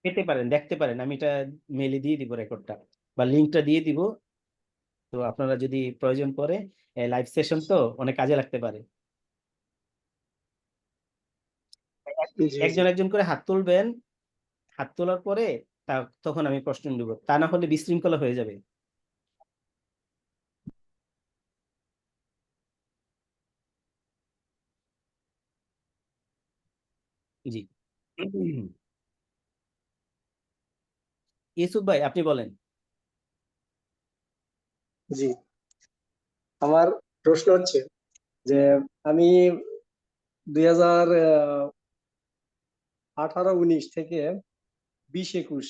পেতে পারেন, দেখতে পারেন। আমি এটা মেইলে দিয়ে দিব রেকর্ডটা, বা লিঙ্কটা দিয়ে দিব। তো আপনারা যদি প্রয়োজন পড়ে, লাইভ সেশন তো অনেক কাজে লাগতে পারে। জি জি একজন একজন করে হাত তুলবেন, হাত তোলার পরে তখন আমি প্রশ্ন নিব, তা না হলে বিশৃঙ্খলা হয়ে যাবে। জি। ইউসুফ ভাই আপনি বলেন। জি। আমার প্রশ্ন হচ্ছে যে আমি 2018-19 থেকে 20-21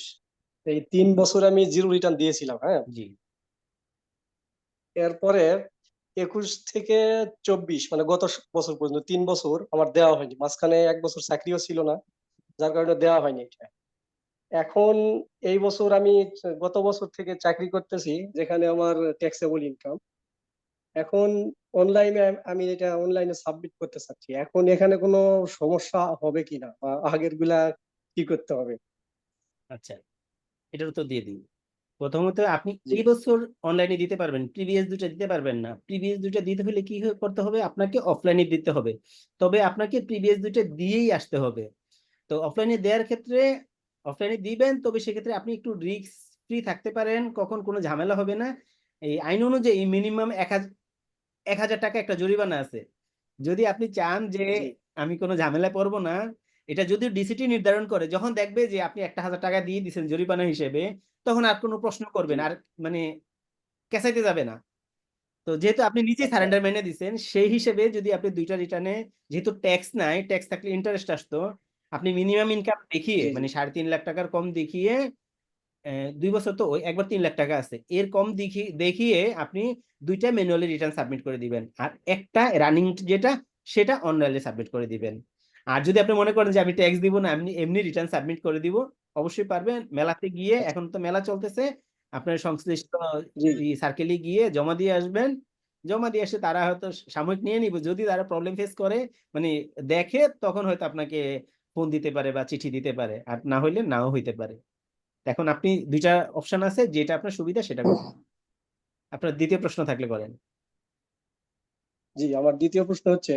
এই 3 বছর আমি জিরো রিটার্ন দিয়েছিলাম। হ্যাঁ, জি এরপরে 21 থেকে 24 মানে গত বছর পর্যন্ত 3 বছর আমার দেওয়া হয়নি, মাঝখানে 1 বছর চাকরিও ছিল না, যার কারণে দেওয়া হয়নি এটা। এখন এই বছর আমি গত বছর থেকে চাকরি করতেছি, যেখানে আমার ট্যাক্সেবল ইনকাম। এখন অনলাইনে আমি এটা অনলাইনে সাবমিট করতে চাচ্ছি, এখন এখানে কোনো সমস্যা হবে কিনা বা আগের গুলা কি করতে হবে? আচ্ছা, এটার উত্তর দিয়ে দিই। প্রথমত আপনি জি এই বছর অনলাইনে দিতে পারবেন, প্রিভিয়াস দুটো দিতে পারবেন না। প্রিভিয়াস দুটো দিতে হলে কি করতে হবে, আপনাকে অফলাইনে দিতে হবে। তবে আপনাকে প্রিভিয়াস দুটো দিয়েই আসতে হবে। তো অফলাইনে দেওয়ার ক্ষেত্রে অফলাইনে দিবেন, তবে সেক্ষেত্রে আপনি একটু রিস্ক ফ্রি থাকতে পারেন, কখন কোনো ঝামেলা হবে না। এই আইন অনুযায়ী মিনিমাম 1,000 টাকা একটা জরিমানা আছে। যদি আপনি চান যে জি আমি কোনো ঝামেলায় পড়বো না, এটা যদিও ডিসিটি নির্ধারণ করে, যখন দেখবে যে আপনি 1,000 টাকা দিয়ে দিচ্ছেন জরিমানা হিসেবে, তখন আর কোনো প্রশ্ন করবেন জি। আর, মানে কেসাইতে যাবে না। তো যেহেতু আপনি নিজে আচ্ছা। সারেন্ডার মেনে দিচ্ছেন, সেই হিসেবে যদি আপনি দুইটা রিটার্নে, যেহেতু ট্যাক্স নাই, ট্যাক্স থাকলে ইন্টারেস্ট আসতো, আপনি মিনিমাম ইনকাম দেখিয়ে, জি জি মানে 3.5 লাখ টাকার কম দেখিয়ে, 2 বছর তো ওই একবার 3 লাখ টাকা আছে, এর কম দেখিয়ে আপনি দুইটা ম্যানুয়ালি রিটার্ন সাবমিট করে দিবেন, আর একটা রানিং যেটা, সেটা অনলাইনে সাবমিট করে দিবেন। আর যদি আপনি মনে করেন যে আমি ট্যাক্স দিব না, এমনি এমনি রিটার্ন সাবমিট করে দিব, অবশ্যই পারবেন। মেলাতে গিয়ে, আচ্ছা। এখন তো মেলা চলতেছে, আপনার সংশ্লিষ্ট জি সার্কেলে গিয়ে জমা দিয়ে আসবেন। জমা দিয়ে এসে তারা হয়তো সাময়িক নিয়ে নিব, যদি তারা প্রবলেম ফেস করে, মানে দেখে, তখন হয়তো আপনাকে ফোন দিতে পারে বা চিঠি দিতে পারে, আর না হইলে নাও হইতে পারে। এখন আপনি দুইটা অপশন আছে, যেটা আপনার সুবিধা সেটা করুন। আপনার দ্বিতীয় প্রশ্ন থাকলে করেন। জি, আমার দ্বিতীয় প্রশ্ন হচ্ছে,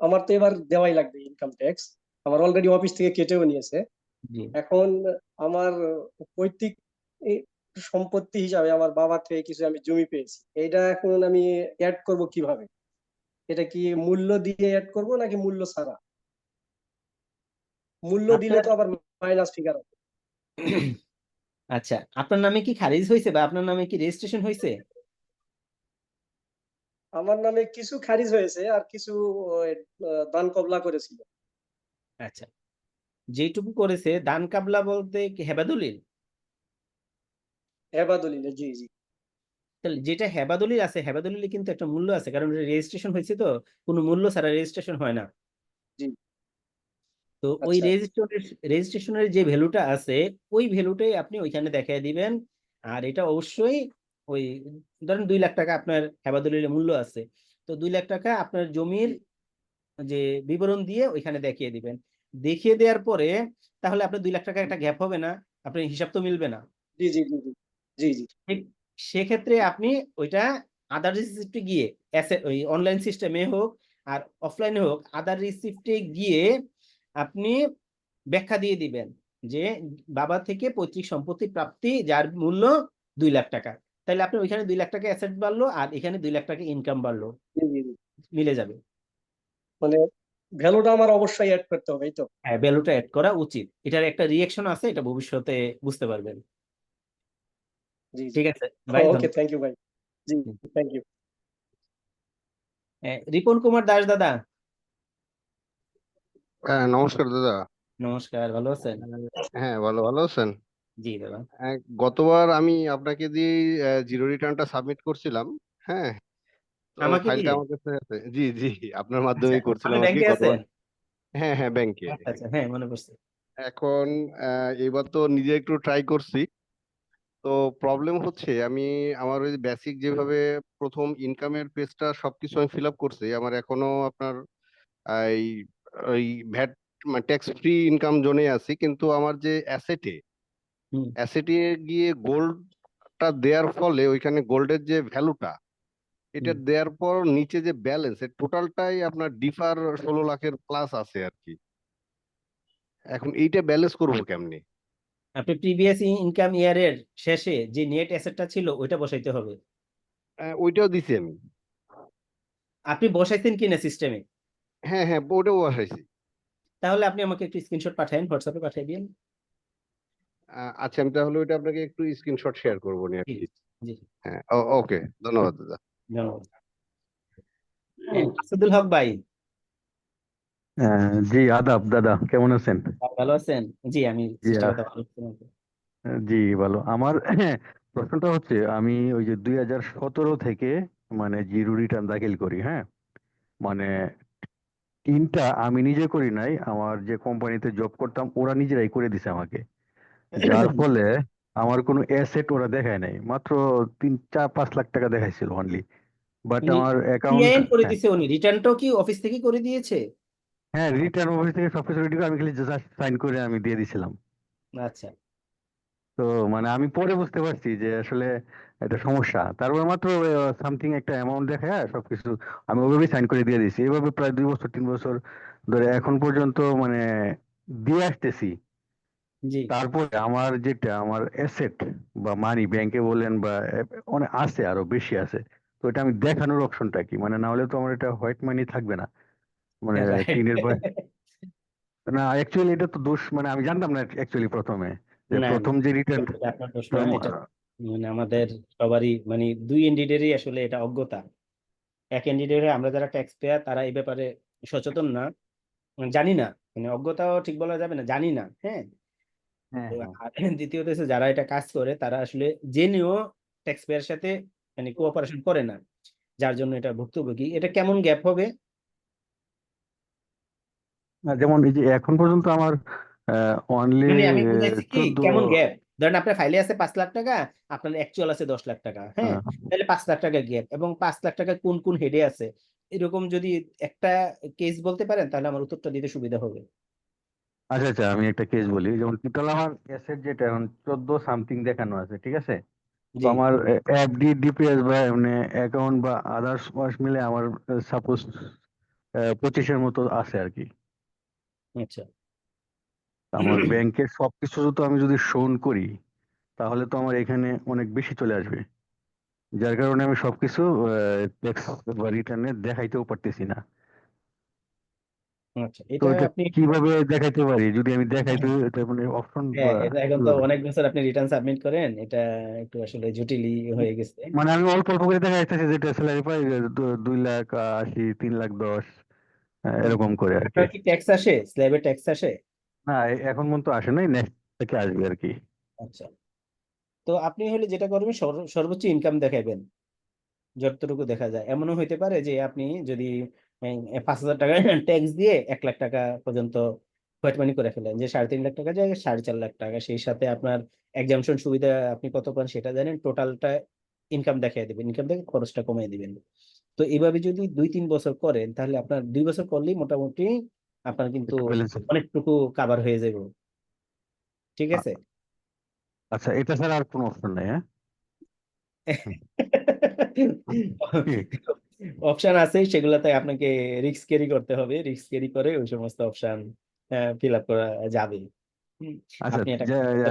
আমার তো এবার দেওয়াই লাগবে ইনকাম ট্যাক্স, আমার অলরেডি অফিস থেকে কেটেও নিয়েছে। জি। এখন আমার পৈতৃক এই সম্পত্তি হিসাবে আমার বাবার থেকে কিছু আমি জমি পেয়েছি, এইটা এখন আমি অ্যাড করব কিভাবে? এটা কি মূল্য দিয়ে অ্যাড করব নাকি মূল্য ছাড়া? মূল্য দিলে আপনার তো আবার মাইনাস ফিগার হবে। আচ্ছা, আপনার নামে কি খারিজ হয়েছে, বা আপনার নামে কি রেজিস্ট্রেশন হয়েছে? আমার নামে কিছু খারিজ হয়েছে আর কিছু ওই, দান কবলা করেছিল। আচ্ছা, যেটুকু করেছে দান কাবলা বলতে কি হেবাদলিল? হেবা দলিলে, জি জি তাহলে যেটা হেবাদলিল আছে, হেবাদলিলে কিন্তু একটা মূল্য আছে, কারণ রেজিস্ট্রেশন হয়েছে তো, কোনো মূল্য ছাড়া রেজিস্ট্রেশন হয় না। জি। তো ওই আচ্ছা। রেজিস্ট্রেশনের যে ভ্যালুটা আছে, ওই ভ্যালুটাই আপনি ওইখানে দেখায় দিবেন। আর এটা অবশ্যই ওই, ধরেন 2 লাখ টাকা আপনার হেবাদলিলের মূল্য আছে, তো 2 লাখ টাকা আপনার জমির জি যে বিবরণ দিয়ে ওইখানে দেখিয়ে দিবেন। দেখিয়ে দেওয়ার পরে তাহলে আপনার 2 লাখ টাকা একটা গ্যাপ হবে না, আপনার হিসাব তো মিলবে না। জি জি জি জি জি সেক্ষেত্রে আপনি ওইটা আদার রিসিপ্টে গিয়ে, ওই অনলাইন সিস্টেমে হোক আর অফলাইনে হোক, আদার রিসিপ্টে গিয়ে আপনি ব্যাখ্যা দিয়ে দিবেন যে বাবা থেকে পৈতৃক সম্পত্তি প্রাপ্তি যার মূল্য 2 লাখ টাকা। তাহলে আপনি ওইখানে 2 লাখ টাকা অ্যাসেট বাড়লো, আর এখানে 2 লাখ টাকা ইনকাম বাড়লো, জি জি জি। মিলে যাবে। মানে ভ্যালুটা আমার অবশ্যই অ্যাড করতে হবে, এই তো? হ্যাঁ, ভ্যালুটা অ্যাড করা উচিত, এটার একটা রিঅ্যাকশন আছে, এটা ভবিষ্যতে বুঝতে পারবেন। জি জি। ঠিক আছে ভাই, ওকে, ধন্যবাদ। থ্যাংক ইউ ভাই। জি, থ্যাংক ইউ। রিপন কুমার দাস দাদা, হ্যাঁ, নমস্কার দাদা। নমস্কার, ভালো আছেন? হ্যাঁ, ভালো ভালো আছেন? জি দাদা। গতবার আমি আপনাকে দিয়ে জিরো রিটার্নটা সাবমিট করছিলাম। হ্যাঁ, তো আমাকে ফাইলটা দিয়ে? আমার কাছে আছে। জি জি, আপনার আচ্ছা, মাধ্যমেই আপনি করছিলাম আর কি ব্যাংকে গতবার। আছেন? হ্যাঁ হ্যাঁ, ব্যাংকে। আচ্ছা আচ্ছা, হ্যাঁ মনে পড়ছে। এখন এবার তো নিজে একটু ট্রাই করছি। তো প্রবলেম হচ্ছে, আমি আমার ওই বেসিক যেভাবে প্রথম ইনকামের পেজটা সবকিছু আমি ফিল আপ করছি, আমার এখনো আপনার এই ওই ভ্যাট ট্যাক্স ফ্রি ইনকাম জোনে আছি, কিন্তু আমার যে অ্যাসেটে হুম অ্যাসেটে গিয়ে গোল্ডটা দেওয়ার ফলে ওইখানে গোল্ডের যে ভ্যালুটা এটা হুম দেওয়ার পর নিচে যে ব্যালেন্স এর টোটালটাই আপনার ডিফার 16 লাখের প্লাস আছে আর কি। এখন এইটা ব্যালেন্স করবো কেমনে? আপনি প্রিভিয়াস ইনকাম ইয়ারের শেষে যে নেট অ্যাসেটটা ছিল ওইটা বসাইতে হবে। ওইটাও দিছি আমি। আপনি বসাইছেন কিনা সিস্টেমে? হ্যাঁ হ্যাঁ, ওটাও বসাইছি। তাহলে আপনি আমাকে একটু স্ক্রিনশট পাঠান, হোয়াটসঅ্যাপে পাঠিয়ে দিন। আচ্ছা, আমি তাহলে ওইটা আপনাকে একটু স্ক্রিনশট শেয়ার করবো নি আর জি কি। জি হ্যাঁ, ওকে, ধন্যবাদ দাদা। ধন্যবাদ। আসাদুল হক ভাই, জি আদাব দাদা, কেমন আছেন? ভালো আছেন? জি, আমি জি চেষ্টা করতে ভালো আছি। জি ভালো। আমার প্রশ্নটা হচ্ছে, আমি ওই যে 2017 থেকে মানে জিরো রিটার্ন দাখিল করি, হ্যাঁ। মানে তিনটা আমি নিজে করি নাই, আমার যে কোম্পানিতে জব করতাম ওরা নিজেরাই করে দিছে আমাকে, যার ফলে আমার কোনো অ্যাসেট ওরা দেখায় নাই, মাত্র 3-4-5 লাখ টাকা দেখাইছিল অনলি। বাট উনি আমার অ্যাকাউন্ট, টিআইএন করে হ্যাঁ দিছে, উনি রিটার্নটাও কি অফিস থেকে করে দিয়েছে? হ্যাঁ, রিটার্ন অফিস থেকে সবকিছু রেডি করে আমি খালি জাস্ট সাইন করে আমি দিয়ে দিছিলাম। আচ্ছা, তো মানে আমি পরে বুঝতে পারছি যে আসলে এটা সমস্যা, তারপরে মাত্র সামথিং একটা অ্যামাউন্ট দেখে সবকিছু আমি ওইভাবেই সাইন করে দিয়ে দিয়েছি। এইভাবে প্রায় 2 বছর 3 বছর ধরে এখন পর্যন্ত মানে দিয়ে আসতেছি। জি তারপরে আমার যেটা আমার অ্যাসেট বা মানি ব্যাংকে বলেন বা অনেক আছে, আরো বেশি আছে। তো এটা আমি দেখানোর অপশনটা কি? মানে না হলে তো আমার এটা হোয়াইট মানি থাকবে না, মানে রাইট। টিনের ভয়। না অ্যাকচুয়ালি এটা তো দোষ, মানে আমি জানতাম না অ্যাকচুয়ালি প্রথমে, যে না না, প্রথম যে রিটার্ন। এটা আপনার দোষ না, এটা মানে আমাদের সবারই, মানে দুই এন্ডিডেরই আসলে এটা অজ্ঞতা। এক এন্ডিডেরে আমরা যারা ট্যাক্স পেয়ার তারা এই ব্যাপারে সচেতন না, মানে জানি না, মানে অজ্ঞতাও ঠিক বলা যাবে না, জানি না, হ্যাঁ। হ্যাঁ তো হ্যাঁ। আর দ্বিতীয়ত হচ্ছে যারা এটা কাজ করে তারা আসলে জেনেও ট্যাক্স পেয়ার সাথে মানে কোঅপারেশন করে না, যার জন্য এটা ভুক্তভোগী। এটা কেমন গ্যাপ হবে? না, যেমন এই যে এখন পর্যন্ত আমার অনলি মানে আমি বুঝাইছি কি 14। কেমন গ্যাপ। ধরেন আপনার ফাইলে আছে 5 লাখ টাকা, আপনার অ্যাকচুয়াল আছে 10 লাখ টাকা, হ্যাঁ। তাহলে 5 লাখ টাকা গ্যাপ, এবং 5 লাখ টাকা কোন কোন হেডে আছে, এরকম যদি একটা কেস বলতে পারেন তাহলে আমার উত্তরটা দিতে সুবিধা হবে। আচ্ছা আচ্ছা, আমি একটা কেস বলি। যেমন টোটাল আমার অ্যাসেট যেটা এখন 14 সামথিং দেখানো আছে, ঠিক আছে। তো জি, আমার এফডি ডিপিএস বা এমনি অ্যাকাউন্ট বা আদার্স ওয়ার্স মিলে আমার সাপোজ 25-এর মতো আছে আর কি। আচ্ছা। আমার ব্যাংকের সবকিছু তো আমি যদি শোন করি, তাহলে তো আমার এখানে অনেক বেশি চলে আসবে, যার কারণে আমি সবকিছু ট্যাক্স বা রিটার্নে দেখাইতেও পারতেছি না। আচ্ছা, তো এটা এটা আপনি, কিভাবে দেখাইতে পারি? যদি আমি দেখাইতে, এটা মানে অপশন হ্যাঁ, বা এটা এখন তো কিভাবে? অনেক বছর আপনি রিটার্ন সাবমিট করেন, এটা একটু আসলে জটিলই হয়ে গেছে। মানে আমি অল্প অল্প করে দেখা যাচ্ছে, যেটা স্যালারি পাই 2,80,000, 3,10,000, এরকম করে আর কি। আপনার কি ট্যাক্স আসে, স্ল্যাবে ট্যাক্স আসে? না, এখন পর্যন্ত আসে নাই, নেক্সট থেকে আসবে আর কি। আচ্ছা, তো আপনি হলে যেটা করবেন সর্বোচ্চ ইনকাম দেখাবেন যতটুকু দেখা যায়। এমনও হইতে পারে যে আপনি যদি 5,000 টাকা ট্যাক্স দিয়ে 1 লাখ টাকা পর্যন্ত হোয়াইট মানি করে ফেলেন, যে 3.5 লাখ টাকা যায় 4.5 লাখ টাকা, সেই সাথে আপনার এক্সামশন সুবিধা আপনি কত পান সেটা জানেন, টোটালটা ইনকাম দেখিয়ে দিবেন, ইনকাম থেকে খরচটা কমিয়ে দিবেন। তো এইভাবে যদি 2-3 বছর করেন তাহলে আপনার 2 বছর করলেই মোটামুটি আপনার কিন্তু একটু ব্যালেন্স। অনেকটুকু কাভার হয়ে যাবে, ঠিক আছে। আচ্ছা, এটা ছাড়া আর কোনো অপশন নাই, হ্যাঁ? হুম, ঠিক। অপশন আছে, সেগুলাতে আপনাকে রিস্ক ক্যারি করতে হবে, রিস্ক ক্যারি করে ওই সমস্ত অপশন ফিল আপ করা যাবে। হুম, আচ্ছা, আপনি এটা যে করতে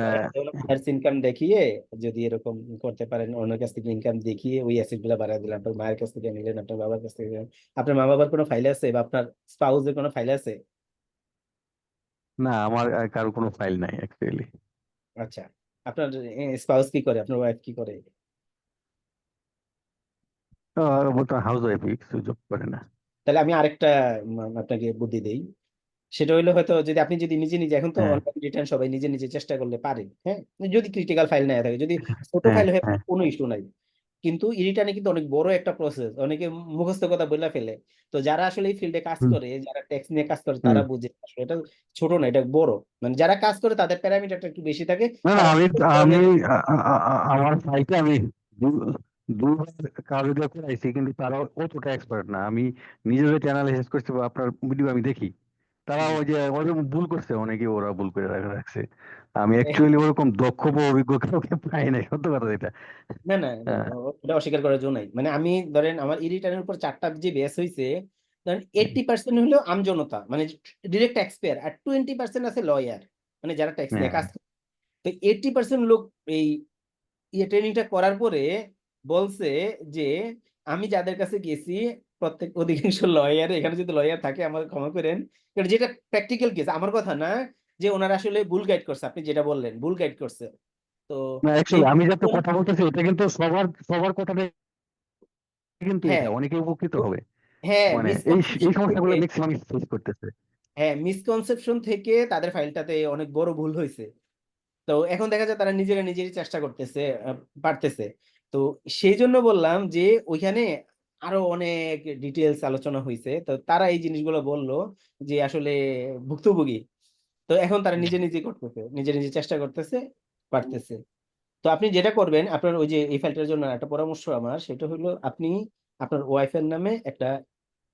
পারেন, ইনকাম দেখিয়ে, যদি এরকম করতে পারেন, অন্যের কাছ থেকে ইনকাম দেখিয়ে ওই অ্যাসেট গুলা বাড়ায় দিলেন, আপনার মায়ের কাছ থেকে নিলেন, আপনার বাবার কাছ থেকে নিলেন। আপনার মা বাবার কোনো ফাইল আছে বা আপনার স্পাউসের কোনো ফাইল আছে? না, আমার কারো কোনো ফাইল নাই অ্যাকচুয়ালি। আচ্ছা, আপনার স্পাউস কি করে, আপনার ওয়াইফ কি করে? হাউস ওয়াইফই, কিছু জব করে না। তাহলে আমি আরেকটা আপনাকে বুদ্ধি দেই। সেটা হইলো, হয়তো যদি আপনি যদি নিজে নিজে, এখন তো হ্যাঁ অনলাইন রিটার্ন সবাই নিজে নিজে চেষ্টা করলে পারে, হ্যাঁ। যদি ক্রিটিক্যাল ফাইল না থাকে, যদি ছোট হ্যাঁ ফাইল হয়ে হ্যাঁ। কোনো ইস্যু নাই। কিন্তু রিটার্নে কিন্তু অনেক বড় একটা প্রসেস, অনেকে মুখস্থ কথা বলে ফেলে। তো যারা আসলে এই ফিল্ডে কাজ হুম করে, যারা ট্যাক্স নিয়ে কাজ করে, হুম। তারা বুঝে আসলে এটা ছোট না, এটা বড়। মানে যারা কাজ করে তাদের প্যারামিটারটা একটু বেশি থাকে, না না, তারা আমি সহজ আমি ধরনের। আমার সাইটে আমি দু- দুবার কাজ দিয়ে করাইছি, কিন্তু তারা অতটা এক্সপার্ট না। আমি নিজে যেটা অ্যানালাইসিস করছি বা আপনার ভিডিও আমি দেখি, তারা জি ওই যে ওরকম ভুল করছে, অনেকে ওরা ভুল করে রাখছে। আমি অ্যাকচুয়ালি ওরকম দক্ষ বা অভিজ্ঞ কাউকে পাই নাই, সত্য কথা এটা। না না না, হ্যাঁ, ওটা অস্বীকার করার জন্য নাই। মানে আমি ধরেন আমার ই রিটার্নের উপর 4টা যে বেস হয়েছে, ধরেন 80% হলো আমজনতা, মানে ডিরেক্ট ট্যাক্স পেয়ার, আর 20% আছে লয়ার, মানে যারা ট্যাক্স নিয়ে হ্যাঁ, কাজ করে। তো 80% লোক এই ট্রেনিংটা করার পরে বলছে যে আমি যাদের কাছে গেছি প্রত্যেক অধিকাংশ লয়ার, এখানে যদি লয়ার থাকে আমাকে ক্ষমা করেন, কারণ যেটা প্র্যাকটিক্যাল কেস, আমার কথা না, যে ওনারা আসলে ভুল গাইড করছে, আপনি যেটা বললেন ভুল গাইড করছে। তো না এই অ্যাকচুয়ালি আমি যাতে কথা বলতেছি এটা কিন্তু সবার সবার কথাটা কিন্তু এটা হ্যাঁ অনেকে উপকৃত হবে। হ্যাঁ মানে এই এই মিসকনসেপশন থেকে, সমস্যাগুলো ম্যাক্সিমাম ফেস করতেছে। হ্যাঁ মিসকনসেপশন থেকে তাদের ফাইলটাতে অনেক বড় ভুল হয়েছে। তো এখন দেখা যায় তারা নিজেরা নিজেরই চেষ্টা করতেছে, পারতেছে। তো সেই জন্য বললাম যে ওইখানে আরো অনেক ডিটেলস আলোচনা হয়েছে, তো তারা এই জিনিসগুলো বললো যে আসলে ভুক্তভোগী। তো এখন তারা নিজে নিজে করতেছে, নিজে নিজে চেষ্টা করতেছে, পারতেছে। তো আপনি যেটা করবেন, আপনার ওই যে এই ফাইলটার জন্য একটা পরামর্শ আমার, সেটা হলো আপনি আপনার ওয়াইফের নামে একটা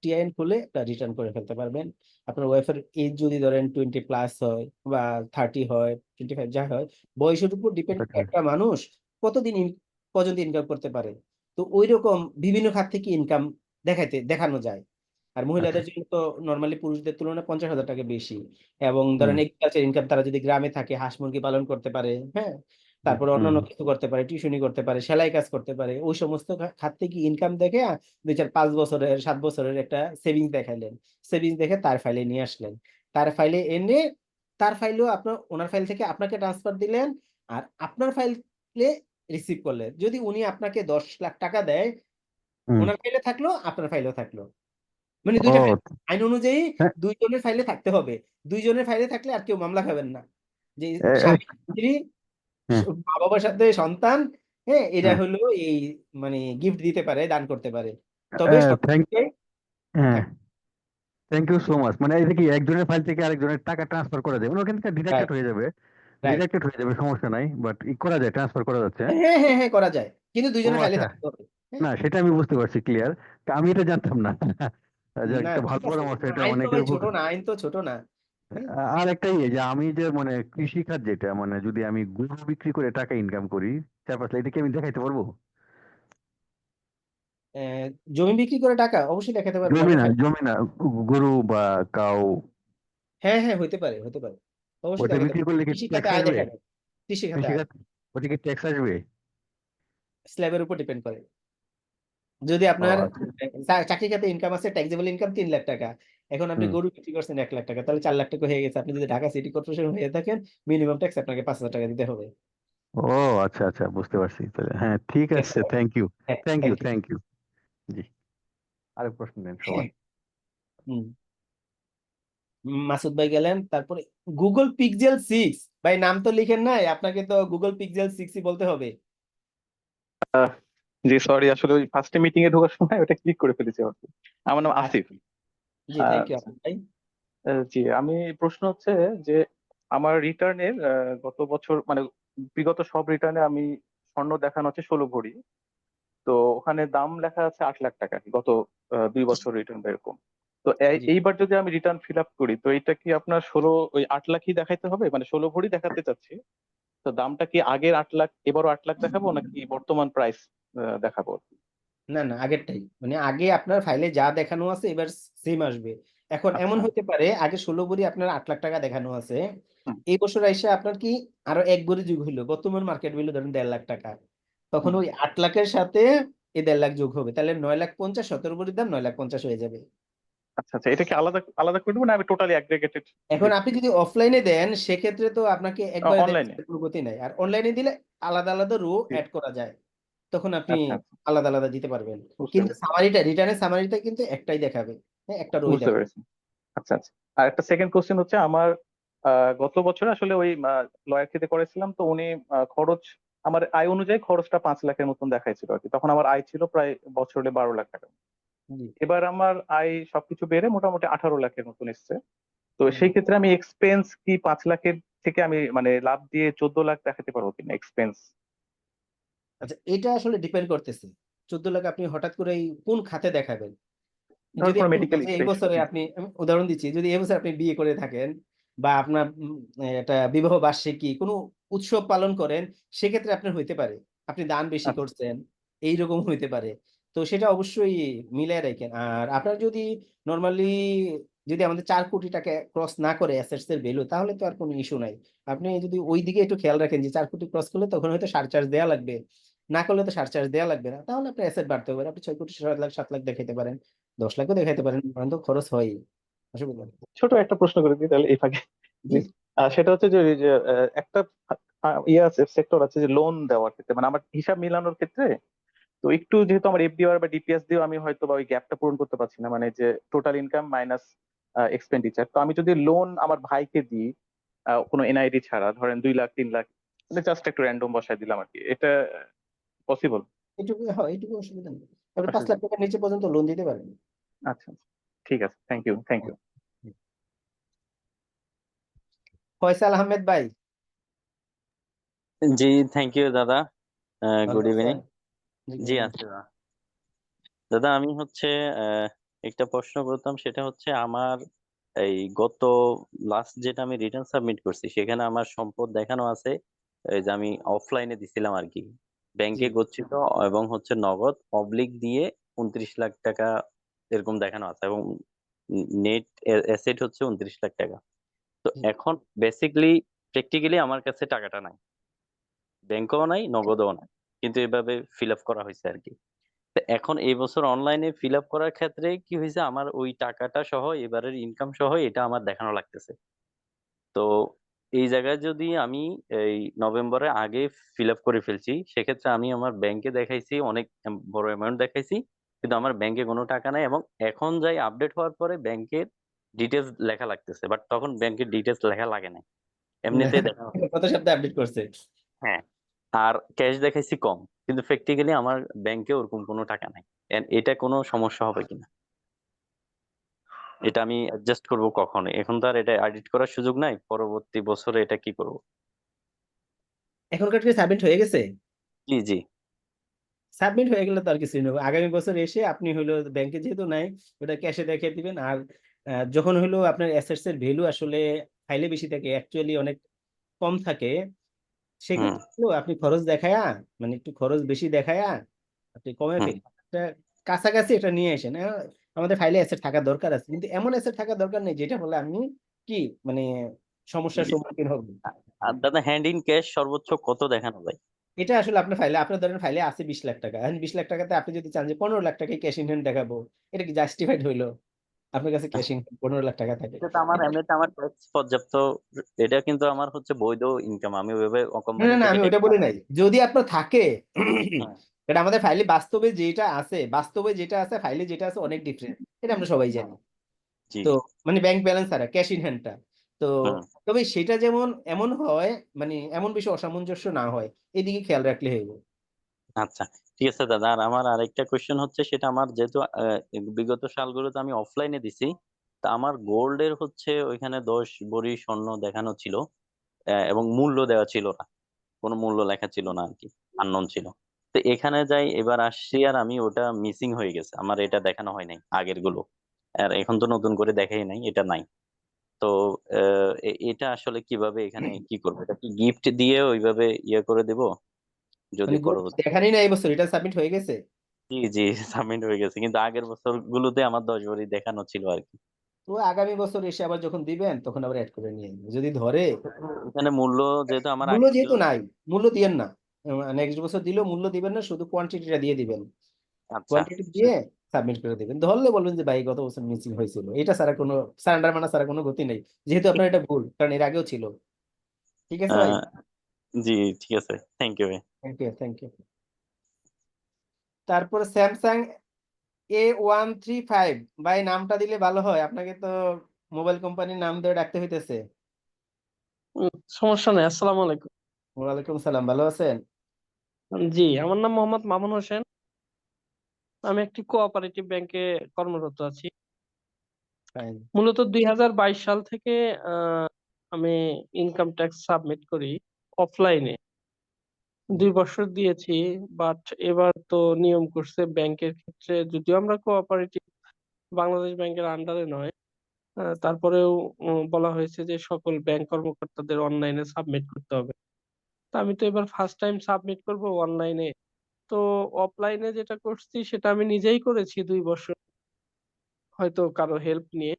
টিআইএন খুলে একটা রিটার্ন করে ফেলতে পারবেন। আপনার ওয়াইফের এজ যদি ধরেন 20+ হয় বা 30 হয়, 25 যা হয়, বয়সের উপর ডিপেন্ড করে একটা মানুষ কতদিন পর্যন্ত ইনকাম করতে পারে। তো ওই রকম বিভিন্ন খাত থেকে ইনকাম দেখানো যায়। আর আচ্ছা, মহিলাদের জন্য তো নর্মালি পুরুষদের তুলনায় 50,000 টাকা বেশি। এবং ধরেন হুম, এগ্রিকালচার ইনকাম, তারা যদি গ্রামে থাকে হাঁস মুরগি পালন করতে পারে, হ্যাঁ, হুম, তারপরে হুম, অন্যান্য কিছু করতে পারে, টিউশনি করতে পারে, সেলাই কাজ করতে পারে, ওই সমস্ত খাত থেকে ইনকাম দেখে 2 4 5 বছরের 7 বছরের একটা সেভিংস দেখাইলেন। সেভিংস দেখে তার ফাইলে নিয়ে আসলেন। তার ফাইলে এনে তার ফাইলেও আপনার ওনার ফাইল থেকে আপনাকে ট্রান্সফার দিলেন, আর আপনার ফাইলে রিসিভ করলেন। যদি উনি আপনাকে 10 লাখ টাকা দেয়, হুম। ওনার ফাইলে থাকলো, আপনার ফাইলেও থাকলো। মানে ও, দুইটা ফাইল আইন অনুযায়ী হ্যাঁ, দুইজনের ফাইলে থাকতে হবে। দুইজনের ফাইলে থাকলে আর কেউ মামলা খাবেন না। যে এ- এ- স্বামী স্ত্রী, হ্যাঁ, মা বাবার সাথে সন্তান, হ্যাঁ, এরা হ্যাঁ, হলো এই মানে গিফট দিতে পারে, দান করতে পারে। তবে থ্যাংক সবথেকে হ্যাঁ, থাকবে। Thank you so much. মানে এটা কি একজনের ফাইল থেকে আরেকজনের টাকা ট্রান্সফার করা যায়, মানে ওখান থেকে ডিডাক্টেড রাইট হয়ে যাবে, রাইট ডিডাক্টেড হয়ে যাবে, সমস্যা নাই, বাট করা যায়, ট্রান্সফার করা যাচ্ছে। হ্যাঁ হ্যাঁ হ্যাঁ করা যায়, কিন্তু ও দুইজনের ফাইলে আচ্ছা, থাকতে হবে। হ্যাঁ, না সেটা আমি বুঝতে পারছি, ক্লিয়ার। আমি এটা জানতাম না। যাক, না একটা ভালো ঠিক আছে, পরামর্শ, এটা আইন তো অনেকের ভাই ছোট উপকার। না, আইন তো ছোট না। হ্যাঁ, আর একটা ইয়ে যে আমি যে মানে কৃষি খাত যেটা, মানে যদি আমি গরু বিক্রি করে টাকা ইনকাম করি 4-5 লাখ, এটা কি আমি দেখাইতে পারবো? আহ, জমি বিক্রি করে টাকা অবশ্যই দেখাতে পারবেন আপনার ফাইল। জমি না, গরু বা কাউ, হ্যাঁ হ্যাঁ হতে পারে, হতে পারে, অবশ্যই ওটা দেখাতে বিক্রি পারবেন। করলে কি কৃষি খাতে ট্যাক্স আয় আসবে? দেখাবেন, কৃষি খাতে কৃষি আয় খাত, ওটা কি ট্যাক্স আসবে? স্ল্যাবের উপর ডিপেন্ড করে। যদি ও আপনার আচ্ছা, চাকরি খাতে ইনকাম আছে, ট্যাক্সেবল ইনকাম 3 লাখ টাকা, এখন আপনি হুম, গরু বিক্রি করছেন 1 লাখ টাকা, তাহলে 4 লাখ টাকা হয়ে গেছে। আপনি যদি ঢাকা সিটি কর্পোরেশন হয়ে থাকেন, মিনিমাম ট্যাক্স আপনাকে 5,000 টাকা দিতে হবে। ও আচ্ছা, আচ্ছা, বুঝতে পারছি তাহলে। হ্যাঁ, ঠিক আছে, থ্যাংক ইউ, হ্যাঁ thank you, thank you. Thank you. জি, আরেক প্রশ্ন নেন সবাই। হুম, মাসুদ ভাই গেলেন, তারপরে গুগল পিক্সেল 6, ভাই নাম তো লিখেন নাই, আপনাকে তো গুগল পিক্সেল 6ই বলতে হবে। জি সরি, আসলে ওই ফার্স্টে মিটিং এ ঢোকার সময় ওটা ক্লিক করে ফেলেছি আর কি। আমার নাম আসিফ। আচ্ছা, জি থ্যাংক ইউ আচ্ছা, আপু ভাই। জি আমি প্রশ্ন হচ্ছে যে আমার রিটার্নের গত বছর মানে বিগত সব রিটার্নে আমি স্বর্ণ দেখানো হচ্ছে 16 ভরি। তো ওখানে দাম লেখা আছে 8 লাখ টাকা গত 2 বছর রিটার্ন এরকম। তো জি এইবার যদি আমি রিটার্ন ফিল আপ করি, তো এটা কি আপনার ওই 8 লাখই দেখাইতে হবে, মানে 16 ভরি দেখাতে চাচ্ছি। তো দামটা কি আগের 8 লাখ এবারও 8 লাখ দেখাবো নাকি বর্তমান প্রাইস দেখাবো? না না, আগেরটাই, মানে আগে আপনার ফাইলে যা দেখানো আছে এবার সেম আসবে। এখন এমন আচ্ছা। হতে পারে আগে 16 ভরি আপনার 8 লাখ টাকা দেখানো আছে, হুম, এই বছর এসে আপনার কি আরো 1 ভরি যোগ হইলো, বর্তমান মার্কেট ভ্যালু ধরেন 1.5 লাখ টাকা, তখন হুম। ওই 8 লাখের সাথে এই 1.5 লাখ যোগ হবে, তাহলে 9,50,000, 17 ভরির দাম 9,50,000 হয়ে যাবে। আচ্ছা আচ্ছা, এটা কি আলাদা আলাদা করে দেবো না আমি টোটালি অ্যাগ্রিগেটেড এখন আপনি যদি অফলাইনে দেন সেক্ষেত্রে তো আপনাকে একবারে অনলাইনে? দেখার কোনো গতি নাই, আর অনলাইনে দিলে আলাদা আলাদা রো অ্যাড করা যায়, তখন আপনি আচ্ছা আচ্ছা, আলাদা আলাদা দিতে পারবেন। বুঝতে কিন্তু পেরেছি, সামারিটা, রিটার্নের সামারিটা কিন্তু একটাই দেখাবে, হ্যাঁ, একটা রোই বুঝতে দেখাবে। পেরেছি। আচ্ছা আচ্ছা। আর একটা সেকেন্ড কোশ্চেন হচ্ছে আমার গত বছর আসলে ওই লয়ার খেতে করেছিলাম, তো উনি খরচ আমার আয় অনুযায়ী খরচটা 5 লাখের মতন দেখাইছিল আর কি। তখন আমার আয় ছিল প্রায় বছরে 12 লাখ টাকা। জি এবার আমার আয় সবকিছু বেড়ে মোটামুটি 18 লাখের মতন এসছে। তো হুম। সেই ক্ষেত্রে আমি এক্সপেন্স কি 5 লাখের থেকে আমি মানে লাভ দিয়ে 14 লাখ দেখাতে পারবো কিনা এক্সপেন্স? আচ্ছা, এটা আসলে ডিপেন্ড করতেছে 14 লাখ আপনি হঠাৎ করে কোন খাতে দেখাবেন। ধর যদি কোনো আপনি মেডিকেল এই বছরে আপনি আমি উদাহরণ দিচ্ছি, যদি এই বছর আপনি বিয়ে করে থাকেন বা আপনার একটা বিবাহ বার্ষিকী কোনো উৎসব পালন করেন, সেক্ষেত্রে আপনার হইতে পারে আপনি দান বেশি আচ্ছা করছেন, এইরকম হইতে পারে। তো সেটা অবশ্যই মিলায় রাখেন। আর আপনার যদি নর্মালি যদি আমাদের 4 কোটি টাকা ক্রস না করে অ্যাসেটস এর ভ্যালু, তাহলে তো আর কোনো ইস্যু নাই। আপনি যদি ওই দিকে একটু খেয়াল রাখেন যে 4 কোটি ক্রস করলে তখন হয়তো সারচার্জ দেয়া লাগবে, না করলে তো সারচার্জ দেয়া লাগবে না, তাহলে আপনার অ্যাসেট বাড়তে পারে। আপনি 6 কোটি 7 লাখ দেখাইতে পারেন, 10 লাখও দেখাইতে পারেন, কারণ তো খরচ হয়ই, অসুবিধা নেই। ছোট একটা প্রশ্ন করে দিই তাহলে এই ফাঁকে, জি। সেটা হচ্ছে যে ওই যে একটা ইয়ে আছে, সেক্টর আছে যে লোন দেওয়ার ক্ষেত্রে, মানে আমার হিসাব মিলানোর ক্ষেত্রে তো একটু যেহেতু আমার এফডিআর বা ডিপিএস দিয়েও আমি হয়তো বা ওই গ্যাপটা পূরণ করতে পারছি না, মানে যে টোটাল ইনকাম মাইনাস এক্সপেন্ডিচার। তো আমি যদি লোন আমার ভাইকে দিই কোনো এনআইডি ছাড়া, ধরেন 2 লাখ 3 লাখ, মানে জাস্ট একটু র্যান্ডম বসায় দিলাম আর কি, এটা পসিবল? এইটুকু হয়, এইটুকু অসুবিধা নেই। আপনি 5 লাখ টাকার নিচে পর্যন্ত লোন দিতে পারেন। আচ্ছা, ঠিক আছে, thank you, thank you. Faisal Ahmed ভাই, জি, থ্যাংক ইউ দাদা। ভালো গুড ইভিনিং। আছেন? জি, জি আছে দাদা, আমি হচ্ছে আহ, একটা প্রশ্ন করতাম, সেটা হচ্ছে আমার এই গত লাস্ট যেটা আমি রিটার্ন সাবমিট করছি, সেখানে আমার সম্পদ দেখানো আছে এই যে আমি অফলাইনে দিছিলাম আর কি, জি। ব্যাংকে গচ্ছিত এবং হচ্ছে নগদ অবলিক দিয়ে 29 লাখ টাকা এরকম দেখানো আছে, এবং নেট অ্যাসেট হচ্ছে 29 লাখ টাকা। তো জি। এখন বেসিকলি প্র্যাকটিক্যালি আমার কাছে টাকাটা নাই, ব্যাংকেও নাই, নগদও নাই, কিন্তু এভাবে ফিল আপ করা হয়েছে আর কি। তো এখন এই বছর অনলাইনে ফিল আপ করার ক্ষেত্রে কি হয়েছে, আমার ওই টাকাটা সহ এবারের ইনকাম সহ এটা আমার দেখানো লাগতেছে। তো এই জায়গায় যদি আমি এই নভেম্বরের আগে ফিল আপ করে ফেলছি, সেক্ষেত্রে আমি আমার ব্যাংকে দেখাইছি অনেক বড় অ্যামাউন্ট দেখাইছি, কিন্তু আমার ব্যাংকে কোনো টাকা নাই, এবং এখন যাই আপডেট হওয়ার পরে ব্যাংকের ডিটেলস লেখা লাগতেছে, বাট তখন ব্যাংকের ডিটেলস লেখা লাগে না, এমনিতেই দেখা। গত সপ্তাহে আপডেট করছে। হ্যাঁ, আর ক্যাশ দেখাইছি কম, কিন্তু প্র্যাকটিক্যালি আমার ব্যাংকে ওরকম কোনো টাকা নাই। এটা কোনো সমস্যা হবে কিনা, এটা আমি অ্যাডজাস্ট করব কখন? এখন তো আর এটা এডিট করার সুযোগ নাই, পরবর্তী বছরে এটা কি করব? এখনকার কি সাবমিট হয়ে গেছে? জি জি। সাবমিট হয়ে গেলে তো আর কিছু নেই, আগামী বছর এসে আপনি হলো ব্যাংকে যেহেতু নাই, ওটা ক্যাশে দেখিয়ে দিবেন। আর যখন হলো আপনার অ্যাসেটস এর ভ্যালু আসলে ফাইলে বেশি থাকে, অ্যাকচুয়ালি অনেক কম থাকে, হুম সেক্ষেত্রে হলো আপনি খরচ দেখায়া, মানে একটু খরচ বেশি দেখায়া আপনি কমে হুম। ফেলেন, এটা কাছাকাছি এটা নিয়ে আসেন। আমাদের ফাইলে অ্যাসেট থাকা দরকার আছে, কিন্তু এমন অ্যাসেট থাকা দরকার নেই যেটা বলে আমি কি মানে সমস্যার সম্মুখীন হব। আর দাদা, হ্যান্ড ইন ক্যাশ সর্বোচ্চ কত দেখানো যায়? এটা আসলে আপনার ফাইলে, আপনার ধরেন ফাইলে আছে 20 লাখ টাকা, 20 লাখ টাকাতে আপনি যদি চান যে 15 লাখ টাকায় ক্যাশ ইন হ্যান্ড দেখাবো, এটা কি জাস্টিফাইড হইলো? আপনার কাছে ক্যাশ ইন 15 লাখ টাকা থাকে। এটা তো আমার এমনিতে আমার ট্যাক্স পর্যাপ্ত, এটা কিন্তু আমার হচ্ছে বৈধ ইনকাম, আমি ওইভাবে না কোম্পানি না না, থেকে আমি ওইটা ট্যাক্স। বলি নাই, যদি আপনার থাকে হ্যাঁ। এটা আমাদের ফাইলে বাস্তবে যেটা আছে, বাস্তবে যেটা আছে ফাইলে যেটা আছে অনেক ডিফারেন্ট, এটা আমরা সবাই জানি। জি। তো মানে ব্যাংক ব্যালেন্স আর ক্যাশ ইন হ্যান্ডটা, তো হুম। তবে সেটা যেমন এমন হয়, মানে এমন বেশি অসামঞ্জস্য না হয়, এদিকে খেয়াল রাখলে হইব। আচ্ছা, ঠিক আছে দাদা। আর আমার আরেকটা কোশ্চেন হচ্ছে, সেটা আমার যেহেতু বিগত সালগুলোতে আমি অফলাইনে দিছি, তা আমার গোল্ডের হচ্ছে ওইখানে 10 ভরি স্বর্ণ দেখানো ছিল, এবং মূল্য দেওয়া ছিল না, কোনো মূল্য লেখা ছিল না আর কি, আননোন ছিল। তো এখানে যাই এবার আসছি, আর আমি ওটা মিসিং হয়ে গেছে, আমার এটা দেখানো হয় নাই আগের গুলো, আর এখন তো নতুন করে দেখাই নাই, এটা নাই। তো এটা আসলে কিভাবে এখানে কি করবো? এটা কি গিফট দিয়ে ওইভাবে ইয়ে করে দেব যদি মানে পরবর্তী? দেখানি না এই বছর, এটা সাবমিট হয়ে গেছে। জি জি, সাবমিট হয়ে গেছে, কিন্তু আগের বছর গুলোতে আমার 10 ভরি দেখানো ছিল আর কি। তো আগামী বছর এসে আবার যখন দিবেন তখন আবার অ্যাড করে নিয়ে নেবেন। যদি ধরে, এখানে মূল্য যেহেতু আমার মূল্য আগে ছিল। যেহেতু নাই, মূল্য দিয়েন না, নেক্সট বছর দিলেও মূল্য দিবেন না, শুধু কোয়ান্টিটিটা দিয়ে দিবেন। আচ্ছা। কোয়ান্টিটি দিয়ে সাবমিট করে দিবেন, ধরলে বলবেন যে ভাই গত বছর মিসিং হয়েছিল, এটা ছাড়া কোনো সারেন্ডার মানা ছাড়া কোনো গতি নেই, যেহেতু আপনার এটা ভুল, কারণ এর আগেও ছিল। ঠিক আছে ভাই? আহ, জি, ঠিক আছে, থ্যাংক ইউ ভাই। Thank you, thank you. তারপরে স্যামসাং A135, ভাই নামটা দিলে ভালো হয়, আপনাকে তো মোবাইল কোম্পানির নাম ধরে ডাকতে হইতেছে। সমস্যা নেই। আসসালামু আলাইকুম। ওয়ালাইকুম সালাম, ভালো আছেন? জি, আমার নাম মোহাম্মদ মামুন হোসেন। আমি একটি কোঅপারেটিভ ব্যাংকে কর্মরত আছি। ফাইন। মূলত 2022 সাল থেকে আহ, আমি ইনকাম ট্যাক্স সাবমিট করি অফলাইনে। 2 বছর দিয়েছি, বাট এবার তো নিয়ম করছে ব্যাংকের ক্ষেত্রে, যদিও আমরা কোঅপারেটিভ বাংলাদেশ ব্যাংকের আন্ডারে নয়। তারপরেও বলা হয়েছে যে সকল ব্যাংক কর্মকর্তাদের অনলাইনে সাবমিট করতে হবে। তো আমি তো এবার ফার্স্ট টাইম সাবমিট করব অনলাইনে। তো অফলাইনে যেটা করছি সেটা আমি নিজেই করেছি ২ বছর হয়তো কারো হেল্প নিয়ে।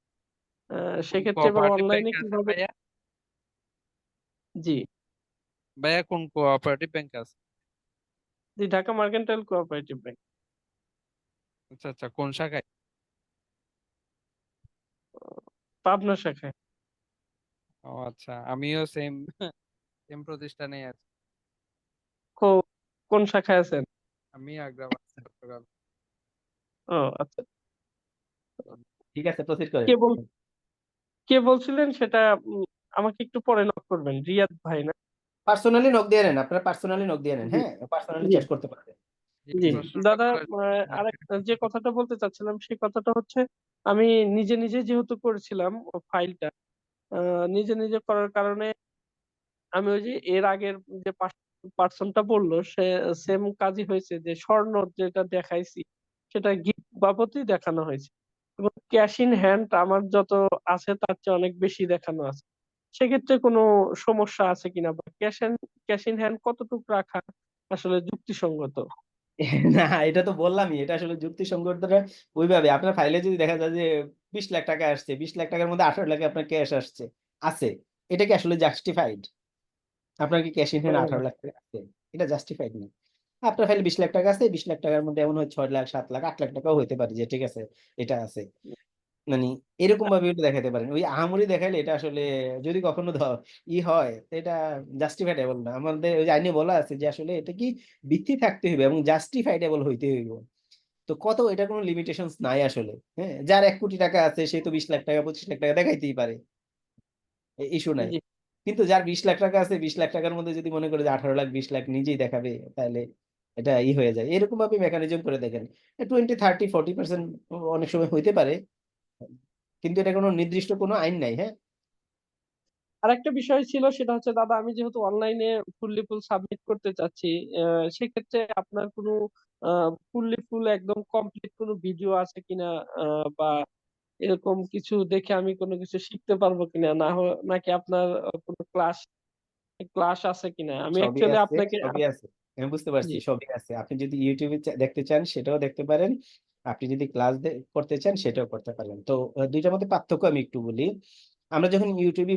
সেক্ষেত্রে এবার কোঅপারেটিভ অনলাইনে ব্যাংকে আছেন কিভাবে ভাইয়া? জি, ভাইয়া কোন কোঅপারেটিভ ব্যাংকে আছে? জি ঢাকা মার্কেন্টাইল কোঅপারেটিভ ব্যাংক। আচ্ছা আচ্ছা, কোন শাখায়? পাবনা শাখায়। ও আচ্ছা, আমিও সেম সেম প্রতিষ্ঠানেই আছি। কো কোন শাখায় আছেন? আমি আগ্রাবাদ চট্টগ্রাম। ও আচ্ছা। ঠিক আছে, প্রসিড করেন। কে বল কে বলছিলেন সেটা আমাকে একটু পরে নক করবেন। রিয়াদ ভাই না? পার্সোনালি নক দিয়ে নেন, আপনারা পার্সোনালি নক দিয়ে নেন, জি, হ্যাঁ, পার্সোনালি জি, চ্যাট করতে পারবেন। যে জি। প্রশ্নটা দাদা করেছেন আরেক যে কথাটা বলতে চাচ্ছিলাম সেই কথাটা হচ্ছে আমি নিজে, নিজে যেহেতু করেছিলাম ফাইলটা নিজে, নিজে করার কারণে আমি ওই যে এর আগের যে পার্সনটা বলল সে সেম কাজই হয়েছে যে স্বর্ণ যেটা দেখাইছি সেটা গিফট বাবদই দেখানো হয়েছে এবং ক্যাশ ইন হ্যান্ড আমার যত আছে তার চেয়ে অনেক বেশি দেখানো আছে। সেক্ষেত্রে কোনো সমস্যা আছে কিনা বা ক্যাশ ইন হ্যান্ড কতটুকু রাখা আসলে যুক্তিসঙ্গত? না, এটা তো বললামই, এটা আসলে যুক্তিসঙ্গতটা ওইভাবে আপনার ফাইলে যদি দেখা যায় যে 20 লাখ টাকা আসছে, 20 লাখ টাকার মধ্যে 18 লাখ আপনার ক্যাশ আছে, এটা কি আসলে জাস্টিফাইড? আপনার কি ক্যাশ ইন হ্যান্ড 18 লাখ টাকা আছে? এটা জাস্টিফাইড না। আপনার ফাইলে 20 লাখ টাকা আছে, 20 লাখ টাকার মধ্যে এমন হয় 6 লাখ, 7 লাখ, 8 লাখ টাকাও হইতে পারে যে ঠিক আছে এটা আছে। মানে এরকম ভাবে এটা দেখাতে পারেন। ওই আহামরি দেখাইলে এটা আসলে যদি কখনো হয় তো এটা জাস্টিফাইডেবল না। আমাদের ওই যে আইনে বলা আছে যে আসলে এটা কি ভিত্তি থাকতে হইবে এবং জাস্টিফাইডেবল হইতে হইব। তো কত এটার কোনো লিমিটেশনস নাই আসলে। হ্যাঁ? যার ১ কোটি টাকা আছে সে তো 20 লাখ টাকা 25 লাখ টাকা দেখাইতেই পারে। ইস্যু নাই। জি, কিন্তু যার 20 লাখ টাকা আছে 20 লাখ টাকার মধ্যে যদি মনে করে যে 18 লাখ 20 লাখ নিজেই দেখাবে তাহলে এটা হয়ে যায়। এরকম ভাবে মেকানিজম করে দেখেন। 20, 30, 40% অনেক সময় হইতে পারে। কিন্তু এটা কোনো নির্দিষ্ট কোনো আইন নাই, হ্যাঁ? আরেকটা বিষয় ছিল সেটা হচ্ছে দাদা আমি যেহেতু অনলাইনে ফুল সাবমিট করতে চাচ্ছি সেক্ষেত্রে আপনার কোনো ফুল একদম কমপ্লিট কোনো ভিডিও আছে কিনা বা এরকম কিছু দেখে আমি কোনো কিছু শিখতে পারবো কিনা নাকি আপনার কোনো ক্লাস আছে কিনা আমি সবই অ্যাকচুয়ালি আছে, আপনাকে সবই আছে। আমি বুঝতে পারছি, জি সবই আছে। আপনি যদি YouTube এ দেখতে চান সেটাও দেখতে পারেন। আপনি যদি ক্লাস করতে চান সেটাও করতে পারেন। তো ২ টার মধ্যে পার্থক্য আমি একটু বলি। আমরা যখন YouTube এ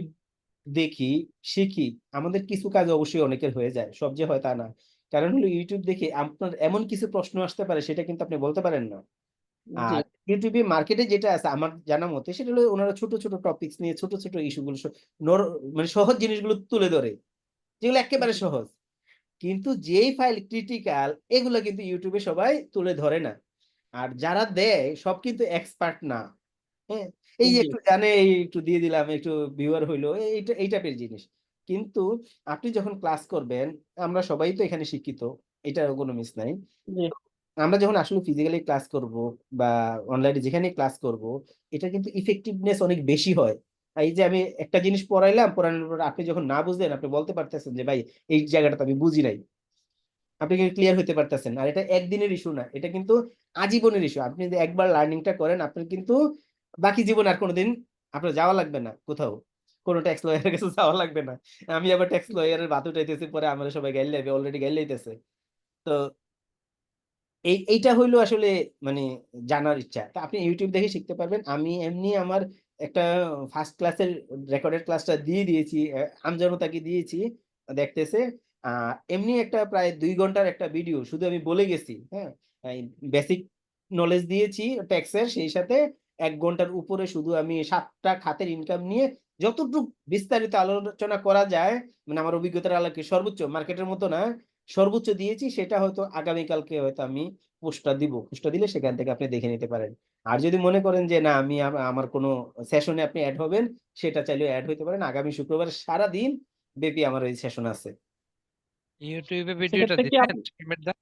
দেখি, শিখি, আমাদের কিছু কাজ অবশ্যই অনেকের হয়ে যায়। সব যে হয় তা না। কারণ হলো YouTube দেখে আপনার এমন কিছু প্রশ্ন আসতে পারে সেটা কিন্তু আপনি বলতে পারেন না। জি আর YouTube এ মার্কেটে যেটা আছে আমার জানা মতে সেটা হলো ওনারা ছোট, ছোট টপিকস নিয়ে ছোট, ছোট ইস্যু গুলো মানে সহজ জিনিসগুলো তুলে ধরে। যেগুলো এক্কেবারে জি সহজ। কিন্তু যেই ফাইল ক্রিটিক্যাল এগুলো কিন্তু ইউটিউবে সবাই তুলে ধরে না। আর যারা দেয় সব কিন্তু এক্সপার্ট না। হ্যাঁ? এই জি একটু জানে এই একটু দিয়ে দিলাম, একটু ভিউয়ার হইলো এই টাইপের জিনিস। কিন্তু আপনি যখন ক্লাস করবেন, আমরা সবাই তো এখানে শিক্ষিত। এটার কোনো মিস নাই। জি আমরা যখন আসলে ফিজিক্যালি ক্লাস করব বা অনলাইনে যেখানেই ক্লাস করব, এটা কিন্তু ইফেক্টিভনেস অনেক বেশি হয়। এই যে আমি একটা জিনিস পড়াইলাম, পড়ানোর পর আপনি যখন না বুঝলেন আপনি বলতে পারতেছেন যে ভাই এই জায়গাটা তো আমি বুঝি নাই। আপনি কিন্তু ক্লিয়ার হইতে পারতেছেন। আর এটা একদিনের ইস্যু না। এটা কিন্তু আজীবনের ইস্যু। আপনি যদি একবার লার্নিংটা করেন আপনার কিন্তু বাকি জীবনে আর কোনদিন আপনার যাওয়া লাগবে না কোথাও। কোন ট্যাক্স লয়ারের কাছে যাওয়া লাগবে না। আমি আবার ট্যাক্স লয়ারের ভাত উঠাইতেছি পরে আমারে সবাই গাইল্লাইবে, অলরেডি গাইল্লাইতেছে। তো এইটা হইলো আসলে মানে জানার ইচ্ছা। তো আপনি YouTube দেখে শিখতে পারবেন। আমি এমনি আমার একটা ফার্স্ট ক্লাসের রেকর্ডেড ক্লাসটা দিয়ে দিয়েছি। আমজনতাকে দিয়েছি। দেখতেছে। আ এমনি একটা প্রায় ২ ঘন্টার একটা ভিডিও শুধু আমি বলে গেছি। হ্যাঁ? এই বেসিক নলেজ দিয়েছি ট্যাক্সের সেই সাথে ১ ঘন্টার উপরে শুধু আমি ৭ টা খাতের ইনকাম নিয়ে যতটুক বিস্তারিত আলোচনা করা যায়, মানে আমার অভিজ্ঞতার আলোকে সর্বোচ্চ মার্কেটের মতো না, সর্বোচ্চ দিয়েছি সেটা হয়তো আগামীকালকে হয়তো আমি পোস্টটা দিব। পোস্টটা দিলে সেখান থেকে আপনি দেখে নিতে পারেন। আর যদি মনে করেন যে না আমি আমার কোনো সেশনে আপনি এড হবেন, সেটা চাইলেও এড হইতে পারেন। আগামী শুক্রবার সারাদিন ব্যাপী আমার এই সেশন আছে। ইউটিউবে ভিডিওটা সেক্ষেত্রে কি দিচ্ছেন শামিম দা?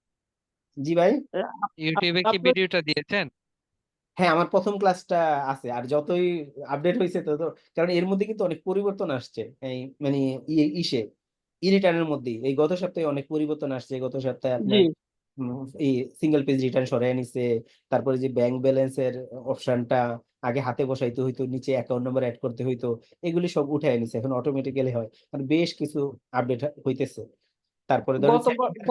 জি ভাই? ইউটিউবে কি আপনার ভিডিওটা দিয়েছেন? হ্যাঁ, আমার ১ম ক্লাসটা আছে। আর যতই আপডেট হইছে তত কারণ এর মধ্যে কিন্তু অনেক পরিবর্তন আসছে। এই মানে ইসে ই-রিটার্ন এর মধ্যেই। এই গত সপ্তাহে অনেক পরিবর্তন আসছে। গত সপ্তাহে জি আপনার এই সিঙ্গেল পেজ রিটার্ন সরাই নিছে, তারপরে যে ব্যাংক ব্যালেন্সের অপশনটা আগে হাতে বসাইতে হইতো, নিচে অ্যাকাউন্ট নাম্বার অ্যাড করতে হইতো, এগুলি সব উঠাই নিছে, এখন অটোমেটিক্যালি হয়। আর বেশ কিছু আপডেট হইতেছে। তারপরে ধরেন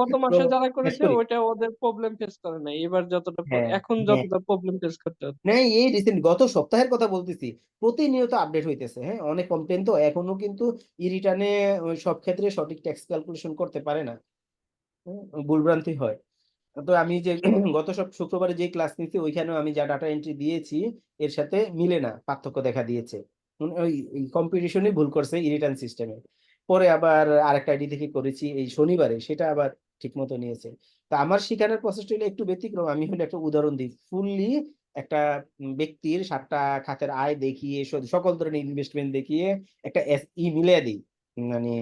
গত মাসে যারা করেছে করি। ওইটা ওদের প্রবলেম ফেস করে নাই, এবার যতটা হ্যাঁ এখন হ্যাঁ যতটা প্রবলেম ফেস করতে হচ্ছে। না, এই রিসেন্ট গত সপ্তাহের কথা বলতেছি, প্রতিনিয়ত আপডেট হইতেছে। হ্যাঁ, অনেক কমপ্লেন তো এখনো কিন্তু ই রিটার্নে সব ক্ষেত্রে সঠিক ট্যাক্স ক্যালকুলেশন করতে পারে না, ভুলভ্রান্তি হয়। তো আমি যে গত শুক্রবারে যে ক্লাস নিয়েছি ওইখানেও আমি যা ডাটা এন্ট্রি দিয়েছি এর সাথে মিলে না, পার্থক্য দেখা দিয়েছে। ওই কম্পিটিশনই ভুল করছে ই রিটার্ন সিস্টেমে। পরে আবার আরেকটা আইডি থেকে করেছি এই শনিবারে, সেটা আবার ঠিক মতো নিয়েছে। তো আমার শিখানোর প্রসেসটা হলো একটু ব্যতিক্রম। আমি হলো একটা উদাহরণ দিই, ফুললি একটা ব্যক্তির 7টা খাতের আয় দেখিয়ে সকল ধরনের ইনভেস্টমেন্ট দেখিয়ে একটা মিলিয়ে দিই, মানে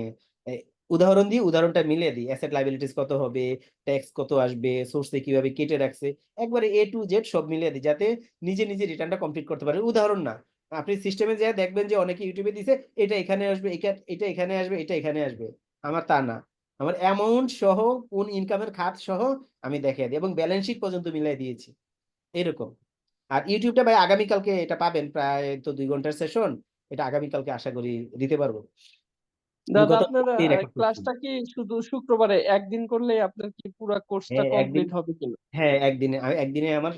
এ, উদাহরণ দিই, উদাহরণটা মিলিয়ে দিই, অ্যাসেট লাইবিলিটিস কত হবে, ট্যাক্স কত আসবে, সোর্সে কিভাবে কেটে রাখছে, একবারে এ টু জেড সব মিলিয়ে দিই, যাতে নিজে নিজে রিটার্নটা কমপ্লিট করতে পারে। উদাহরণ না, আপনি সিস্টেমে যা দেখবেন যে অনেকে ইউটিউবে দিছে এটা এখানে আসবে, এটা এখানে আসবে, এটা এখানে আসবে। আমার তা না, আমার অ্যামাউন্ট সহ কোন ইনকামের খাত সহ আমি দেখিয়ে দিই এবং ব্যালেন্স শিট পর্যন্ত মিলাই দিয়েছি এরকম। আর ইউটিউবটা ভাই আগামীকালকে এটা পাবেন, প্রায় তো 2 ঘন্টার সেশন, এটা আগামীকালকে আশা করি দিতে পারবো। আমি দাদা গত আপনার রেকর্ড করছি। ক্লাসটা কি শুধু শুক্রবারে একদিন করলে আপনার কি পুরো কোর্সটা হ্যাঁ একদিন, কমপ্লিট হবে কিনা? হ্যাঁ একদিনে আমার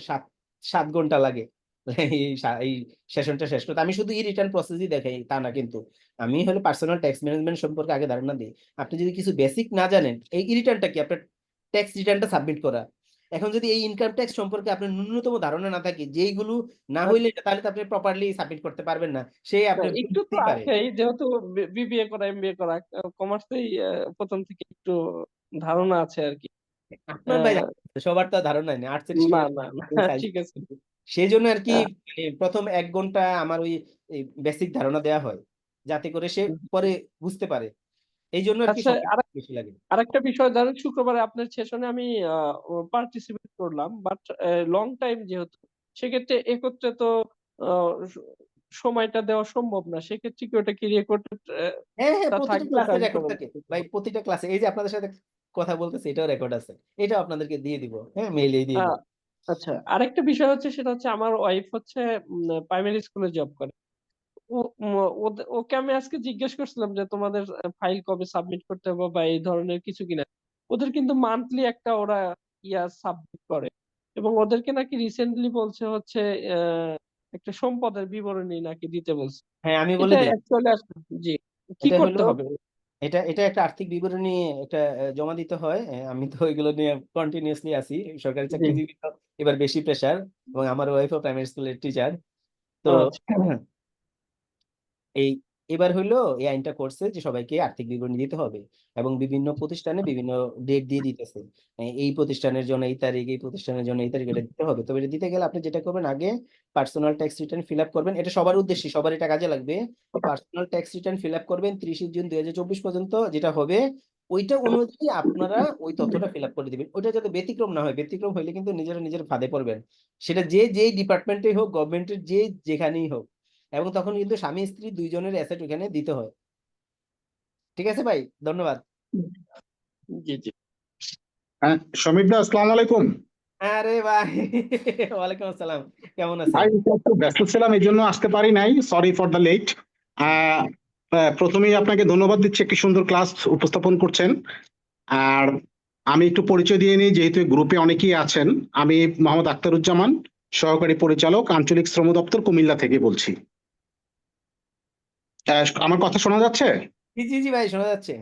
7 ঘন্টা লাগে এই সেশনটা শেষ করতে। আমি শুধু ই রিটার্ন প্রসেসই দেখাই তা না কিন্তু, আমি হলো পার্সোনাল ট্যাক্স ম্যানেজমেন্ট সম্পর্কে আগে ধারণা দিই। আপনি যদি কিছু বেসিক না জানেন, এই ই রিটার্নটা কি, আপনার ট্যাক্স রিটার্নটা সাবমিট করা, এখন যদি এই ইনকাম ট্যাক্স সম্পর্কে আপনার ন্যূনতম ধারণা না থাকে, যেইগুলো না হইলে তাহলে তো আপনি প্রপারলি সাবমিট করতে পারবেন না, সে না, আপনার একটু তো বুঝতেই পারে। আছেই, যেহেতু বিবিএ করা এমবিএ করা কমার্সেই প্রথম থেকে একটু ধারণা আছে আর কি। আপনার ভাই সবার তো ধারণা নেই, আর্টসের না না না, ঠিক আছে। সেই জন্য আর কি আহ, প্রথম 1 ঘন্টা আমার ওই বেসিক ধারণা দেওয়া হয়, যাতে করে সে পরে বুঝতে পারে। এই জন্য আর কি আচ্ছা, সময় বেশি লাগে। আরেকটা বিষয়, ধরেন শুক্রবারে আপনার সেশনে আমি পার্টিসিপেট করলাম, বাট লং টাইম যেহেতু, সেক্ষেত্রে একত্রে তো আহ, স- সময়টা দেওয়া সম্ভব না, সেক্ষেত্রে কি ওটা কি রেকর্ড হ্যাঁ হ্যাঁ, তা প্রতিটা থাকবে ক্লাসে টাইম রেকর্ড থাকে ভাই, প্রতিটা ক্লাসে। এই যে আপনাদের সাথে কথা বলতেছে এটাও রেকর্ড আছে, এটাও আপনাদেরকে দিয়ে দিব, হ্যাঁ মেইলে দিয়ে দিব। আচ্ছা, আরেকটা বিষয় হচ্ছে, সেটা হচ্ছে আমার ওয়াইফ হচ্ছে প্রাইমারি স্কুলে জব করে। ওকে আমি আজকে জিজ্ঞেস করছিলাম যে তোমাদের ফাইল কবে সাবমিট করতে হবে বা এই ধরনের কিছু কিনা। ওদের কিন্তু মান্থলি একটা ওরা সাবমিট করে, এবং ওদেরকে নাকি রিসেন্টলি বলছে হচ্ছে একটা সম্পদের বিবরণী নাকি দিতে বলছে। হ্যাঁ আমি বলে এটা দিই, অ্যাকচুয়ালি জি, কি এটা হলো, করতে হবে? এটা এটা একটা আর্থিক বিবরণী, একটা জমা দিতে হয়। আমি তো এগুলো নিয়ে কন্টিনিউয়াসলি আছি, সরকারি জি, চাকরিজীবী তো এবার বেশি প্রেসার, এবং আমার ওয়াইফও প্রাইমারি স্কুলের টিচার। তো আচ্ছা, এই এবার হইলো এই আইনটা করছে যে সবাইকে আর্থিক বিবরণী দিতে হবে, এবং বিভিন্ন প্রতিষ্ঠানে বিভিন্ন ডেট দিয়ে দিতেছে, এই প্রতিষ্ঠানের জন্য এই তারিখ, এই প্রতিষ্ঠানের জন্য এই তারিখ, এটা দিতে হবে। তবে এটা দিতে গেলে আপনি যেটা করবেন, আগে personal tax return fill up করবেন, এটা সবার উদ্দেশ্যে, সবার এটা কাজে লাগবে। Personal tax return fill up করবেন 30 জুন 2024 পর্যন্ত, যেটা হবে ওইটা অনুযায়ী আপনারা ওই তথ্যটা ফিল আপ করে দিবেন। ওইটা যাতে ব্যতিক্রম না হয়, ব্যতিক্রম হইলে কিন্তু নিজেরা নিজের ফাঁদে পড়বেন, সেটা যেই ডিপার্টমেন্টেই হোক, গভর্নমেন্টের যেখানেই হোক। এবং তখন কিন্তু স্বামী স্ত্রী দুইজনের অ্যাসেট ওখানে দিতে হয়। ঠিক আছে ভাই, ধন্যবাদ। জি জি। হ্যাঁ, সমীর দা, আসসালামু আলাইকুম। আরে ভাই ওয়ালাইকুম আসসালাম, কেমন আছেন? ভাই একটু ব্যস্ত ছিলাম, এই জন্য আসতে পারি নাই, সরি ফর দ্য লেট। প্রথমেই আপনাকে ধন্যবাদ দিচ্ছি, একটি সুন্দর ক্লাস উপস্থাপন করছেন। আর আমি একটু পরিচয় দিয়ে নিই, যেহেতু গ্রুপে অনেকেই আছেন। আমি মোহাম্মদ আখতারুজ্জামান, সহকারী পরিচালক, আঞ্চলিক শ্রম দপ্তর, কুমিল্লা থেকে বলছি। আমার কথা শোনা যাচ্ছে? জি জি জি ভাই, শোনা যাচ্ছে।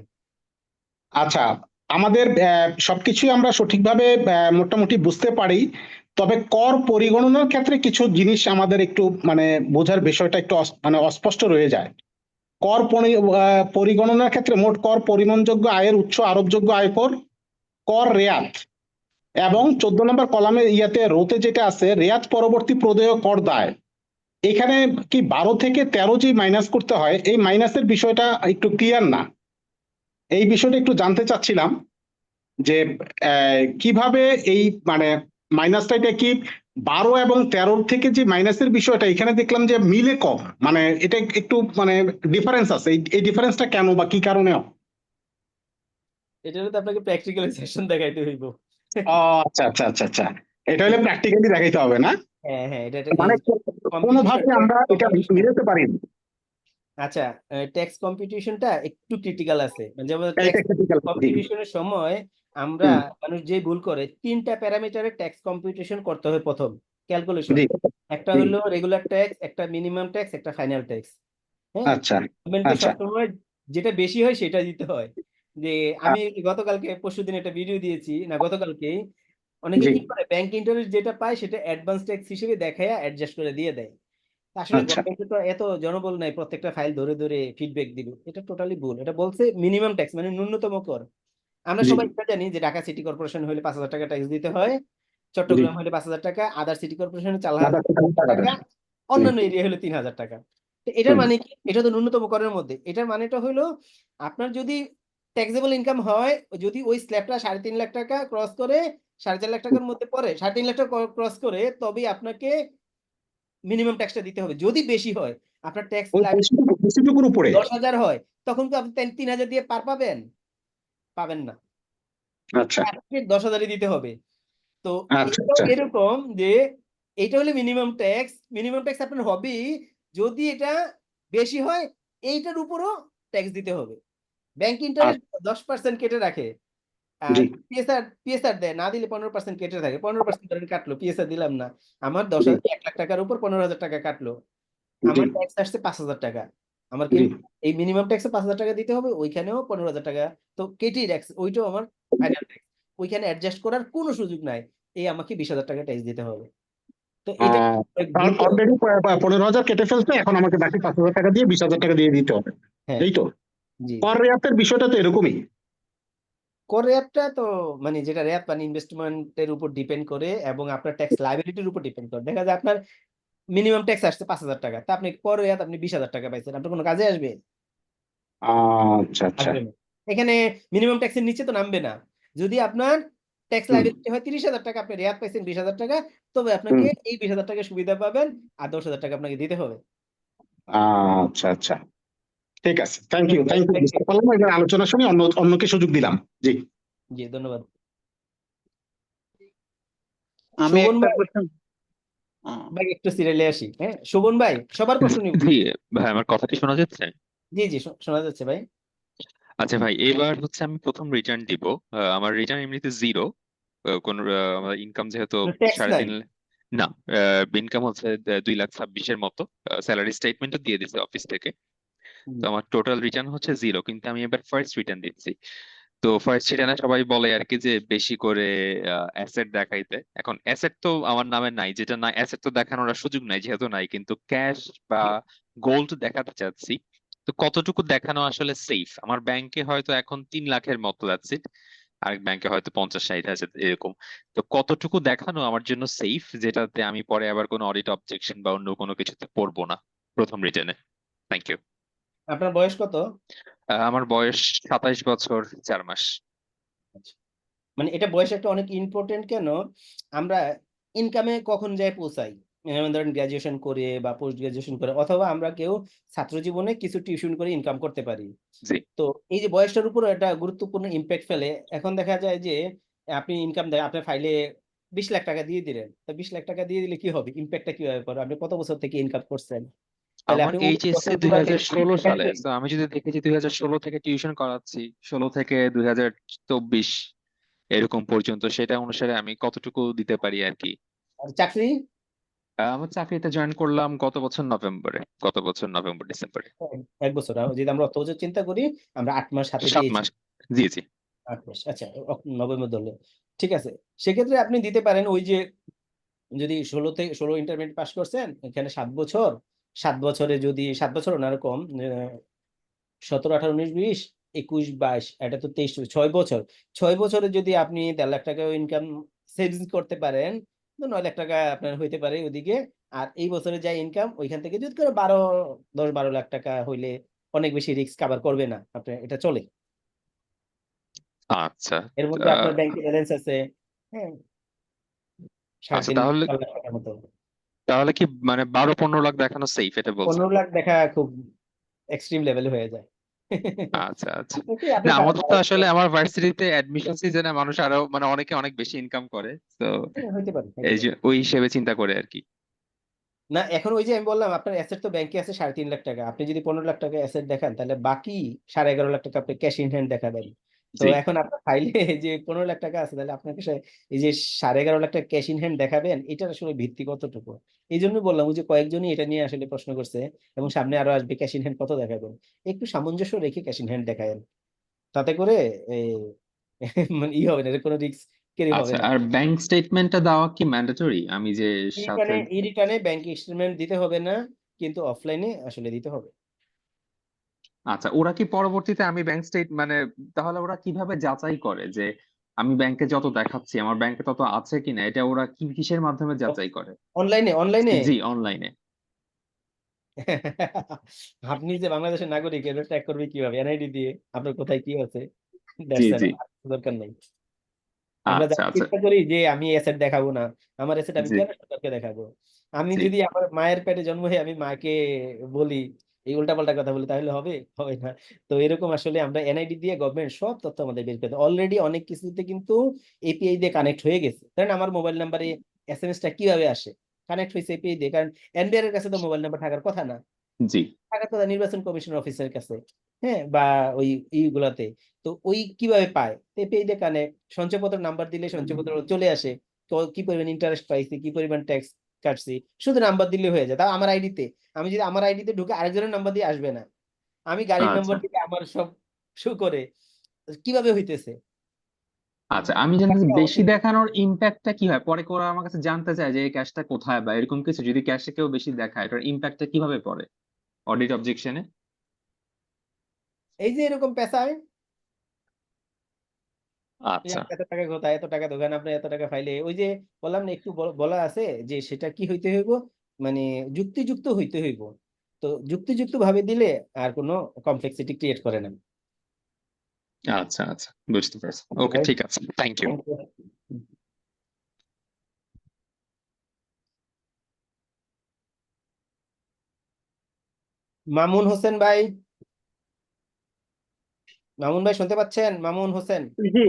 আচ্ছা, আমাদের সবকিছুই আমরা সঠিকভাবে মোটামুটি বুঝতে পারি, তবে কর পরিগণনার ক্ষেত্রে কিছু জিনিস আমাদের একটু মানে বোঝার বিষয়টা একটু মানে অস্পষ্ট রয়ে যায়। কর পরিগণনার ক্ষেত্রে মোট কর পরিমাণযোগ্য আয়ের উৎস, আরোপযোগ্য আয়কর, কর রেয়াত, এবং 14 নম্বর কলামে রোতে যেটা আছে, রেয়াত পরবর্তী প্রদেয় কর দায়। এখানে কি 12 থেকে 13 যে মাইনাস করতে হয়, এই মাইনাসের বিষয়টা একটু ক্লিয়ার না। এই বিষয়টা একটু জানতে চাচ্ছিলাম যে কিভাবে এই মানে মাইনাসটা, এটা কি 12 এবং 13 থেকে যে মাইনাসের বিষয়টা, এখানে দেখলাম যে মিলে কম, মানে এটা একটু মানে ডিফারেন্স আছে, এই ডিফারেন্সটা কেন বা কি কারণে? এটা তো আপনাকে প্র্যাকটিক্যাল সেশন দেখাইতে হইব। ও আচ্ছা আচ্ছা আচ্ছা আচ্ছা, এটা হলে প্র্যাকটিক্যালি দেখাইতে হবে না? হ্যাঁ হ্যাঁ, এটা মানে কোনোভাবে কম্পিটিশন আমরা এটা মিলাতে পারি না। আচ্ছা, ট্যাক্স কম্পিটিশনটা একটু ক্রিটিক্যাল আছে, মানে যেমন এটা ট্যাক্স critical, জি কম্পিটিশনের সময় আমরা হুম, মানুষ যে ভুল করে 3টা প্যারামিটারে ট্যাক্স কম্পিটিশন করতে হয় প্রথম ক্যালকুলেশন। জি একটা জি, হলো রেগুলার ট্যাক্স, একটা মিনিমাম ট্যাক্স, একটা ফাইনাল ট্যাক্স। হ্যাঁ, আচ্ছা গভর্নমেন্টকে আচ্ছা, সবসময় যেটা বেশি হয় সেটা দিতে হয়। যে আমি গতকালকে পরশুদিন একটা ভিডিও দিয়েছি, না গতকালকেই, অনেকে জি কি করে ব্যাংক ইন্টারেস্ট যেটা পায় সেটা অ্যাডভান্স ট্যাক্স হিসেবে দেখায় অ্যাডজাস্ট করে দিয়ে দেয়। আসলে আচ্ছা গভর্নমেন্টে তো এত জনবল নাই প্রত্যেকটা ফাইল ধরে ধরে ফিডব্যাক দিবে, এটা টোটালি ভুল। এটা বলছে মিনিমাম ট্যাক্স মানে ন্যূনতম কর। আমরা জি সবাই এটা জানি যে ঢাকা সিটি কর্পোরেশন হলে 5,000 টাকা ট্যাক্স দিতে হয়, জি, চট্টগ্রাম হলে 5,000 টাকা, আদার সিটি কর্পোরেশনে 4,000 দাদা টাকাটা, টাকা, জি অন্যান্য এরিয়া হলে 3,000 টাকা। তো এটার হুম, মানে কি? এটা তো ন্যূনতম করের মধ্যে। এটার মানেটা হলো আপনার যদি ট্যাক্সেবল ইনকাম হয়, যদি ওই স্ল্যাবটা 3.5 লাখ টাকা ক্রস করে 4.5 লাখ টাকার মধ্যে পড়ে, 3.5 লাখ টাকা ক্রস করে, তবেই আপনাকে মিনিমাম ট্যাক্সটা দিতে হবে। যদি বেশি হয়, আপনার ট্যাক্স ওই বেশিটুকুর উপরে, 10,000 হয়, তখন কি আপনি 3,000 দিয়ে পার পাবেন? পাবেন না। আচ্ছা আপনাকে 10,000 দিতে হবে। তো আচ্ছা এটাও আচ্ছা, এরকম যে এইটা হলো মিনিমাম ট্যাক্স। মিনিমাম ট্যাক্স আপনার হবেই, যদি এটা বেশি হয় এইটার উপরও ট্যাক্স দিতে হবে। ব্যাংক ইন্টারেস্ট 10% কেটে রাখে। আর জি পিএসআর দেয়, না দিলে 15% কেটে থাকে। 15% ধরেন কাটলো, পিএসআর দিলাম না। আমার জি 1 লাখ টাকার উপর 15,000 টাকা কাটলো। জি আমার ট্যাক্স আসছে 5,000 টাকা। আমার জি, কিন্তু এই মিনিমাম ট্যাক্সে 5,000 টাকা দিতে হবে, ওইখানেও 15,000 টাকা। তো কেটেই রাখছে, ওইটাও আমার ফাইনাল ট্যাক্স। ওইখানে অ্যাডজাস্ট করার কোনো সুযোগ নাই। এই আমাকে 20,000 টাকা ট্যাক্স দিতে হবে। তো এটা কারণ ভুল করে। অলরেডি 15,000 কেটে ফেলছে, এখন আমাকে বাকি 5,000 টাকা দিয়ে 20,000 টাকা দিয়ে দিতে হবে, হ্যাঁ, এই তো। জি। কর রেয়াতের বিষয়টা তো এরকমই। কোর রেয়াতটা তো মানে যেটা রেয়াত মানে ইনভেস্টমেন্টের উপর ডিপেন্ড করে এবং আপনার ট্যাক্স লায়াবিলিটির উপর ডিপেন্ড করে। দেখা যায় আপনার মিনিমাম ট্যাক্স আসছে 5,000 টাকা। তা আপনি কোর রেয়াত আপনি 20,000 টাকা পাইছেন। আপনার কোনো কাজে আসবে? আচ্ছা আচ্ছা, আসবে না। এখানে মিনিমাম ট্যাক্সের নিচে তো নামবে না। যদি আপনার ট্যাক্স হুম লায়াবিলিটি হয় 30,000 টাকা, আপনি রেয়াত পাইছেন 20,000 টাকা, তবে আপনাকে হুম, এই 20,000 টাকা সুবিধা পাবেন আর 10,000 টাকা আপনাকে দিতে হবে। আচ্ছা আচ্ছা, ঠিক আছে, থ্যাংক ইউ থ্যাংক বুঝতে ইউ। পারলাম। এবার আলোচনা শুনে অন্যকে সুযোগ দিলাম। জি জি, ধন্যবাদ। আমি শোভন একটা ভাই, কোশ্চেন, ভাই একটু সিরিয়ালে আসি। হ্যাঁ, শোভন ভাই সবার প্রশ্ন নিব। জি ভাই, আমার কথা কি শোনা যাচ্ছে? জি জি, শোনা যাচ্ছে ভাই। আচ্ছা ভাই, এবার হচ্ছে আমি প্রথম রিটার্ন দিব। আমার রিটার্ন এমনিতে জিরো, কোন আমার ইনকাম যেহেতু ট্যাক্স নাই। 3.5 না, ইনকাম হচ্ছে 2,26,000 মতো। স্যালারি স্টেটমেন্টও দিয়ে দিছে অফিস থেকে। তো আমার টোটাল রিটার্ন হচ্ছে জিরো, কিন্তু আমি এবার ফার্স্ট রিটার্ন দিচ্ছি। তো ফার্স্ট রিটার্নে সবাই বলে আর কি যে বেশি করে অ্যাসেট দেখাইতে। এখন অ্যাসেট তো আমার নামে নাই, যেটা নাই অ্যাসেট তো দেখানোর আর সুযোগ নাই যেহেতু নাই, কিন্তু ক্যাশ বা গোল্ড দেখাতে চাচ্ছি। তো কতটুকু দেখানো আসলে সেফ? আমার ব্যাংকে হয়তো এখন 3 লাখের মতো, দ্যাটস ইট। আর ব্যাংকে হয়তো 50-60 হাজার এরকম। তো কতটুকু দেখানো আমার জন্য সেফ, যেটাতে আমি পরে আবার কোনো অডিট অবজেকশন বা অন্য কোনো কিছুতে পড়বো না প্রথম রিটার্নে? Thank you. আপনার বয়স কত? আমার বয়স 27 বছর 4 মাস। আচ্ছা। মানে এটা বয়স একটা অনেক ইম্পর্টেন্ট কেন? আমরা ইনকামে কখন যায় পৌঁছাই? যেমন ধরেন গ্র্যাজুয়েশন করে বা পোস্ট গ্র্যাজুয়েশন করে, অথবা আমরা কেউ ছাত্র জীবনে কিছু টিউশন করে ইনকাম করতে পারি। জি। তো এই যে বয়সটার উপর একটা গুরুত্বপূর্ণ ইম্প্যাক্ট ফেলে। এখন দেখা যায় যে আপনি ইনকাম দেয় আপনার ফাইলে 20 লাখ টাকা দিয়ে দিলেন। তো 20 লাখ টাকা দিয়ে দিলে কি হবে? ইম্প্যাক্টটা কিভাবে পড়বে? আপনি কত বছর থেকে ইনকাম করছেন? তাহলে আমার আপনি ওই এইচএসসি বছরগুলাকে 2016 সালে, দেখবেন। তো আমি যদি দেখেছি 2016 থেকে টিউশন করাচ্ছি, 16 থেকে 2024 এরকম পর্যন্ত, সেটা অনুসারে আমি কতটুকু দিতে পারি আর কি। আর চাকরি আমার চাকরিতে জয়েন করলাম গত বছর নভেম্বর ডিসেম্বরে। 1 বছর। যদি আমরা অত বছর চিন্তা করি, আমরা 8 মাস হাতে 7 পেয়েছি। মাস জি জি। 8 মাস, আচ্ছা, নভেম্বর ধরলে ঠিক আছে। সেক্ষেত্রে আপনি দিতে পারেন ওই যে, যদি 16 ইন্টারমিডিয়েট পাস করছেন, এখানে 7 বছর, 7 বছরে যদি 7 বছর না এরকম 17, 18, 19, 20, 21, 22, এটা তো 23, 6 বছর। 6 বছরে যদি আপনি 1.5 লাখ টাকা ইনকাম সেভিংস করতে পারেন, তো 9 লাখ টাকা আপনার হইতে পারে ওদিকে। আর এই বছরে যা ইনকাম ওইখান থেকে যদি করে 10-12 লাখ টাকা হইলে অনেক বেশি রিস্ক কাভার করবে না আপনার, এটা চলে। আচ্ছা। এর মধ্যে আহ, আপনার ব্যাংকে ব্যালেন্স আছে। হ্যাঁ, সাড়ে আচ্ছা, তিন তাহলে 4 লাখ টাকার মতো। তাহলে কি মানে 12-15 লাখ দেখানো সেফ, এটা বলছেন? 15 লাখ দেখা খুব এক্সট্রিম লেভেলে হয়ে যায়। আচ্ছা আচ্ছা আপনি না আমাদের তো আসলে আমার ভার্সিটিতে অ্যাডমিশন সিজনে মানুষ আরো মানে অনেকে অনেক বেশি ইনকাম করে তো হইতে পারে এই যে ওই হিসেবে চিন্তা করে আর কি। না এখন ওই যে আমি বললাম আপনার অ্যাসেট তো ব্যাংকে আছে 3.5 লাখ টাকা, আপনি যদি 15 লাখ টাকা অ্যাসেট দেখান তাহলে বাকি 11.5 লাখ টাকা আপনি ক্যাশ ইন হ্যান্ড দেখাবেন। তো জি এখন আপনার ফাইলে যে 15 লাখ টাকা আছে তাহলে আপনাকে এই যে 11.5 লাখ টাকা ক্যাশ ইন হ্যান্ড দেখাবেন, এটার আসলে ভিত্তি কতটুকু? এই জন্য বললাম ওই যে কয়েকজনই এটা নিয়ে আসলে প্রশ্ন করছে, এবং সামনে আরো আসবে ক্যাশ ইন হ্যান্ড কত দেখাবেন, একটু সামঞ্জস্য রেখে ক্যাশ ইন হ্যান্ড দেখায়েন, তাতে করে এই মানে ই হবে না, এর কোনো রিস্ক কেরি হবে আচ্ছা না। আর ব্যাংক স্টেটমেন্টটা দেওয়া কি ম্যান্ডেটরি আমি যে সাথে ই রিটার্নে ব্যাংক স্টেটমেন্ট দিতে হবে না, কিন্তু অফলাইনে আসলে দিতে হবে। আচ্ছা ওরা কি পরবর্তীতে আমি ব্যাংক স্টেট মানে তাহলে ওরা কিভাবে যাচাই করে যে আমি ব্যাংকে যত দেখাচ্ছি আমার ব্যাংকে তত আছে কিনা এটা ওরা কি কিসের মাধ্যমে যাচাই করে? অনলাইনে অনলাইনে জি অনলাইনে। আপনি যে বাংলাদেশের নাগরিক এটা ট্র্যাক করবে কিভাবে? এনআইডি দিয়ে আপনার কোথায় কি আছে, জি দ্যাটস জি দরকার নেই। আমরা আচ্ছা যারা আচ্ছা চিন্তা করি যে আমি অ্যাসেট দেখাবো না, আমার অ্যাসেট আমি জি কেন সরকারকে দেখাবো? আমি জি যদি আমার মায়ের পেটে জন্ম হয়ে আমি মাকে বলি এই উল্টাপাল্টা কথা বলি, তাহলে হবে? হবে না। তো এরকম আসলে আমরা এনআইডি দিয়ে গভর্নমেন্ট সব তথ্য আমাদের বের করে দেয়। অলরেডি অনেক কিছুতে কিন্তু এপিআই দিয়ে কানেক্ট হয়ে গেছে, কারণ আমার মোবাইল নাম্বারে এসএমএস টা কিভাবে আসে? কানেক্ট হয়েছে এপিআই দিয়ে, কারণ এনবিআর এর কাছে তো মোবাইল নাম্বার থাকার কথা না, জি থাকার কথা নির্বাচন কমিশন অফিসের কাছে, হ্যাঁ, বা ওই ইগুলাতে। তো ওই কিভাবে পায়? এপিআই দিয়ে কানেক্ট, সঞ্চয়পত্র নাম্বার দিলে সঞ্চয়পত্র চলে আসে, তো কি পরিমাণ ইন্টারেস্ট পাইছি, কি পরিমাণ ট্যাক্স কাটছি, শুধু নাম্বার দিলে হয়ে যায়। তাও আমার আইডিতে, আমি যদি আমার আইডিতে ঢুকে আরেকজনের নাম্বার দিয়ে আসবে না, আমি গাড়ির আচ্ছা নম্বর দিকে আমার সব শো করে, কিভাবে হইতেছে? আচ্ছা আমি জানতে চাই, বেশি দেখানোর ইম্প্যাক্টটা কি হয় পরে ওরা আমার কাছে জানতে চায় যে এই ক্যাশটা কোথায় বা এরকম কিছু, যদি ক্যাশে কেউ বেশি দেখায় এটার ইম্প্যাক্টটা কিভাবে পড়ে অডিট অবজেকশনে? এই যে এরকম পেশায় যে আচ্ছা আপনি এত টাকা কোথায়, এত টাকা দোকান, আপনার এত টাকা ফাইলে, ওই যে বললাম না একটু বলা আছে যে সেটা কি হইতে হইব, মানে যুক্তিযুক্ত হইতে হইব। তো যুক্তিযুক্ত ভাবে দিলে আর কোনো কমপ্লেক্সিটি ক্রিয়েট করে না। আচ্ছা আচ্ছা বুঝতে পারছি, Okay, ওকে right? ঠিক আছে, thank you. Thank you. Mamun Hossain ভাই, মামুন ভাই শুনতে পাচ্ছেন? মামুন হোসেন জি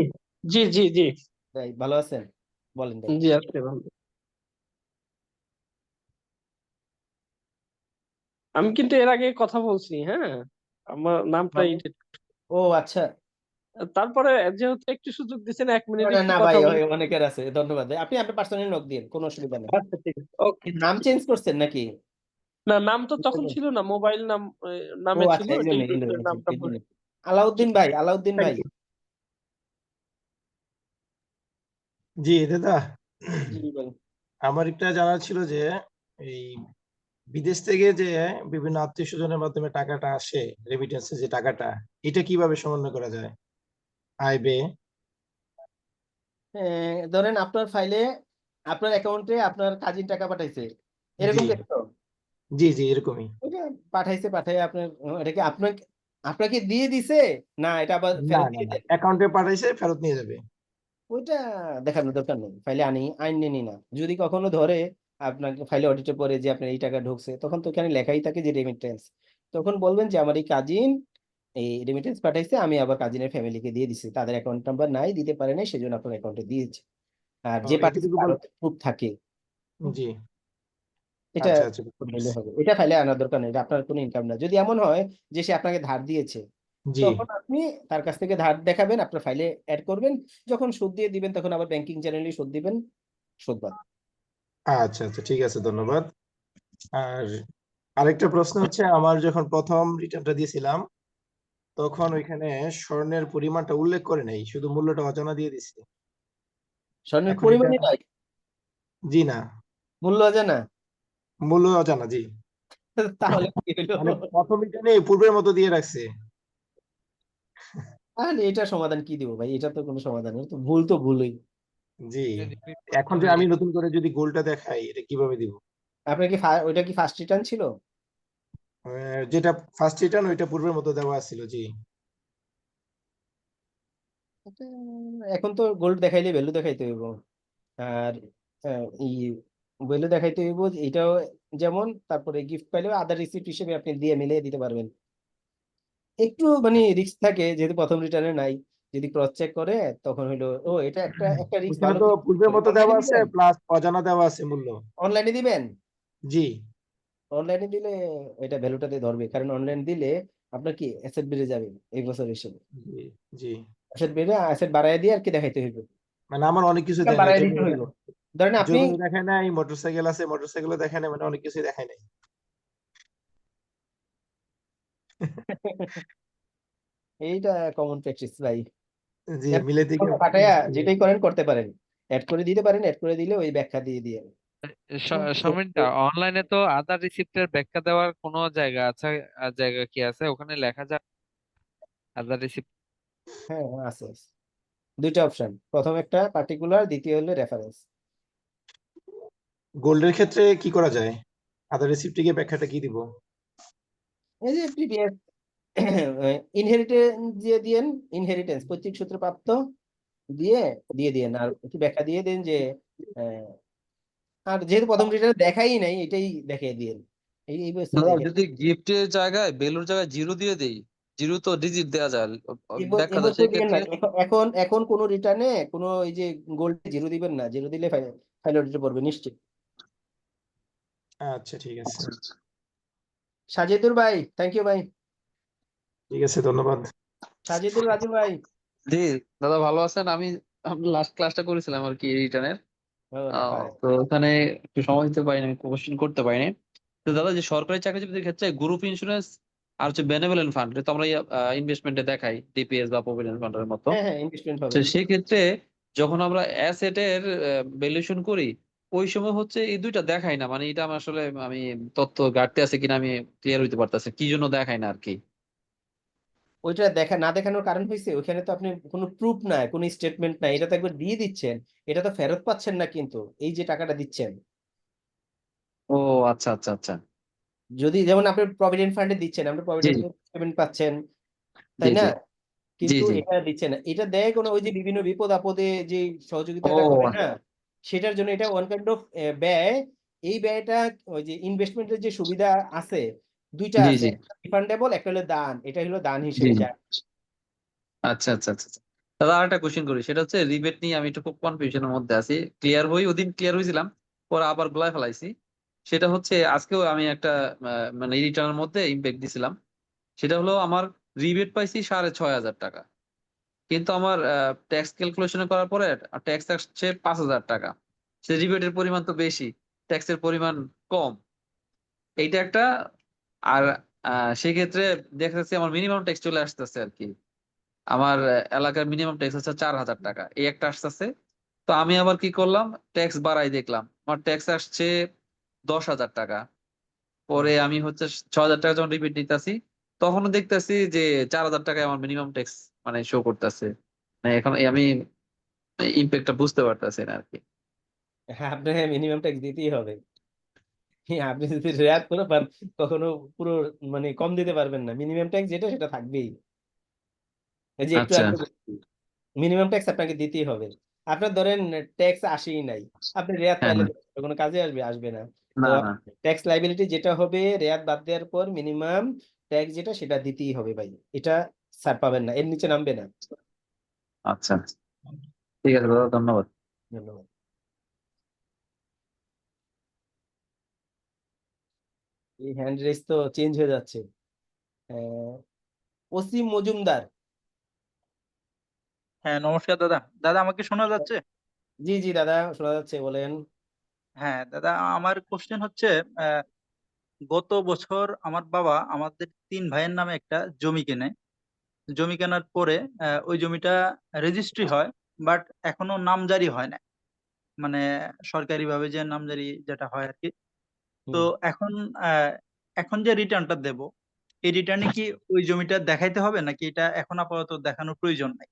জি জি জি ভাই ভালো আছেন? বলেন ভাই। জি আজকে ভালো। আমি কিন্তু এর আগে কথা বলছি, হ্যাঁ, আমার নামটা মামুন, ও আচ্ছা। তারপরে যেহেতু একটু সুযোগ দিচ্ছেন 1 মিনিট না একটু না ভাই, কথা বলি। অনেকের আছে, ধন্যবাদ ভাই। আপনি আপনার পার্সোনাল নক দিন, কোনো অসুবিধা নেই। আচ্ছা ঠিক আছে, ওকে। নাম চেঞ্জ করছেন নাকি? না, নাম তো তখন ছিল না, মোবাইল নাম ও নামে ছিল, আচ্ছা, এই জন্য এই নামটা এই জন্য। ভুলে। আলাউদ্দিন ভাই, আলাউদ্দিন থ্যাংক ভাই। ইউ। জি দাদা, জি ভাই। আমার একটা জানার ছিল যে এই বিদেশ থেকে যে বিভিন্ন আত্মীয় স্বজনের মাধ্যমে টাকাটা আসে, রেমিটেন্সে যে টাকাটা, এটা কিভাবে সমন্বয় করা যায় আয় ব্যয়? ধরেন আপনার ফাইলে, আপনার অ্যাকাউন্টে আপনার কাজিন টাকা পাঠাইছে, জি এরকম কিছু তো? জি জি এরকমই। ওইটা পাঠাইছে, পাঠাই আপনার এটাকে আপনাকে আপনাকে দিয়ে দিছে, না এটা আবার না ফেরত না দিয়ে না, দেন? অ্যাকাউন্টে পাঠাইছে, ফেরত নিয়ে যাবে। ওইটা দেখানোর দরকার নেই, ফাইলে আইন নিনি না। যদি কখনো ধরে আপনাকে ফাইলে অডিটে পড়ে যে আপনার এই টাকা ঢুকছে, তখন তো এখানে লেখাই থাকে যে রেমিটেন্স, তখন বলবেন যে আমার এই কাজিন এই রেমিটেন্স পাঠাইছে, আমি আবার কাজিনের ফ্যামিলিকে দিয়ে দিছি, তাদের অ্যাকাউন্ট নাম্বার নাই, দিতে পারে নাই, সেজন্য আপনার অ্যাকাউন্টে দিয়েছে। আর যে পাঠিয়েছে এতটুকু তারও বল। প্রুফ থাকে। জি এটা আচ্ছা আচ্ছা, বুঝতে হইলে পারছি। হবে, এটা ফাইলে আনার দরকার নেই, এটা আপনার কোনো ইনকাম না। যদি এমন হয় যে সে আপনাকে ধার দিয়েছে, জি তখন আপনি তার কাছ থেকে ধার দেখাবেন, আপনার ফাইলে অ্যাড করবেন, যখন সুদ দিয়ে দিবেন তখন আবার ব্যাংকিং চ্যানেলে সুদ দিবেন, সুদ বাদ। আচ্ছা আচ্ছা, ঠিক আছে, ধন্যবাদ। আর আরেকটা প্রশ্ন হচ্ছে, আমার যখন প্রথম রিটার্নটা দিয়েছিলাম তখন ওইখানে স্বর্ণের পরিমাণটা উল্লেখ করে নাই, শুধু মূল্যটা অজানা দিয়ে দিছে। স্বর্ণের এখন এটা, পরিমাণই নয়, জি না, মূল্য অজানা? মূল্য অজানা, জি। তাহলে কি হইলো? মানে প্রথম রিটার্নে পূর্বের মতো দিয়ে রাখছে। তাহলে এটা সমাধান কি দিব ভাই? এটা তো কোনো সমাধান নেই, তো ভুল তো ভুলই। জি, রিপিট করতে এখন যে হয়। আমি নতুন করে যদি গোলটা দেখাই, এটা কিভাবে দিব? আপনার কি ওইটা কি ফার্স্ট রিটার্ন ছিল? যেটা ফার্স্ট রিটার্ন ওইটা পূর্বের মতো দেওয়া ছিল, জি। এটা এখন তো গোল্ড দেখাইলে ভ্যালু দেখাইতে হইব, আর এই ভ্যালু দেখাইতে হইব এটাও, যেমন তারপরে গিফট পাইলেও আদার রিসিপ্ট হিসেবে আপনি দিয়ে মিলিয়ে দিতে পারবেন। একটু মানে রিস্ক থাকে যেহেতু প্রথম রিটার্নে নাই, যদি ক্রস চেক করে তখন হইলো ও এটা একটা একটা রিস্ক ওখানে ভালো তো কিছু পূর্বের মতো দেওয়া অনলাইনে আছে দিবেন, প্লাস অজানা দেওয়া আছে মূল্য। অনলাইনে দিবেন, জি অনলাইনে দিলে এটা ভ্যালুটাতে ধরবে, কারণ অনলাইন দিলে আপনার কি অ্যাসেট বেড়ে যাবে এই বছর হিসেবে, জি জি। অ্যাসেট বেড়ে অ্যাসেট বাড়ায় দিয়ে আর কি দেখাইতে হইবে, মানে আমার অনেক কিছু ইনকাম দেয় নাই, বাড়ায় জমি দিতে হইব। ধরেন আপনি জমি দেখায় নাই, মোটরসাইকেল আছে মোটরসাইকেলও দেখায় নাই, মানে অনেক কিছু দেখায় নাই। এইটা কমন প্র্যাকটিস ভাই, জি মিলে থেকে কাটায়া বুঝতে যেটাই পেরেছি। করেন করতে পারেন, অ্যাড করে দিতে পারেন, অ্যাড করে দিলে ওই ব্যাখ্যা দিয়ে দিয়ে সমীর দা, অনলাইনে তো আদার রিসিপ্টের ব্যাখ্যা দেওয়ার কোনো জায়গা আছে? জায়গা কি আছে ওখানে লেখা যায় আদার রিসিপ্ট? হ্যাঁ হ্যাঁ, আছে আছে। দুইটা অপশন, প্রথম একটা পার্টিকুলার, দ্বিতীয় হলো রেফারেন্স। গোল্ডের ক্ষেত্রে কি করা যায়? আদার রিসিপ্টে ব্যাখ্যাটা কি দিব? এই যে প্রিভিয়াস ইনহেরিটেন্স দিয়ে দিয়েন, ইনহেরিটেন্স পৈতৃক সূত্রে প্রাপ্ত দিয়ে দিয়ে দিয়েন, আর একটু ব্যাখ্যা দিয়ে দেন যে আহ, আর যেহেতু প্রথম রিটার্ন দেখাই নাই এটাই দেখিয়ে দিয়েন, এই বস্তু দাদা দেখে যদি গিফটের জায়গায় ভ্যালুর জায়গায় জিরো দিয়ে দেই, জিরো তো ডিজিট দেওয়া যায়, ব্যাখ্যা দেয়, এবছর দিবেন না, সেক্ষেত্রে এখন কোনো রিটার্নে কোনো এই যে গোল্ড জিরো দিবেন না, জিরো দিলে ফাইল অডিটে পড়বে নিশ্চিত। আচ্ছা ঠিক আছে। সাজেদুর ভাই, থ্যাংক ইউ ভাই। ঠিক আছে, ধন্যবাদ। সাজেদুর রাজু ভাই। জি দাদা ভালো আছেন? আমি লাস্ট ক্লাসটা করেছিলাম আর কি রিটার্নের, হায়। তো ওখানে একটু সময় দিতে পারিনি, আমি কোশ্চেন করতে পারিনি। তো দাদা যে সরকারি চাকরিজীবীদের ক্ষেত্রে গ্রুপ ইন্স্যুরেন্স আর হচ্ছে বেনেভোলেন্ট ফান্ড, তো আমরা ইনভেস্টমেন্টে দেখাই ডিপিএস বা প্রভিডেন্ট ফান্ডের মতো। হ্যাঁ হ্যাঁ, ইনভেস্টমেন্ট তো হবে। সেই ক্ষেত্রে যখন আমরা অ্যাসেটের ভ্যালুয়েশন করি, ওই সময় হচ্ছে এই দুইটা দেখাই না, মানে এটা আমার আসলে আমি তথ্য ঘাটতি আছে কিনা আমি ক্লিয়ার হইতে পারতেছি, কি জন্য দেখাই না আর কি। ওইটা না দেখানোর কারণ হয়েছে ওখানে তো আপনি কোনো প্রুফ নাই, কোনো স্টেটমেন্ট নাই, এটা তো একবার দিয়ে দিচ্ছেন, এটা তো ফেরত পাচ্ছেন না, কিন্তু এই যে টাকাটা দিচ্ছেন, ও আচ্ছা আচ্ছা আচ্ছা। যদি যেমন আপনি প্রভিডেন্ট ফান্ডে দিচ্ছেন, আপনি জি প্রভিডেন্ট জি পেমেন্ট পাচ্ছেন, জি তাই না? জি জি কিন্তু জি। এটা দিচ্ছে না, এটা দেয় কোনো ওই যে বিভিন্ন বিপদ আপদে যে ও সহযোগিতাটা করে না, সেটার জন্য এটা ওয়ান কাইন্ড অফ ব্যয়। এই ব্যয়টা ওই যে ইনভেস্টমেন্টের যে সুবিধা আছে, দুইটা জি আছে, জি রিফান্ডেবল, একটা হলো দান, এটা হলো দান জি হিসেবে জি। যায়। আচ্ছা আচ্ছা আচ্ছা আচ্ছা। দাদা আরেকটা কোশ্চেন করি, সেটা হচ্ছে রিবেট নিয়ে আমি একটু খুব কনফিউশনের মধ্যে আছি। ক্লিয়ার হই, ওদিন ক্লিয়ার হয়েছিলাম, পরে আবার গুলাই ফেলাইছি। সেটা হচ্ছে আজকেও আমি একটা মানে রিটার্নের মধ্যে ইম্প্যাক্ট দিছিলাম। সেটা হলো আমার রিবেট পাইছি 6,500 টাকা, কিন্তু আমার ট্যাক্স ক্যালকুলেশন করার পরে ট্যাক্স আসছে 5,000 টাকা। সে রিবেটের পরিমাণ তো বেশি, ট্যাক্সের পরিমাণ কম, এইটা একটা। আর সেক্ষেত্রে দেখা যাচ্ছে আমার মিনিমাম ট্যাক্স চলে আসতেছে আর কি। আমার এলাকার মিনিমাম ট্যাক্স হচ্ছে 4,000 টাকা, এই একটা আসতেছে। তো আমি আবার কি করলাম, ট্যাক্স বাড়াই দেখলাম, আমার ট্যাক্স আসছে 10,000 টাকা। পরে আমি হচ্ছে 6,000 টাকা যখন রিপিট নিতেছি, তখনও দেখতেছি যে 4,000 টাকায় আমার মিনিমাম ট্যাক্স মানে শো করতেছে। মানে এখন আমি ইম্প্যাক্টটা বুঝতে পারতেছি না আর কি। হ্যাঁ, আপনাকে মিনিমাম ট্যাক্স দিতেই হবে। হ্যাঁ, আপনি যদি রেয়াত করে পান কখনো পুরো মানে কম দিতে পারবেন না, মিনিমাম ট্যাক্স যেটা সেটা থাকবেই। এই যে একটু আচ্ছা। আগে মিনিমাম ট্যাক্স আপনাকে দিতেই হবে। আপনার ধরেন ট্যাক্স আসেই নাই, আপনি রেয়াত হ্যাঁ পাইলে হ্যাঁ। তো কোনো কাজে আসবে আসবে না। তো না না। ট্যাক্স লাইবিলিটি যেটা হবে রেয়াত বাদ দেওয়ার পর মিনিমাম ট্যাক্স যেটা সেটা দিতেই হবে ভাই, এটা ছাড় পাবেন না, এর নিচে নামবে না। আচ্ছা ঠিক আছে দাদা, ধন্যবাদ। ধন্যবাদ। এই হ্যান্ড রেস তো চেঞ্জ হয়ে যাচ্ছে। ওসি মজুমদার। হ্যাঁ নমস্কার দাদা। দাদা আমাকে শোনা যাচ্ছে? জি জি দাদা, শোনা যাচ্ছে, বলেন। হ্যাঁ দাদা, আমার কোশ্চেন হচ্ছে আহ, গত বছর আমার বাবা আমাদের 3 ভাইয়ের নামে একটা জমি কেনে। জমি কেনার পরে ওই জমিটা রেজিস্ট্রি হয়, বাট এখনো নামজারি হয় না, মানে সরকারি ভাবে যে নামজারি যেটা হয় আর কি। তো হুম। এখন আহ, এখন যে রিটার্নটা দেব, এই রিটার্নে কি ওই জমিটা দেখাইতে হবে নাকি এটা এখন আপাতত দেখানোর প্রয়োজন নাই?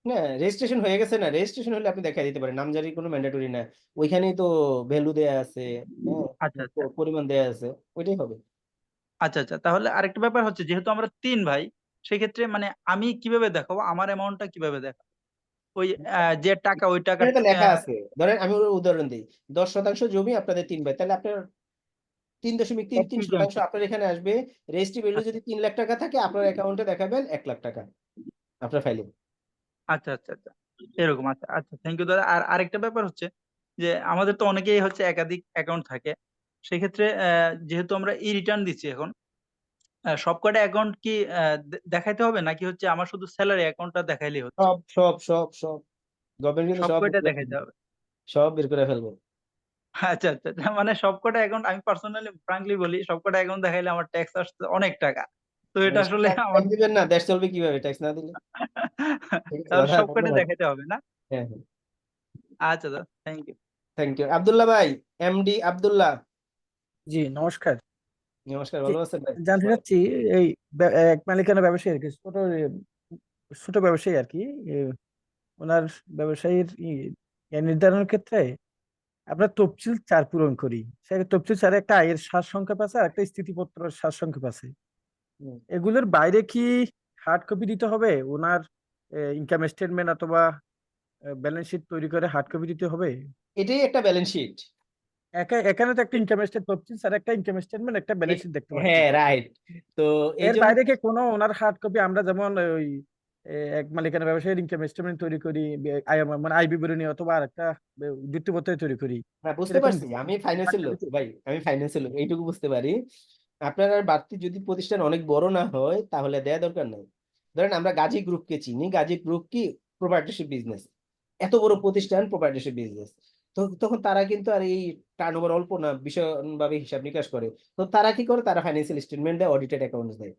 না, রেজিস্ট্রেশন হয়ে গেছে না, রেজিস্ট্রেশন হলে আপনি দেখাই দিতে পারেন, নামজারি কোনো ম্যান্ডেটরি না, ওইখানেই তো ভ্যালু দেয়া আছে, হ্যাঁ, আচ্ছা আচ্ছা পরিমাণ দেয়া আছে, ওইটাই হবে। আচ্ছা আচ্ছা। তাহলে আরেকটা ব্যাপার হচ্ছে, যেহেতু আমরা 3 ভাই, সেক্ষেত্রে মানে আমি কিভাবে দেখাবো, আমার অ্যামাউন্টটা কিভাবে দেখাবো? ওই যে টাকা, ওই টাকার এখানে তো লেখা আছে, ধরেন আমি ওর উদাহরণ দিই, 10% জমি আপনাদের 3 ভাই, তাহলে আপনার 3.33% আপনার এখানে আসবে। রেজিস্ট্রি ভ্যালু যদি 3 লাখ টাকা থাকে আপনার অ্যাকাউন্টে দেখাবেন 1 লাখ টাকা আপনার ফাইলে। আচ্ছা আচ্ছা আচ্ছা, এরকম। আচ্ছা আচ্ছা, থ্যাংক ইউ দাদা। আর আরেকটা ব্যাপার হচ্ছে যে আমাদের তো অনেকেই হচ্ছে একাধিক অ্যাকাউন্ট থাকে, সেক্ষেত্রে যেহেতু আমরা ই রিটার্ন দিচ্ছি এখন, সবকটা অ্যাকাউন্ট কি দেখাইতে হবে, নাকি হচ্ছে আমার শুধু স্যালারি অ্যাকাউন্টটা দেখাইলেই হচ্ছে? সব গভর্নমেন্ট কিন্তু সব সবকটা দেখাইতে হবে? সব বের করে ফেলবো। আচ্ছা আচ্ছা আচ্ছা, মানে সবকটা অ্যাকাউন্ট, আমি পার্সোনালি ফ্রাঙ্কলি বলি, সবকটা অ্যাকাউন্ট দেখাইলে আমার ট্যাক্স আসছে অনেক টাকা। তো এটা আসলে আমার ট্যাক্স দিবেন না, দেশ চলবে কিভাবে ট্যাক্স না দিলে? ঠিক আছে তাহলে দাদা, সবকটা ধন্যবাদ। দেখাইতে হবে না? হ্যাঁ হ্যাঁ, আচ্ছা দাদা, thank you. Thank you. Abdullah ভাই, এমডি আব্দুল্লাহ, জি নমস্কার। নমস্কার, জি, ভালো আছেন ভাই? জানতে বলেন। চাচ্ছি এই এক মালিকানা ব্যবসায়ী আর কি, ছোট ব্যবসায়ী আর কি, ওনার ব্যবসায়ীর নির্ধারণের ক্ষেত্রে আমরা তফসিল 4 পূরণ করি। সে তফসিল 4 একটা আয়ের সারসংক্ষেপ আছে আর একটা স্থিতিপত্র সারসংক্ষেপ আছে। হুম। এগুলোর বাইরে কি হার্ড কপি দিতে হবে? ওনার ইনকাম স্টেটমেন্ট অথবা ব্যালেন্স শিট তৈরি করে হার্ড কপি দিতে হবে? এটাই একটা ব্যালেন্স শিট। এখানে তো একটা ইনকাম স্টেটমেন্ট, তফসিল আর একটা ইনকাম স্টেটমেন্ট, একটা ব্যালেন্স শিট দেখতে পাচ্ছি। হ্যাঁ রাইট। তো এই এর জন্য বাইরে কি কোনো ওনার হার্ড কপি আমরা যেমন ওই এক মালিকানা ব্যবসায়ীর ইনকাম স্টেটমেন্ট তৈরি করি, মানে আয় বিবরণী অথবা আরেকটা বৃত্তিপত্র তৈরি করি, হ্যাঁ বুঝতে এরকম পারছি, আমি ফাইন্যান্সের লোক ভাই, আমি ফাইন্যান্সের লোক, এইটুকু বুঝতে পারি। আপনার আর বাড়তি যদি প্রতিষ্ঠান অনেক বড় না হয় তাহলে দেয়া দরকার নাই। ধরেন আমরা গাজী গ্রুপকে চিনি, গাজী গ্রুপ কি প্রোপ্রাইটারশিপ বিজনেস, এত বড় প্রতিষ্ঠান প্রোপ্রাইটারশিপ বিজনেস। তো তখন তারা কিন্তু আর এই টার্নওভার অল্প না, ভীষণভাবে হিসাব নিকাশ করে। তো তারা কি করে, তারা ফাইন্যান্সিয়াল স্টেটমেন্ট দেয়, অডিটেড অ্যাকাউন্টস দেয়।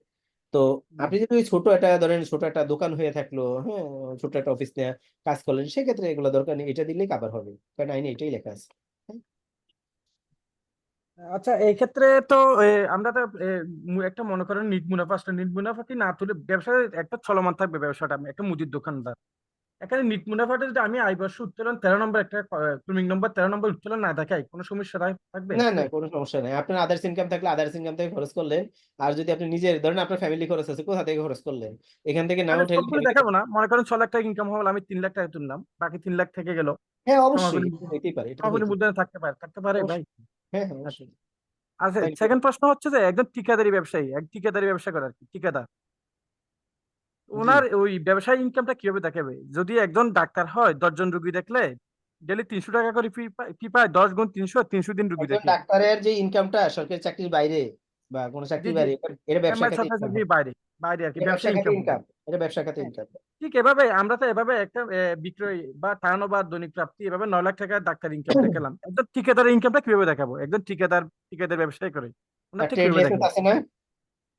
তো আপনি যদি ওই ছোট একটা ধরেন, ছোট একটা দোকান হয়ে থাকলো, হ্যাঁ, ছোট একটা অফিস নিয়ে কাজ করলেন, সেক্ষেত্রে এগুলো দরকার নেই, এটা দিলেই কাভার হবে, কারণ আইনে এটাই লেখা আছে। আচ্ছা, এই ক্ষেত্রে তো আমরা তো একটা মনে করেন নিট মুনাফা আসলে, নিট মুনাফা কি না তুলে ব্যবসা একটা চলমান থাকবে, ব্যবসাটা আমি একটা মুদির দোকানদার, এখানে নিট মুনাফাটা যদি আমি আয় বর্ষ উত্তোলন 13 নম্বর একটা ক্রমিক নম্বর 13 নম্বর উত্তোলন না দেখাই, কোনো সমস্যা থাকবে? না না, কোনো সমস্যা নাই। আপনার আদার্স ইনকাম থাকলে আদার্স ইনকাম থেকে খরচ করলেন, আর যদি আপনি নিজের ধরেন আপনার ফ্যামিলি খরচ আছে, কোথা থেকে খরচ করলেন, এখান থেকে না মানে উঠাইলে সবগুলো family- দেখাবো না, মনে করেন 6 লাখ টাকা ইনকাম হলো, আমি 3 লাখ টাকা তুললাম, বাকি 3 লাখ থেকে গেল, হ্যাঁ অবশ্যই, সমাপনী এটা হইতেই পারে, এটা সমাপনী হইতেই মুদ্রণে থাকতে পারে ভাই। অবশ্যই। হ্যাঁ হ্যাঁ আচ্ছা, অবশ্যই। আচ্ছা, Thank you. সেকেন্ড প্রশ্ন হচ্ছে যে একজন ঠিকাদারি ব্যবসায়ী, ঠিকাদারি ব্যবসা করে আর কি, ঠিকাদার, জি ওনার ওই ব্যবসায়ী ইনকামটা কিভাবে দেখাবে? যদি একজন ডাক্তার হয় 10 জন রুগী দেখলে ডেলি 300 টাকা করে ফি পায়, 10 গুণ 300 দিন রুগী একজন দেখে। ডাক্তারের যে ইনকামটা সরকারি চাকরির বাইরে বা কোনো জি চাকরির জি, বাইরে, এটা ব্যবসা এমআই খাতে সরকারি ইনকাম, চাকরির বাইরে, বাইরে আর কি, এটা ব্যবসা ব্যবসায়ী খাতে ইনকাম হবে। ইনকাম, এটা ব্যবসা খাতে হ্যাঁ, ইনকাম। ঠিক এভাবে আমরা তো এভাবে একটা বিক্রয় বা টার্নওভার দৈনিক প্রাপ্তি এভাবে 9 লাখ টাকা ডাক্তার ইনকাম দেখালাম, একজন ঠিকাদারের ইনকামটা কিভাবে দেখাবো? একজন ঠিকাদার ব্যবসায়ী করে আর ওনারটা ট্রেড কিভাবে লাইসেন্স দেখাবো? আছে না,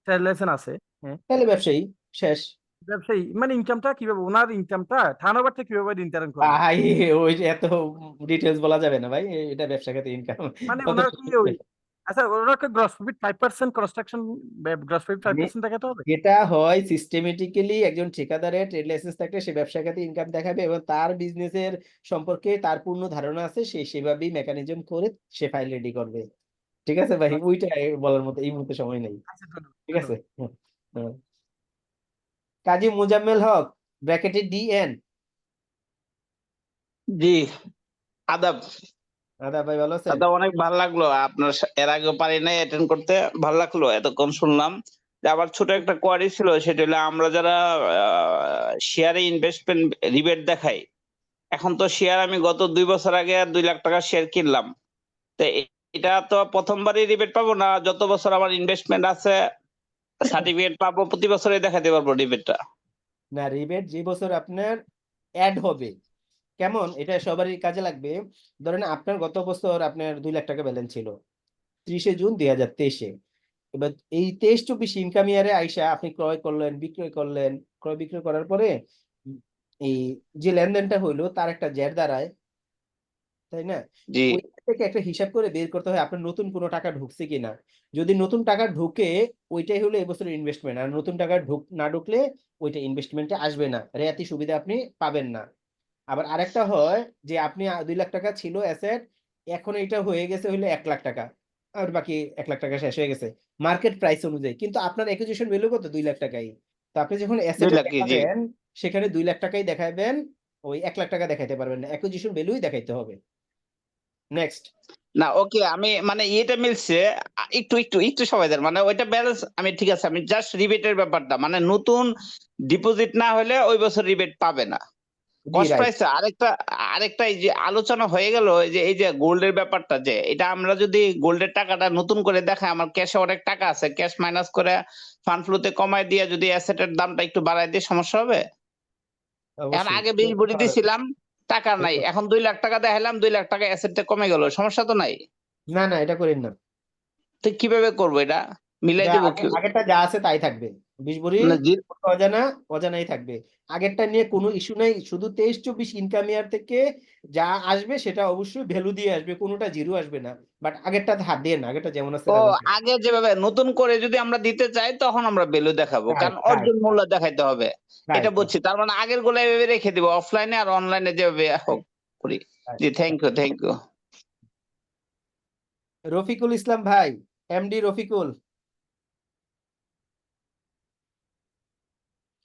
ট্রেড লাইসেন্স আছে, হ্যাঁ, তাহলে ব্যবসায়ী শেষ। ব্যবসায়ী মানে ইনকামটা কিভাবে, ওনার ইনকামটা টার্নওভারটা কিভাবে নির্ধারণ করবে? ভাই ওই যে এত ডিটেলস বলা যাবে না ভাই, এটা ব্যবসা খাতে ইনকাম। মানে ওনার কি ওই, আচ্ছা ওনাকে gross profit 5% construction, gross profit 5% দেখাতে হবে? যেটা হয় সিস্টেমেটিক্যালি, একজন ঠিকাদারের ট্রেড লাইসেন্স থাকলে সে ব্যবসা খাতে ইনকাম দেখাবে এবং তার বিজনেসের সম্পর্কে তার পূর্ণ ধারণা আছে, সে সেভাবেই মেকানিজম করে সে ফাইল রেডি করবে। ঠিক আছে ভাই, ওইটা বলার মতো এই মুহূর্তে সময় নেই। আচ্ছা, ধন্যবাদ, ঠিক আছে। ধন্যবাদ। হুম, হুম। কাজী মোজাম্মেল হক, ব্র্যাকেটে ডিএন। জি, আদাব। আদা ভাই, ভালো আছেন? আদাব, অনেক ভালো লাগলো আপনার এর আগেও পারি নাই অ্যাটেন্ড করতে, ভালো লাগলো এতক্ষণ শুনলাম। যে আবার ছোট একটা কোয়ারি ছিল, সেটা হলো আমরা যারা শেয়ারে ইনভেস্টমেন্ট রিবেট দেখাই, এখন তো শেয়ার আমি গত 2 বছর আগে 2 লাখ টাকা শেয়ার কিনলাম, তো এটা তো প্রথমবারই রিবেট পাবো না? যত বছর আমার ইনভেস্টমেন্ট আছে সার্টিফিকেট পাবো, প্রতি বছরই দেখাতে পারবো রিবেটটা? না, রিবেট যে বছর আপনার অ্যাড হবে, কেমন এটা সবারই কাজে লাগবে। ধরেন আপনার গত বছর আপনার 2 লাখ টাকা ব্যালেন্স ছিল 30 জুন 2023-এ। এবার এই 23-24 ইনকাম ইয়ারে আইসা আপনি ক্রয় করলেন, বিক্রয় করলেন, ক্রয় বিক্রয় করার পরে এই যে লেনদেনটা হইলো তার একটা জের দাঁড়ায়, তাই না? জি, ওই থেকে একটা হিসাব করে বের করতে হয় আপনার নতুন কোনো টাকা ঢুকছে কিনা। যদি নতুন টাকা ঢুকে, ওইটাই হলো এবছরের ইনভেস্টমেন্ট, আর নতুন টাকা না ঢুকলে ওইটা ইনভেস্টমেন্টে আসবে না, রেয়াতি সুবিধা আপনি পাবেন না। আবার আরেকটা হয় যে আপনি 2 লাখ টাকা ছিল অ্যাসেট, এখন এটা হয়ে গেছে হইলো 1 লাখ টাকা, আর বাকি 1 লাখ টাকা শেষ হয়ে গেছে মার্কেট প্রাইস অনুযায়ী, কিন্তু আপনার অ্যাকুইজিশন ভ্যালু কত? 2 লাখ টাকাই। তো আপনি যখন 2 অ্যাসেটে লাখ, জি দেখাবেন সেখানে 2 লাখ টাকাই দেখাবেন, ওই 1 লাখ টাকা দেখাইতে পারবেন না, অ্যাকুইজিশন ভ্যালুই দেখাইতে হবে। নেক্সট, না ওকে, আমি মানে এটা মিলছে। একটু একটু একটু সময় দেন, মানে ওইটা ব্যালেন্স আমি ঠিক আছে, আমি জাস্ট রিবেটের ব্যাপারটা, মানে নতুন ডিপোজিট না হলে ওই বছর রিবেট পাবে না। জি কস্ট রাইট। প্রাইস আরেকটা আরেকটা এই যে আলোচনা হয়ে গেল, এই যে গোল্ডের ব্যাপারটা, যে এটা আমরা যদি গোল্ডের টাকাটা নতুন করে দেখায়, আমার ক্যাশে অনেক টাকা আছে, ক্যাশ মাইনাস করে ফান্ড ফ্লোতে কমায় দিয়ে যদি অ্যাসেটের দামটা একটু বাড়ায় দিয়ে সমস্যা হবে? এখন অবশ্যই আগে 20 বড়ি দিছিলাম, টাকা নাই, এখন 2 লাখ টাকা দেখাইলাম, 2 লাখ টাকা অ্যাসেটটা কমে গেল, সমস্যা তো নাই। না না, এটা করেন না। তো কিভাবে করবো এটা, মিলাই এটা দেবো কি? আগেরটা যা আছে তাই থাকবে, 20 ভরি না অজানা অজানাই থাকবে। আগেরটা নিয়ে কোনো ইস্যু নাই, শুধু 23-24 ইনকাম ইয়ার থেকে যা আসবে সেটা অবশ্যই ভ্যালু দিয়ে আসবে, কোনোটা জিরো আসবে না। বাট আগেরটাতে হাত দিয়ে না, আগেরটা যেমন আছে ও তেমন থাকবে। আগে যেভাবে নতুন করে যদি আমরা দিতে চাই তখন আমরা ভ্যালু দেখাবো, রাইট কারণ রাইট অর্জন মূল্য দেখাইতে হবে। এটা রাইট বুঝছি, তার মানে আগের গুলো এভাবে রেখে দিব, অফলাইনে আর অনলাইনে যেভাবে হোক করি। জি thank you, thank you. Rafiqul Islam ভাই, এমডি রফিকুল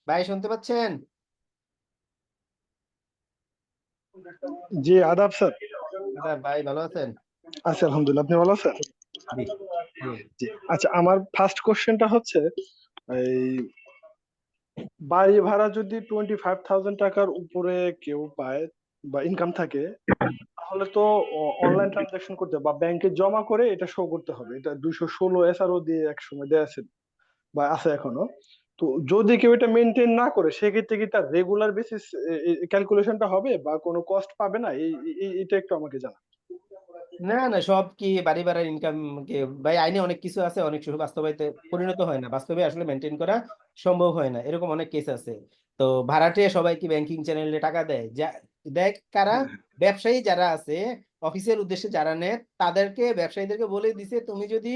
ভাই, শুনতে পাচ্ছেন? জি আদাব স্যার। ভাই ভালো আছেন? আচ্ছা আলহামদুলিল্লাহ, আপনি ভালো আছেন? জি জি। জি আচ্ছা, আমার ফার্স্ট কোশ্চেনটা হচ্ছে এই বাড়ি ভাড়া যদি 25,000 টাকার উপরে কেউ পায় বা ইনকাম থাকে, তাহলে তো অনলাইন ট্রানজাকশন করতে বা ব্যাংকে জমা করে এটা শো করতে হবে। এটা 216 এসআরও দিয়ে এক সময় দেয়া আছে বা আছে এখনো। তো যদি কেউ এটা মেনটেন না করে, সেক্ষেত্রে কি তার রেগুলার বেসিস ক্যালকুলেশনটা হবে বা কোনো কস্ট পাবে না? এটা একটু আমাকে জানান। না না, সব কি বাড়ি ভাড়ার ইনকাম কে ভাই, আইনে অনেক কিছু আছে, অনেক কিছু বাস্তবায়িত পরিণত হয় না, বাস্তবে আসলে মেনটেন করা সম্ভব হয় না, এরকম অনেক কেস আছে। তো ভাড়াটে সবাই কি ব্যাংকিং চ্যানেলে টাকা দেয়? যা দেয় কারা? ব্যবসায়ী যারা আছে, অফিসের উদ্দেশ্যে যারা নেয়, তাদেরকে ব্যবসায়ীদেরকে বলে দিছে, তুমি যদি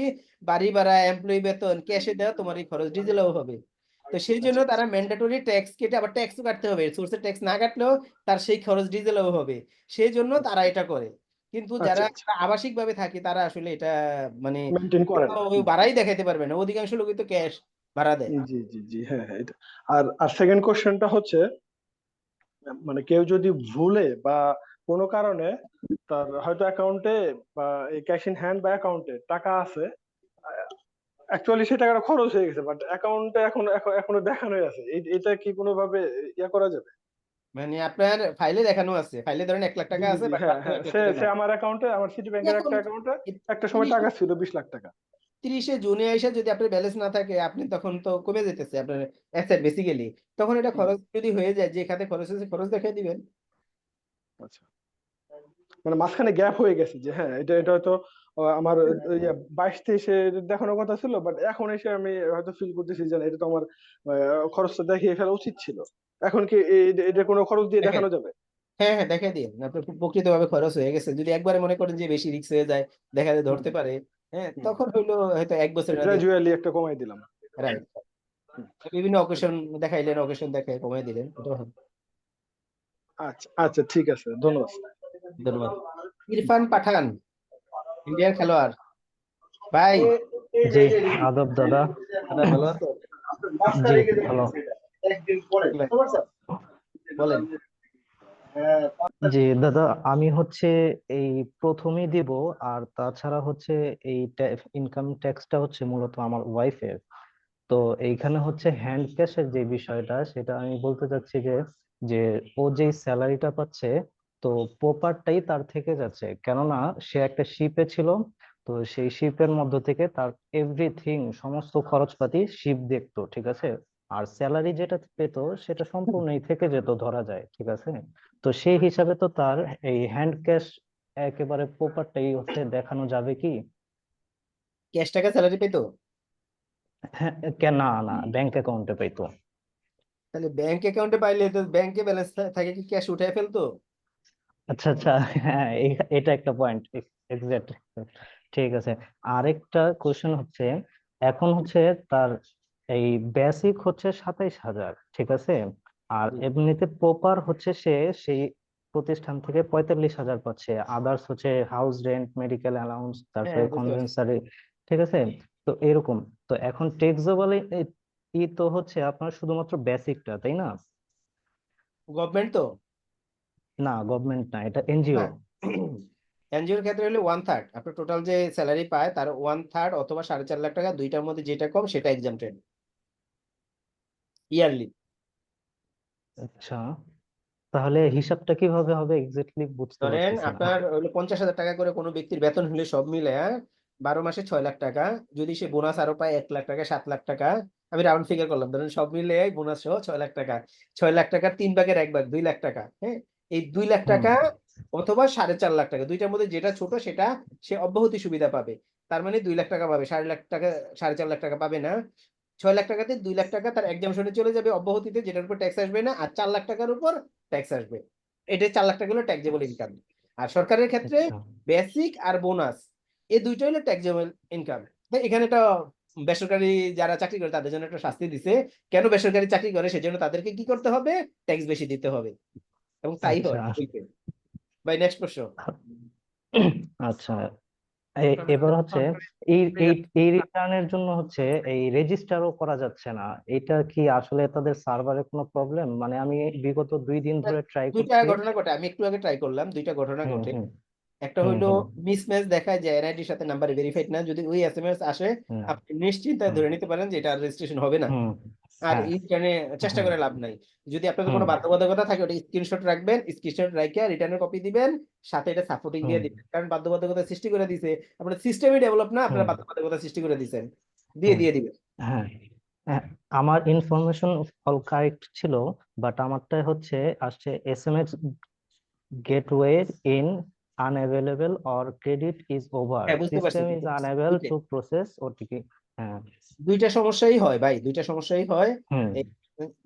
বাড়ি ভাড়া, এমপ্লয়ি বেতন ক্যাশে দাও, তোমার এই খরচ ডিজেলেও হবে। তো সেই জন্য তারা ম্যান্ডেটরি ট্যাক্স কেটে, আবার ট্যাক্সও কাটতে হবে, সোর্সের ট্যাক্স না কাটলেও তার সেই খরচ ডিজেলেও হবে, সেই জন্য তারা এটা করে। কিন্তু যারা আবাসিক ভাবে থাকে তারা আসলে এটা মানে মেনটেন করে না। ভাড়াই দেখাইতে পারবে না, অধিকাংশ লোকই তো ক্যাশ ভাড়া দেয়। জি জি জি, হ্যাঁ হ্যাঁ এটা। আর সেকেন্ড কোশ্চেনটা হচ্ছে, মানে কেউ যদি ভুলে বা কোনো কারণে তার হয়তো অ্যাকাউন্টে বা ক্যাশ ইন হ্যান্ড বা অ্যাকাউন্টে টাকা আছে, অ্যাকচুয়ালি সেই টাকাটা খরচ হয়ে গেছে, বাট অ্যাকাউন্টে এখনো দেখানোই আছে, এটা কি কোনোভাবে ইয়া করা যাবে? মানে আপনার ফাইলে দেখানো আছে, ফাইলে ধরেন 1 লাখ জি টাকা জি আছে, জি, বাট হ্যাঁ বাস্তবে হ্যাঁ, 1 লাখ সে টাকা সে নাই। আমার অ্যাকাউন্টে, আমার সিটি ব্যাংকের এখন একটা অ্যাকাউন্টে একটা সময় টাকা ছিল 20 লাখ টাকা। 30 জুনে এসে যদি আপনার ব্যালেন্স না থাকে, আপনি তখন তো কমে যেতেছে আপনার অ্যাসেট বেসিক্যালি, তখন এটা খরচ যদি হয়ে যায়, যে খাতে খরচ হয়েছে খরচ দেখাই দিবেন। আচ্ছা, মানে মাঝখানে গ্যাপ হয়ে গেছে যে হ্যাঁ এটা হয়তো আমার 22-23-এ দেখানোর কথা ছিল, বাট এখন এসে আমি হয়তো ফিল করতেছি যে না, এটা তো আমার খরচটা দেখিয়ে ফেলা উচিত ছিল। এখন কি এটা কোনো খরচ দিয়ে দেখেন, দেখানো যাবে? হ্যাঁ হ্যাঁ, দেখাই দিন, আপনার প্রকৃতভাবে খরচ হয়ে গেছে। যদি একবারে মনে করেন যে বেশি রিস্ক হয়ে যায়, দেখা যায় ধরতে পারে, হ্যাঁ, তখন হইলো হয়তো 1 বছর গ্রাজুয়ালি একটা কমাই দিলাম। রাইট। বিভিন্ন অকেশন দেখাইলেন, অকেশন দেখায় কমাই দিলেন, এটা হবে। আচ্ছা আচ্ছা, ঠিক আছে, ধন্যবাদ। ধন্যবাদ। ইরফান পাঠান, ইন্ডিয়ান খেলোয়াড় ভাই। জি আদব দাদা। দাদা ভালো আছো? জি ভালো। বলেন। জি দাদা, আমি হচ্ছে এই প্রথমেই দিব, আর তাছাড়া হচ্ছে এই ইনকাম ট্যাক্সটা হচ্ছে মূলত আমার ওয়াইফের। তো এইখানে হচ্ছে হ্যান্ড ক্যাশের যে বিষয়টা, সেটা আমি বলতে চাচ্ছি যে যে ও যে স্যালারিটা পাচ্ছে, তো প্রপারটাই তার থেকে যাচ্ছে, কেননা সে একটা শিপে ছিল। তো সেই শিপের মধ্য থেকে তার এভরিথিং, সমস্ত খরচপাতি শিপ দেখতো, ঠিক আছে। আর স্যালারি যেটা পেতো সেটা সম্পূর্ণই থেকে যেত ধরা যায়, ঠিক আছে। তো সেই হিসাবে তো তার এই হ্যান্ড ক্যাশ একেবারে প্রপারটাই হচ্ছে দেখানো যাবে কি? ক্যাশ টাকা স্যালারি পেতো? হ্যাঁ, না না, ব্যাংক অ্যাকাউন্টে পাইতো। তাহলে ব্যাংক অ্যাকাউন্টে পাইলে তো ব্যাংকে ব্যালেন্স থাকে, কি ক্যাশ উঠায় ফেলতো? আচ্ছা আচ্ছা, হ্যাঁ এটা একটা পয়েন্ট, এক্সাক্ট। ঠিক আছে। আরেকটা কোশ্চেন হচ্ছে, এখন হচ্ছে তার এই বেসিক হচ্ছে 27,000, ঠিক আছে। আর এমনিতে প্রপার হচ্ছে সে সেই প্রতিষ্ঠান থেকে 45,000 পাচ্ছে, আদার্স হচ্ছে হাউস রেন্ট, মেডিকেল অ্যালাউন্স, তারপরে হ্যাঁ, বুঝতে পারছি। কনভেন্সারি, ঠিক আছে। তো এরকম, তো এখন ট্যাক্সেবল ই তো হচ্ছে আপনার শুধুমাত্র বেসিকটা, তাই না? গভর্নমেন্ট তো না, গভর্নমেন্ট না, এটা এনজিও। না, এনজিওর ক্ষেত্রে হলে 1/3 আপনার টোটাল যে স্যালারি পায় তার 1/3 অথবা 4.5 লাখ টাকা, দুইটার মধ্যে যেটা কম সেটা এক্সামটেড ইয়ারলি। আচ্ছা, তাহলে হিসাবটা কিভাবে হবে এক্স্যাক্টলি বুঝতে ধরেন পারতেছি না। আপনার হলো 50,000 টাকা করে কোনো ব্যক্তির বেতন হলে সব মিলে 12 মাসে 6 লাখ টাকা, যদি সে বোনাস আরো পায় 1 লাখ টাকা, 7 লাখ টাকা, আমি রাউন্ড ফিগার করলাম, ধরেন সব মিলে বোনাস সহ 6 লাখ টাকা, 6 লাখ টাকার 3 ভাগের 1 ভাগ 2 লাখ টাকা। হ্যাঁ, এই 2 লাখ হুম টাকা অথবা 4.5 লাখ টাকা, দুইটার মধ্যে যেটা ছোট সেটা সে অব্যাহতি সুবিধা পাবে। তার মানে 2 লাখ টাকা পাবে, 4.5 লাখ টাকা, 4.5 লাখ টাকা পাবে না। 6 লাখ টাকাতে 2 লাখ টাকা তার এক্সামশনে চলে যাবে অব্যাহতিতে, যেটার উপর ট্যাক্স আসবে না, আর 4 লাখ টাকার উপর ট্যাক্স আসবে। এটা 4 লাখ টাকা হলো ট্যাক্সেবল ইনকাম। আর সরকারের ক্ষেত্রে আচ্ছা বেসিক আর বোনাস এই দুইটা হলো ট্যাক্সেবল ইনকাম। এখানে একটা বেসরকারি যারা চাকরি করে তাদের জন্য একটা শাস্তি দিছে, কেন বেসরকারি চাকরি করে সেজন্য তাদেরকে কি করতে হবে, ট্যাক্স বেশি দিতে হবে, এবং তাই আচ্ছা হয় হইতে। ভাই নেক্সট প্রশ্ন। আচ্ছা, এবার হচ্ছে এই রিটার্নের জন্য হচ্ছে এই রেজিস্টারও করা যাচ্ছে না, এটা কি আসলে তাদের সার্ভারে কোনো প্রবলেম? মানে আমি বিগত 2 দিন ধরে ট্রাই দুইটা করছি। ঘটনা ঘটে, আমি একটু আগে ট্রাই করলাম, দুইটা ঘটনা হুম ঘটে। হুম একটা হুম হইলো হুম মিসম্যাচ দেখায় যে এনআইডির সাথে নাম্বার ভেরিফাইড না, যদি ওই এসএমএস আসে হুম আপনি নিশ্চিন্তায় হুম ধরে নিতে পারেন যে এটা রেজিস্ট্রেশন হবে না। হুম আর হ্যাঁ ইন্টারনে চেষ্টা হুম করে লাভ নাই। যদি আপনাদের হুম কোনো বাধ্যবাধকতা থাকে ওটা স্ক্রিনশট রাখবেন, স্ক্রিনশট রাখিয়া রিটার্নের কপি দিবেন, সাথে এটা সাপোর্টিং দিয়ে হুম দিবেন, কারণ বাধ্যবাধকতা সৃষ্টি করে দিছে আপনার সিস্টেমই ডেভেলপ না, আপনারা হুম বাধ্যবাধকতা সৃষ্টি করে দিছেন, হুম দিয়ে দিবেন। হ্যাঁ হ্যাঁ, আমার ইনফরমেশন অল কারেক্ট ছিল, বাট আমারটা হচ্ছে আসছে SMS gateway in unavailable or credit is over, হ্যাঁ বুঝতে পারছি, system is বুঝতে পারছি। unable to process OTP। হ্যাঁ দুইটা সমস্যাই হয় ভাই, দুইটা সমস্যাই হয়। হুম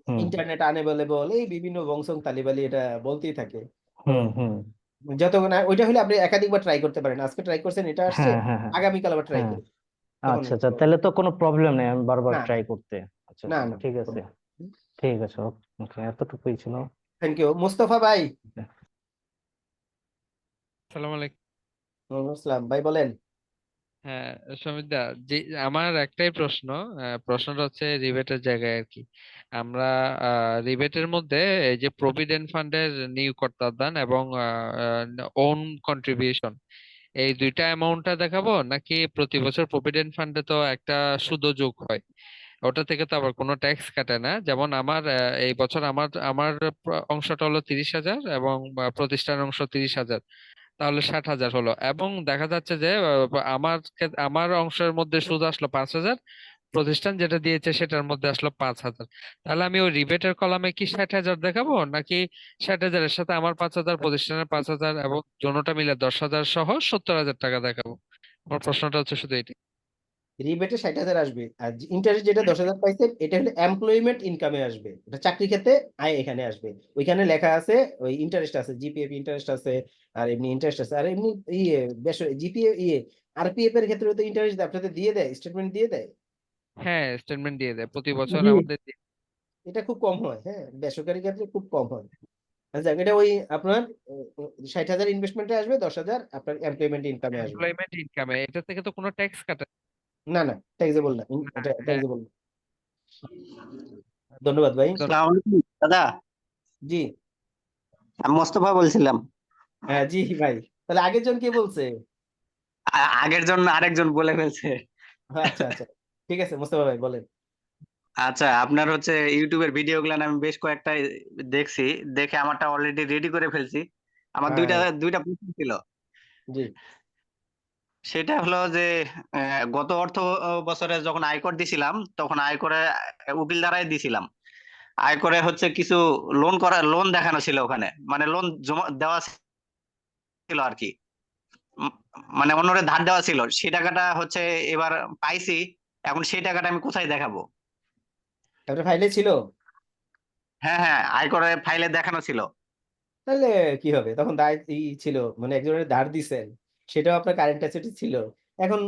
হুম ইন্টারনেট আনএভেলেবল, এই বিভিন্ন বংশং তালিবালি এটা বলতেই থাকে। তো হুম হুম যতক্ষণ ওইটা হলে আপনি একাধিকবার ট্রাই করতে পারেন, আজকে ট্রাই করছেন এটা আসছে, হ্যাঁ হ্যাঁ হ্যাঁ আগামীকাল আবার ট্রাই হ্যাঁ করুন, তখন আচ্ছা আচ্ছা, তাহলে তো কোনো প্রবলেম নেই আমি বারবার না ট্রাই করতে। আচ্ছা না আচ্ছা না। ঠিক আছে, ঠিক আছে, ওকে, এতটুকুই ছিল। থ্যাংক ইউ মুস্তফা ভাই। আসসালামু আলাইকুম। ওয়ালাইকুম আসসালাম ভাই, বলেন। হ্যাঁ, সমিতদা, যে আমার একটাই প্রশ্ন, প্রশ্নটা হচ্ছে রিবেটের জায়গায় আর কি। আমরা রিবেটের মধ্যে এই যে প্রভিডেন্ট ফান্ডের নিয়োগকর্তার দান এবং ওন কন্ট্রিবিউশন, এই দুইটা অ্যামাউন্টটা দেখাবো, নাকি প্রতি বছর প্রভিডেন্ট ফান্ডে তো একটা সুদ যোগ হয়, ওটা থেকে তো আবার কোনো ট্যাক্স কাটে না? যেমন আমার এই বছর আমার আমার অংশটা হলো 30,000 এবং প্রতিষ্ঠানের অংশ 30,000, তাহলে 60,000 হলো। এবং দেখা যাচ্ছে যে আমার অংশের মধ্যে সুদ আসলো 5,000, প্রতিষ্ঠান যেটা দিয়েছে সেটার মধ্যে আসলো 5,000, তাহলে আমি ওই রিবেটের কলামে কি 60,000 দেখাবো, নাকি 60,000-এর সাথে আমার 5,000, প্রতিষ্ঠানের 5,000 এবং জোনোটা মিলে 10,000 সহ 70,000 টাকা দেখাবো? আমার প্রশ্নটা হচ্ছে শুধু এটি। রিবেটে 60,000 আসবে, আর ইন্টারেস্ট যেটা 10,000 পাইছেন এটা হলো এমপ্লয়মেন্ট ইনকামে আসবে, এটা চাকরি ক্ষেত্রে আয় এখানে আসবে। ওইখানে লেখা আছে ওই ইন্টারেস্ট আছে, জিপিএফ ইন্টারেস্ট আছে, আর এমনি ইন্টারেস্ট আছে, আর এমনি ইয়ে বেশ জিপিএ আরপিএফ এর ক্ষেত্রে তো ইন্টারেস্ট আপনাদের দিয়ে দেয়, স্টেটমেন্ট দিয়ে দেয়। হ্যাঁ, স্টেটমেন্ট দিয়ে দেয় প্রতি বছর জি, আমাদের এটা খুব কম হয়, হ্যাঁ বেসরকারি ক্ষেত্রে খুব কম হয়। আচ্ছা এটা ওই আপনার 60,000 ইনভেস্টমেন্টে আসবে, 10,000 আপনার এমপ্লয়মেন্ট ইনকামে আসবে। এমপ্লয়মেন্ট ইনকামে, এটা থেকে তো কোনো ট্যাক্স কাটে না না, ট্যাক্সেবল না, না। এটা হ্যাঁ, ট্যাক্সেবল না। ধন্যবাদ ভাই। আসসালামু আলাইকুম দাদা, জি আমি মোস্তফা বলছিলাম। হ্যাঁ জি ভাই, তাহলে আগের জন কে বলছে? আগের জন্য আরেকজন বলে ফেলছে। আচ্ছা আচ্ছা, ঠিক আছে মুস্তফা ভাই বলেন। আচ্ছা, আপনার হচ্ছে ইউটিউবের ভিডিও গুলো আমি বেশ কয়েকটা দেখছি, দেখে আমারটা অলরেডি রেডি করে ফেলছি। আমার দুইটা হ্যাঁ দুইটা প্রশ্ন ছিল। জি সেটা হলো যে গত অর্থ বছরে যখন আয়কর দিছিলাম তখন আয়করে উকিল দ্বারাই দিছিলাম। আয়করে হচ্ছে কিছু লোন দেখানো ছিল ওখানে, মানে লোন জমা দেওয়া ছিল আর কি। উম, মানে অন্যরে ধার দেওয়া ছিল, সেই টাকাটা হচ্ছে এবার পাইছি। এখন সেই টাকাটা আমি কোথায় দেখাবো? আপনার ফাইলে ছিল? হ্যাঁ হ্যাঁ, আয়করে ফাইলে দেখানো ছিল। তাহলে কি হবে, তখন দায় ছিল, মানে একজনের ধার দিছেন, সেটাও আপনার কারেন্ট অ্যাসেট ছিল। এখন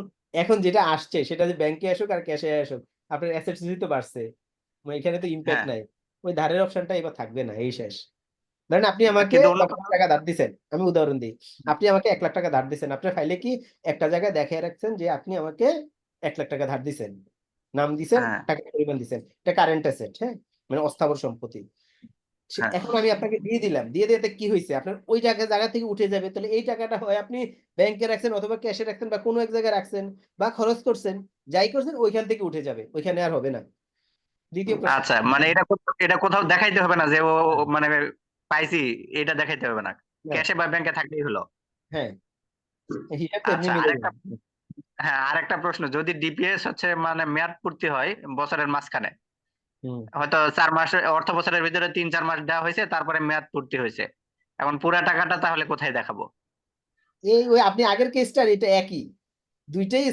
এখন যেটা আসছে সেটা যে ব্যাংকে আসুক আর ক্যাশে আসুক, আপনার অ্যাসেটস তো বাড়ছে, মানে এখানে তো ইম্প্যাক্ট হ্যাঁ, নাই। ওই ধারের অপশনটা এবার থাকবে না, এই শেষ। ধরেন আপনি আমাকে কিন্তু অন্য 10,000 টাকা ধার দিছেন, আমি উদাহরণ দিই, আপনি আমাকে 1 লাখ টাকা ধার দিছেন, আপনার ফাইলে কি একটা জায়গায় দেখিয়ে রাখছেন যে আপনি আমাকে 1 লাখ টাকা ধার দিছেন, নাম দিছেন, হ্যাঁ টাকা পরিমাণ দিছেন, এটা কারেন্ট অ্যাসেট, হ্যাঁ মানে অস্থাবর সম্পত্তি। হ্যাঁ এখন আমি আপনাকে দিয়ে দিলাম, দিয়ে দিতে কি হয়েছে, আপনার ওই জায়গা থেকে উঠে যাবে। তাহলে এই টাকাটা হয় আপনি ব্যাংকে রাখছেন অথবা ক্যাশে রাখছেন বা কোনো এক জায়গায় রাখছেন বা খরচ করছেন, যাই করছেন ওইখান থেকে উঠে যাবে, ওইখানে আর হবে না। দ্বিতীয় প্রশ্ন। আচ্ছা, মানে এটা কোথাও দেখাইতে হবে না যে ও মানে পাইছি, এটা দেখাইতে হবে না, না, ক্যাশে বা ব্যাংকে থাকলেই হলো। হ্যাঁ, হিসাব তো এমনি আচ্ছা, মিলে আরেকটা যাবে। আরেকটা প্রশ্ন, যদি ডিপিএস হচ্ছে মানে মেয়াদ পূর্তি হয় বছরের মাঝখানে, হুম। হয়তো 4 মাস অর্থ বছরের ভিতরে 3-4 মাস দেওয়া হয়েছে, তারপরে মেয়াদ পূর্তি হয়েছে, এখন পুরা টাকাটা তাহলে কোথায় দেখাবো? ওই আপনি আগের কেসটার এটা একই, দুইটাই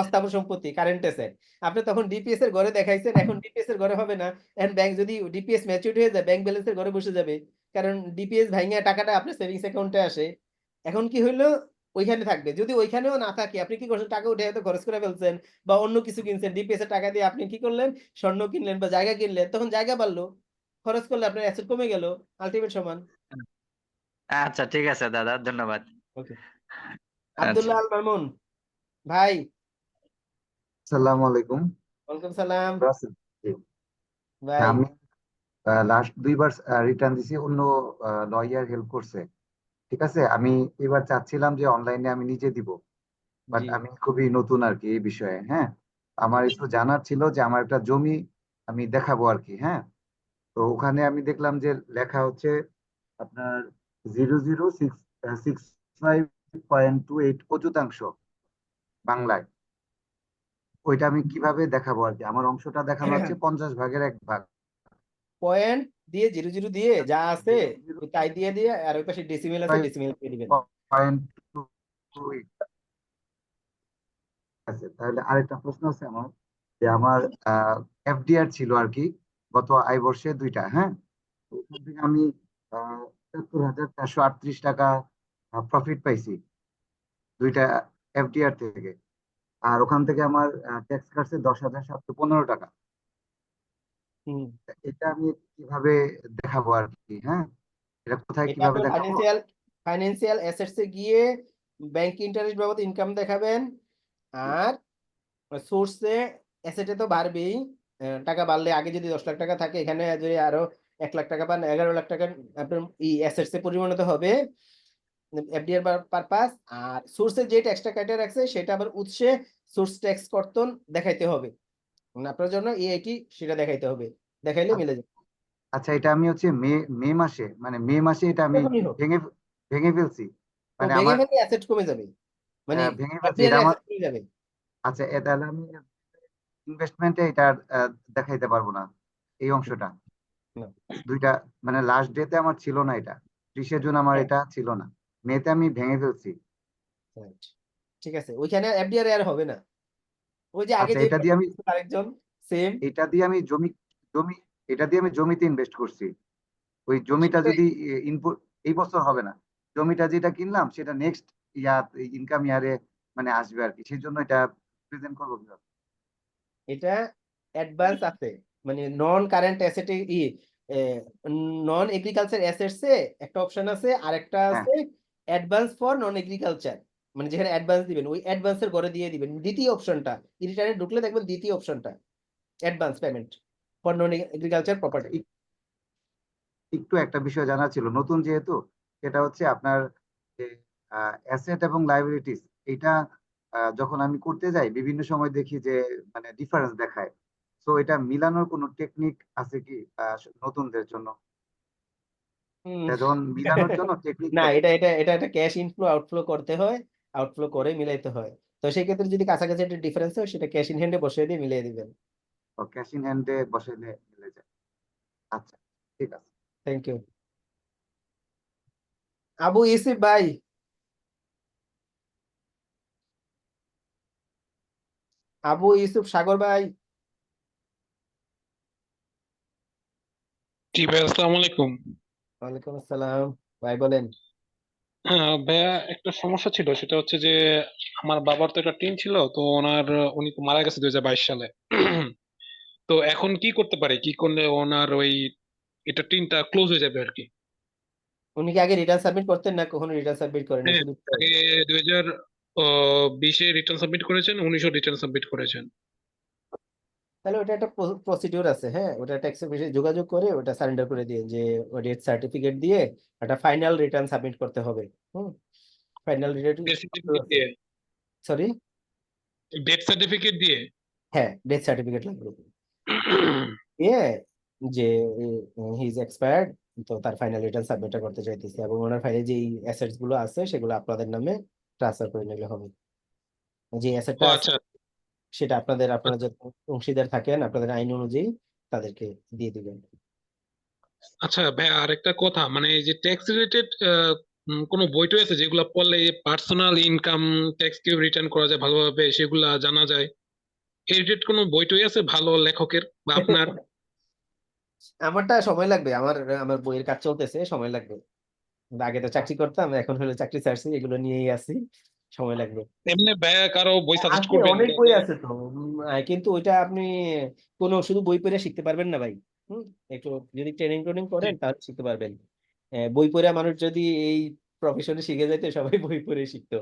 অস্থাবর সম্পত্তি, কারেন্ট অ্যাসেট। আপনি তখন ডিপিএস এর ঘরে দেখাইছেন, এখন ডিপিএস এর ঘরে হবে না। এখন ব্যাংক যদি ডিপিএস ম্যাচিউর হয়ে যায়, ব্যাংক ব্যালেন্সের ঘরে বসে যাবে, কারণ ডিপিএস ভাঙিয়া টাকাটা আপনার সেভিংস অ্যাকাউন্টে আসে। এখন কি হইলো, ওইখানে থাকবে। যদি ওইখানেও না থাকে, আপনি কি করছেন, টাকা উঠে হয়তো খরচ করে ফেলছেন বা অন্য কিছু কিনছেন, ডিপিএস এর টাকা দিয়ে আপনি কি করলেন, স্বর্ণ কিনলেন বা জায়গা কিনলেন, তখন জায়গা বাড়লো, খরচ করলে আপনার অ্যাসেট কমে গেল, আলটিমেট সমান। আচ্ছা, ঠিক আছে দাদা, ধন্যবাদ। ওকে, আচ্ছা, আব্দুল্লাহ আল মামুন ভাই। আসসালামু আলাইকুম। ওয়ালাইকুম সালাম রাসেল, জি। ভাই। আমি লাস্ট 2বার রিটার্ন দিছি, অন্য লয়ার হেল্প করছে, ঠিক আছে। আমি এবার চাচ্ছিলাম যে অনলাইনে আমি নিজে দিব, বাট জি আমি খুবই নতুন আর কি এই বিষয়ে। হ্যাঁ, আমার জি একটু জানার ছিল যে আমার একটা জমি আমি দেখাবো আর কি। হ্যাঁ, তো ওখানে আমি দেখলাম যে লেখা হচ্ছে আপনার 0.65.28 অযুতাংশ বাংলায়। ওইটা আমি কিভাবে দেখাবো আর কি? আমার অংশটা দেখানো হচ্ছে 50 ভাগের 1 ভাগ। পয়েন্ট দিয়ে 0 0 দিয়ে যা আছে ওই তাই দিয়ে দিয়ে, আর ওই পাশে ডেসিমেল আছে, ডেসিমেল দিয়ে দিবেন। 0.28 আছে। তাহলে আরেকটা প্রশ্ন আছে আমার, যে আমার এফডিআর ছিল আর কি গত আয় বর্ষে 2টা। হ্যাঁ, তো ওখান থেকে আমি ৭৪,৪৩৮ টাকা প্রফিট পাইছি 2টা এফডিআর থেকে। আর ওখান থেকে আমার ট্যাক্স কাটছে 10,715 টাকা। হুম। এটা আমি কিভাবে দেখাবো আর কি? হ্যাঁ, এটা কোথায় এটা কিভাবে আপনার দেখাবো? ফাইন্যান্সিয়াল অ্যাসেটস এ গিয়ে ব্যাংক ইন্টারেস্ট বাবদ ইনকাম দেখাবেন, আর সোর্সে অ্যাসেটে তো বাড়বেই। টাকা বাড়লে আগে যদি 10 লাখ টাকা থাকে, এখানে যদি আরো 1 লাখ টাকা পান, 11 লাখ টাকা আপনার অ্যাসেটস এ পরিণত হবে এফডিআর পারপাস। আর সোর্সে যে ট্যাক্সটা কেটে রাখছে সেটা আবার উৎসে সোর্স ট্যাক্স কর্তন দেখাইতে হবে, মানে আপনার জন্য এআইটি সেটা দেখাইতে হবে, দেখাইলে মিলে যাবে। আচ্ছা, এটা আমি হচ্ছে মে মাসে এটা আমি তখনই হোক, ভেঙে ভেঙে ফেলছি, তো মানে ভেঙে আমার ফেলে অ্যাসেট কমে যাবে, মানে ভেঙে ফেলছি এফডিআর এটা আমার। অ্যাসেট কমে যাবে। আচ্ছা, তাহলে আমি ইনভেস্টমেন্টে এটা দেখাইতে পারবো না এই অংশটা। না। 2টা মানে লাস্ট ডেতে আমার ছিল না, এটা 30শে জুন আমার হ্যাঁ, এটা ছিল না, মেতে আমি ভেঙে ফেলছি। right. ঠিক আছে, ওইখানে এফডিআর আর হবে না, ওই যে আগে আচ্ছা, যে এটা দিয়ে আমি আরেকজন সেম এটা দিয়ে আমি জমি এটা দিয়ে আমি জমিতে ইনভেস্ট করছি। ওই জমিটা যদি ইনপুট এই বছর হবে না, জমিটা যেটা কিনলাম সেটা নেক্সট ইনকাম ইয়ারে মানে আসবে আর কি, সেই জন্য এটা প্রেজেন্ট করবো কিভাবে? এটা অ্যাডভান্স আছে, মানে নন কারেন্ট অ্যাসেটে নন এগ্রিকালচার অ্যাসেটস এ একটা অপশন আছে, আর একটা হ্যাঁ, আছে অ্যাডভান্স ফর নন এগ্রিকালচার, মানে যেখানে অ্যাডভান্স দিবেন ওই অ্যাডভান্সের ঘরে দিয়ে দিবেন দ্বিতীয় অপশনটা, রিটার্নে ঢুকলে দেখবেন দ্বিতীয় অপশনটা advance payment for non agriculture আচ্ছা, প্রপার্টি। একটু একটা বিষয় জানা ছিল নতুন যেহেতু, সেটা হচ্ছে আপনার যে অ্যাসেট এবং লাইবিলিটিস, এটা যখন আমি করতে যাই বিভিন্ন সময় দেখি যে মানে ডিফারেন্স দেখায়। তো এটা মিলানোর কোনো টেকনিক আছে কি নতুনদের জন্য? এটা যখন মিলানোর জন্য টেকনিক না, থাকে। এটা একটা ক্যাশ ইনফ্লো আউটফ্লো করতে হয়, আউটফ্লো করে মিলাইতে হয়। তো সেই ক্ষেত্রে যদি কাছাকাছি একটা ডিফারেন্স হয় সেটা ক্যাশ ইন হ্যান্ডে বসিয়ে দিয়ে মিলিয়ে দিবেন। ক্যাশ ইন হ্যান্ডে বসাইলে মিলে যায়। আচ্ছা, ঠিক আছে। Thank you. আবু ইউসুফ ভাই। আবু ইউসুফ সাগর ভাই। জি ভাই, আসসালামু আলাইকুম। ওয়ালাইকুম আসসালাম ভাই, বলেন। হ্যাঁ ভাইয়া, একটা সমস্যা ছিল, সেটা হচ্ছে যে আমার বাবার তো একটা টিন ছিল, তো উনি তো মারা গেছে 2022 সালে। তো এখন কি করতে পারে, কি করলে ওনার ওই এটা টিনটা ক্লোজ হয়ে যাবে আর কি? উনি কি আগে রিটার্ন সাবমিট করতেন না কখনো রিটার্ন সাবমিট করেন না হ্যাঁ, শুধু? আগে 2020-এ রিটার্ন সাবমিট করেছেন, 19-ও রিটার্ন সাবমিট করেছেন। তাহলে ওটা একটা প্রসিডিউর আছে, হ্যাঁ, ওটা ট্যাক্স অফিসে যোগাযোগ করে ওটা সারেন্ডার করে দিয়ে যে ডেথ সার্টিফিকেট দিয়ে একটা ফাইনাল রিটার্ন সাবমিট করতে হবে। ফাইনাল রিটার্ন ডেথ সার্টিফিকেট দিয়ে সরি, ডেথ সার্টিফিকেট দিয়ে হ্যাঁ, ডেথ সার্টিফিকেট লাগবে দিয়ে যে হি ইজ এক্সপায়ার্ড, তো তার ফাইনাল রিটার্ন সাবমিট করতে চাইতেছে এবং ওনার ফাইলে যে অ্যাসেটস গুলো আছে সেগুলো আপনাদের নামে ট্রান্সফার করে নিলে হবে। যে ও অ্যাসেটটা আছে আচ্ছা সেটা আপনারা যত অংশীদার থাকেন আপনাদের আইন অনুযায়ী তাদেরকে দিয়ে দিবেন। আচ্ছা ভাই, আরেকটা কথা, মানে এই যে ট্যাক্স রিলেটেড কোনো বই টই আছে যেগুলো পড়লে পার্সোনাল ইনকাম ট্যাক্স কিভাবে রিটার্ন করা যায় ভালোভাবে সেগুলা জানা যায়? এই রিলেটেড কোনো বই টই আছে ভালো লেখকের বা আপনার? আমারটা সময় লাগবে, আমার আমার বইয়ের কাজ চলতেছে, সময় লাগবে। আগে তো চাকরি করতাম, এখন হলো চাকরি ছাড়ছি, এগুলো নিয়েই আছি, সময় লাগবে। এমনি ভাই কারো বই সাজেস্ট আছে, করবেন অনেক যাতে? বই আছে তো, কিন্তু ওইটা আপনি কোনো শুধু বই পড়ে শিখতে পারবেন না ভাই। একটু যদি ট্রেনিং করেন তাহলে শিখতে পারবেন। বই পড়ে মানুষ যদি এই প্রফেশনে শিখে যাইতে সবাই বই পড়ে শিখতো।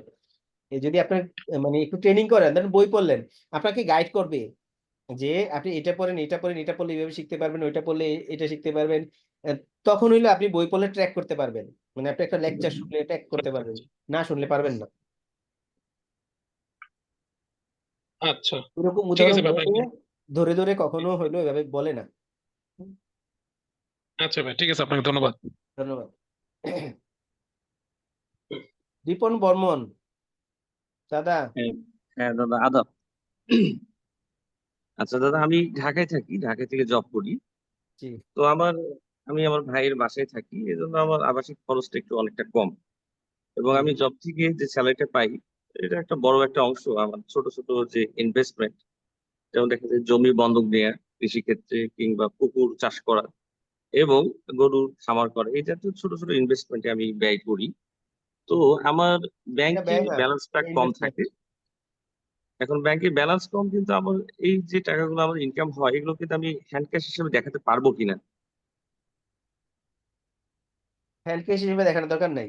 যদি আপনার মানে একটু ট্রেনিং করেন, ধরেন বই পড়লেন, আপনাকে গাইড করবে যে আপনি এটা পড়েন, এটা পড়েন, এটা পড়লে এইভাবে শিখতে পারবেন, ওইটা পড়লে এটা শিখতে পারবেন। আহ, তখন হইলে আপনি বই পড়লে ট্র্যাক করতে পারবেন, মানে আপনি একটা লেকচার শুনলে ট্র্যাক করতে পারবেন, না শুনলে পারবেন না। আচ্ছা এরকম ঠিক উদাহরণ আছে ভাই, thank you. ধরে ধরে কখনো হইলো এভাবে বলে না। আচ্ছা ভাই, ঠিক আছে, আপনাকে ধন্যবাদ। ধন্যবাদ। রিপন বর্মন দাদা। হ্যাঁ দাদা, আদাব। আচ্ছা দাদা, আমি ঢাকায় থাকি, ঢাকা থেকে জব করি। জি তো আমি আমার ভাইয়ের বাসায় থাকি, এজন্য আমার আবাসিক খরচটা একটু অনেকটা কম, এবং আমি জব থেকে যে স্যালারিটা পাই এটা একটা বড় একটা অংশ আমার ছোট ছোট যে ইনভেস্টমেন্ট, যেমন দেখা যায় জমি বন্ধক নেওয়া কৃষিক্ষেত্রে, কিংবা পুকুর চাষ করা এবং গরুর খামার করা, এই জাতীয় ছোট ছোট ইনভেস্টমেন্টে আমি ব্যয় করি। তো আমার এটা ব্যাংকে ব্যয় না, ব্যালেন্সটা কম ইনভেস্টমেন্ট। থাকে। এখন ব্যাংকে ব্যালেন্স কম, কিন্তু আমার এই যে টাকাগুলো আমার ইনকাম হয় এগুলো কিন্তু আমি হ্যান্ড ক্যাশ হিসেবে দেখাতে পারবো কিনা? হ্যান্ড ক্যাশ হিসেবে দেখানোর দরকার নাই,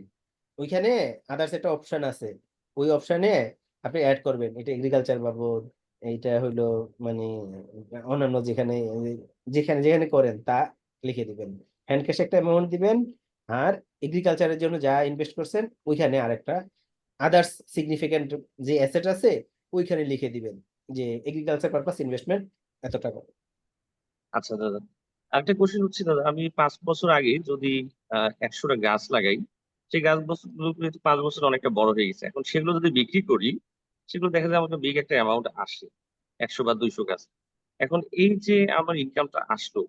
ওইখানে আদার্স একটা অপশন আছে, ওই অপশনে আপনি অ্যাড করবেন এটা এগ্রিকালচার বাবদ, এইটা হইলো মানে অন্যান্য যেখানে যেখানে যেখানে করেন তা লিখে দিবেন। হ্যান্ড ক্যাশ একটা অ্যামাউন্ট দিবেন, আর এগ্রিকালচারের জন্য যা ইনভেস্ট করছেন ওইখানে আরেকটা আদার্স সিগনিফিকেন্ট যে অ্যাসেট আছে ওইখানে লিখে দিবেন যে এগ্রিকালচার পারপাস ইনভেস্টমেন্ট এত টাকা। আচ্ছা দাদা, আরেকটা কোশ্চেন হচ্ছে দাদা, আমি 5 বছর আগে যদি 100টা গাছ লাগাই, সেই গাছ বছরগুলো কিন্তু 5 বছর অনেকটা বড় হয়ে গেছে, এখন সেগুলো যদি বিক্রি করি সেগুলো দেখা যায় আমাকে বিগ একটা অ্যামাউন্ট আসে, 100 বা 200 গাছ। এখন এই যে আমার ইনকামটা আসলো,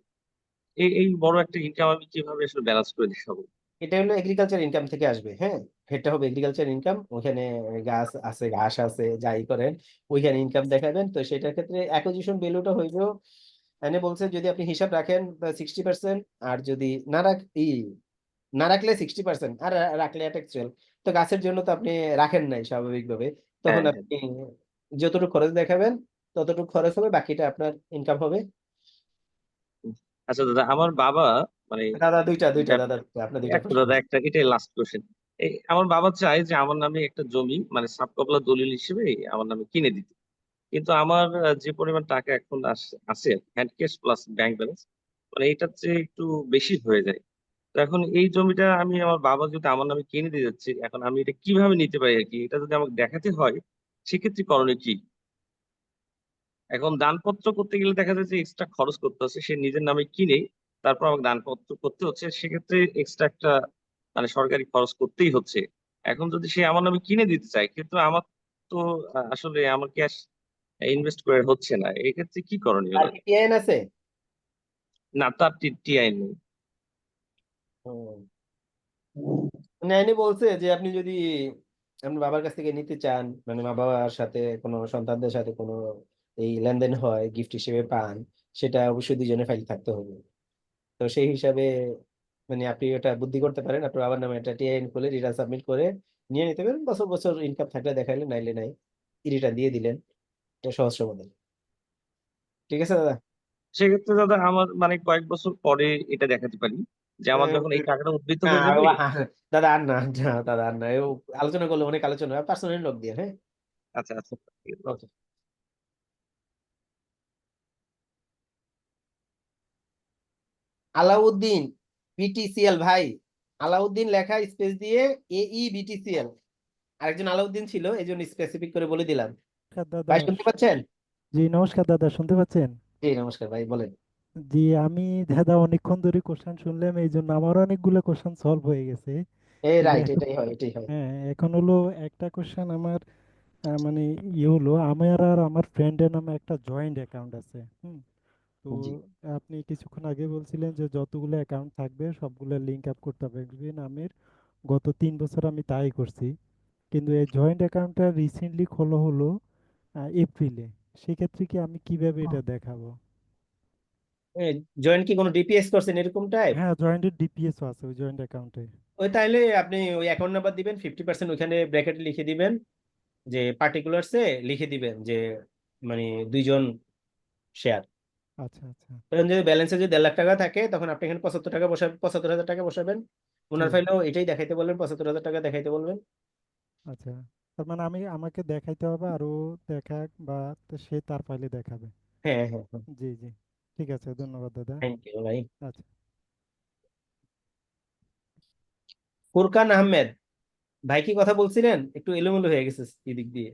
এই বড় একটা ইনকাম আমি কিভাবে আসলে ব্যালেন্স করে দেখাবো? এটা হলো এগ্রিকালচার ইনকাম থেকে আসবে, হ্যাঁ, এটা হবে এগ্রিকালচার ইনকাম, ওখানে গাছ আছে ঘাস আছে যাই করেন ওইখানে ইনকাম দেখাবেন। তো সেটার ক্ষেত্রে অ্যাকুইজিশন ভ্যালুটা হইলো এনে বলছে যদি আপনি হিসাব রাখেন 60%, আর যদি না রাখলে 60%, আর রাখলে এটা অ্যাকচুয়াল। তো গাছের জন্য তো আপনি রাখেন নাই স্বাভাবিকভাবে, তখন হ্যাঁ হ্যাঁ। আপনি যতটুকু খরচ দেখাবেন ততটুকু খরচ হবে, বাকিটা আপনার ইনকাম হবে। আচ্ছা দাদা, আমার বাবা মানে দাদা দুইটা ব্যব- দাদা আপনার দুইটা একটা প্রশ্ন। দাদা, এটাই লাস্ট কোশ্চেন। আমার বাবা চায় যে আমার নামে একটা জমি মানে সাবকপলা দলিল হিসেবে আমার নামে কিনে দিতে, কিন্তু আমার যে পরিমাণ টাকা এখন আছে hand cash plus bank balance, মানে এটার চেয়ে একটু বেশি হয়ে যায়। তো এখন এই জমিটা আমি আমার বাবা যদি আমার নামে কিনে দিয়ে যাচ্ছে, এখন আমি এটা কিভাবে নিতে পারি আর কি, এটা যদি আমাকে দেখাতে হয় সেক্ষেত্রে করণীয় কি? এখন দানপত্র করতে গেলে দেখা যায় যে এক্সট্রা খরচ করতে হচ্ছে, সে নিজের নামে কিনে তারপর আমাকে দানপত্র করতে হচ্ছে, সেক্ষেত্রে এক্সট্রা একটা মানে সরকারি খরচ করতেই হচ্ছে। এখন যদি সে আমার নামে কিনে দিতে চায়, কিন্তু আমার তো আসলে আমার ক্যাশ ইনভেস্ট করে হচ্ছে না, এক্ষেত্রে কি করণীয় আর দাদা? টিআইএন আছে? না, তার টিআই নেই। নাইনি বলছে যে আপনি যদি আপনার বাবার কাছ থেকে নিতে চান, মানে মা বাবার সাথে কোনো সন্তানদের সাথে কোনো এই লেনদেন হয় গিফট হিসেবে পান, সেটা অবশ্যই দুজনে ফাইল থাকতে হবে। তো সেই হিসাবে মানে আপনি ওটা বুদ্ধি করতে পারেন, আপনার বাবার নামে একটা টিআইএন খুলে রিটার্ন সাবমিট করে নিয়ে নিতে পারেন, বছর বছর ইনকাম থাকলে দেখাইলেন, নাইলে নাই, রিটার্ন দিয়ে দিলেন। এটা সহজ সমাধান। ঠিক আছে দাদা। সেক্ষেত্রে দাদা আমার মানে কয়েক বছর পরে এটা দেখাতে পারি যে আমার যখন এই টাকাটা উদ্বৃত্ত হয়ে যাবে। দাদা আর না, দাদা আর না, আলোচনা করলে অনেক আলোচনা হয়, পার্সোনালি লোক দিয়ে, হ্যাঁ। আচ্ছা আচ্ছা, ঠিক আছে। ওকে। আলাউদ্দিন বিটিসিএল ভাই, আলাউদ্দিন লেখা স্পেস দিয়ে বিটিসিএল, আরেকজন আলাউদ্দিন ছিল এই জন্য স্পেসিফিক করে বলে দিলাম। নমস্কার দাদা। ভাই শুনতে পাচ্ছেন? জি নমস্কার দাদা, শুনতে পাচ্ছেন? জি নমস্কার ভাই, বলেন। জি আমি দাদা অনেকক্ষণ ধরে কোশ্চেন শুনলাম, এই জন্য আমার অনেকগুলো কোশ্চেন সলভ হয়ে গেছে। এই কিন্তু রাইট, এখন এটাই হয়, এটাই হয়। হ্যাঁ এখন হলো একটা কোশ্চেন আমার মানে ইয়ে হলো, আমার আর আমার ফ্রেন্ডের নামে একটা জয়েন্ট অ্যাকাউন্ট আছে। তো জি আপনি কিছুক্ষণ আগে বলছিলেন যে যতগুলো অ্যাকাউন্ট থাকবে সবগুলো লিংক আপ করতে হবে নামের। গত 3 বছর আমি তাই করছি, কিন্তু এই জয়েন্ট অ্যাকাউন্টটা রিসেন্টলি খোলা হলো এপ্রিলে। সেক্ষেত্রে কি আমি কিভাবে এটা দেখাবো? জয়েন্ট কি কোনো ডিপিএস করছেন এরকম টাইপ? হ্যাঁ জয়েন্টের ডিপিএসও আছে ওই জয়েন্ট অ্যাকাউন্টে। ওই তাইলে আপনি ওই অ্যাকাউন্ট নাম্বার দিবেন, 50% ওখানে ব্র্যাকেটে লিখে দিবেন, যে পার্টিকুলারসে লিখে দিবেন যে মানে 2 জন শেয়ার। আচ্ছা আচ্ছা। তখন যদি ব্যালেন্সে যদি 1.5 লাখ টাকা থাকে তখন আপনি এখানে 75 টাকা বসাবেন, 75,000 টাকা বসাবেন। ওনার ঠিক। ফাইলেও এটাই দেখাইতে বলবেন, 75,000 টাকা দেখাইতে বলবেন। আচ্ছা, তার মানে আমাকে দেখাইতে হবে আরো দেখাক বা সে তার ফাইলে দেখাবে। হ্যাঁ হ্যাঁ হ্যাঁ, জি জি, ঠিক আছে, ধন্যবাদ দাদা। থ্যাংক ইউ ভাই। আচ্ছা। ফুরকান আহমেদ ভাই, কি কথা বলছিলেন? একটু এলোমেলো হয়ে গেছে এদিক দিয়ে।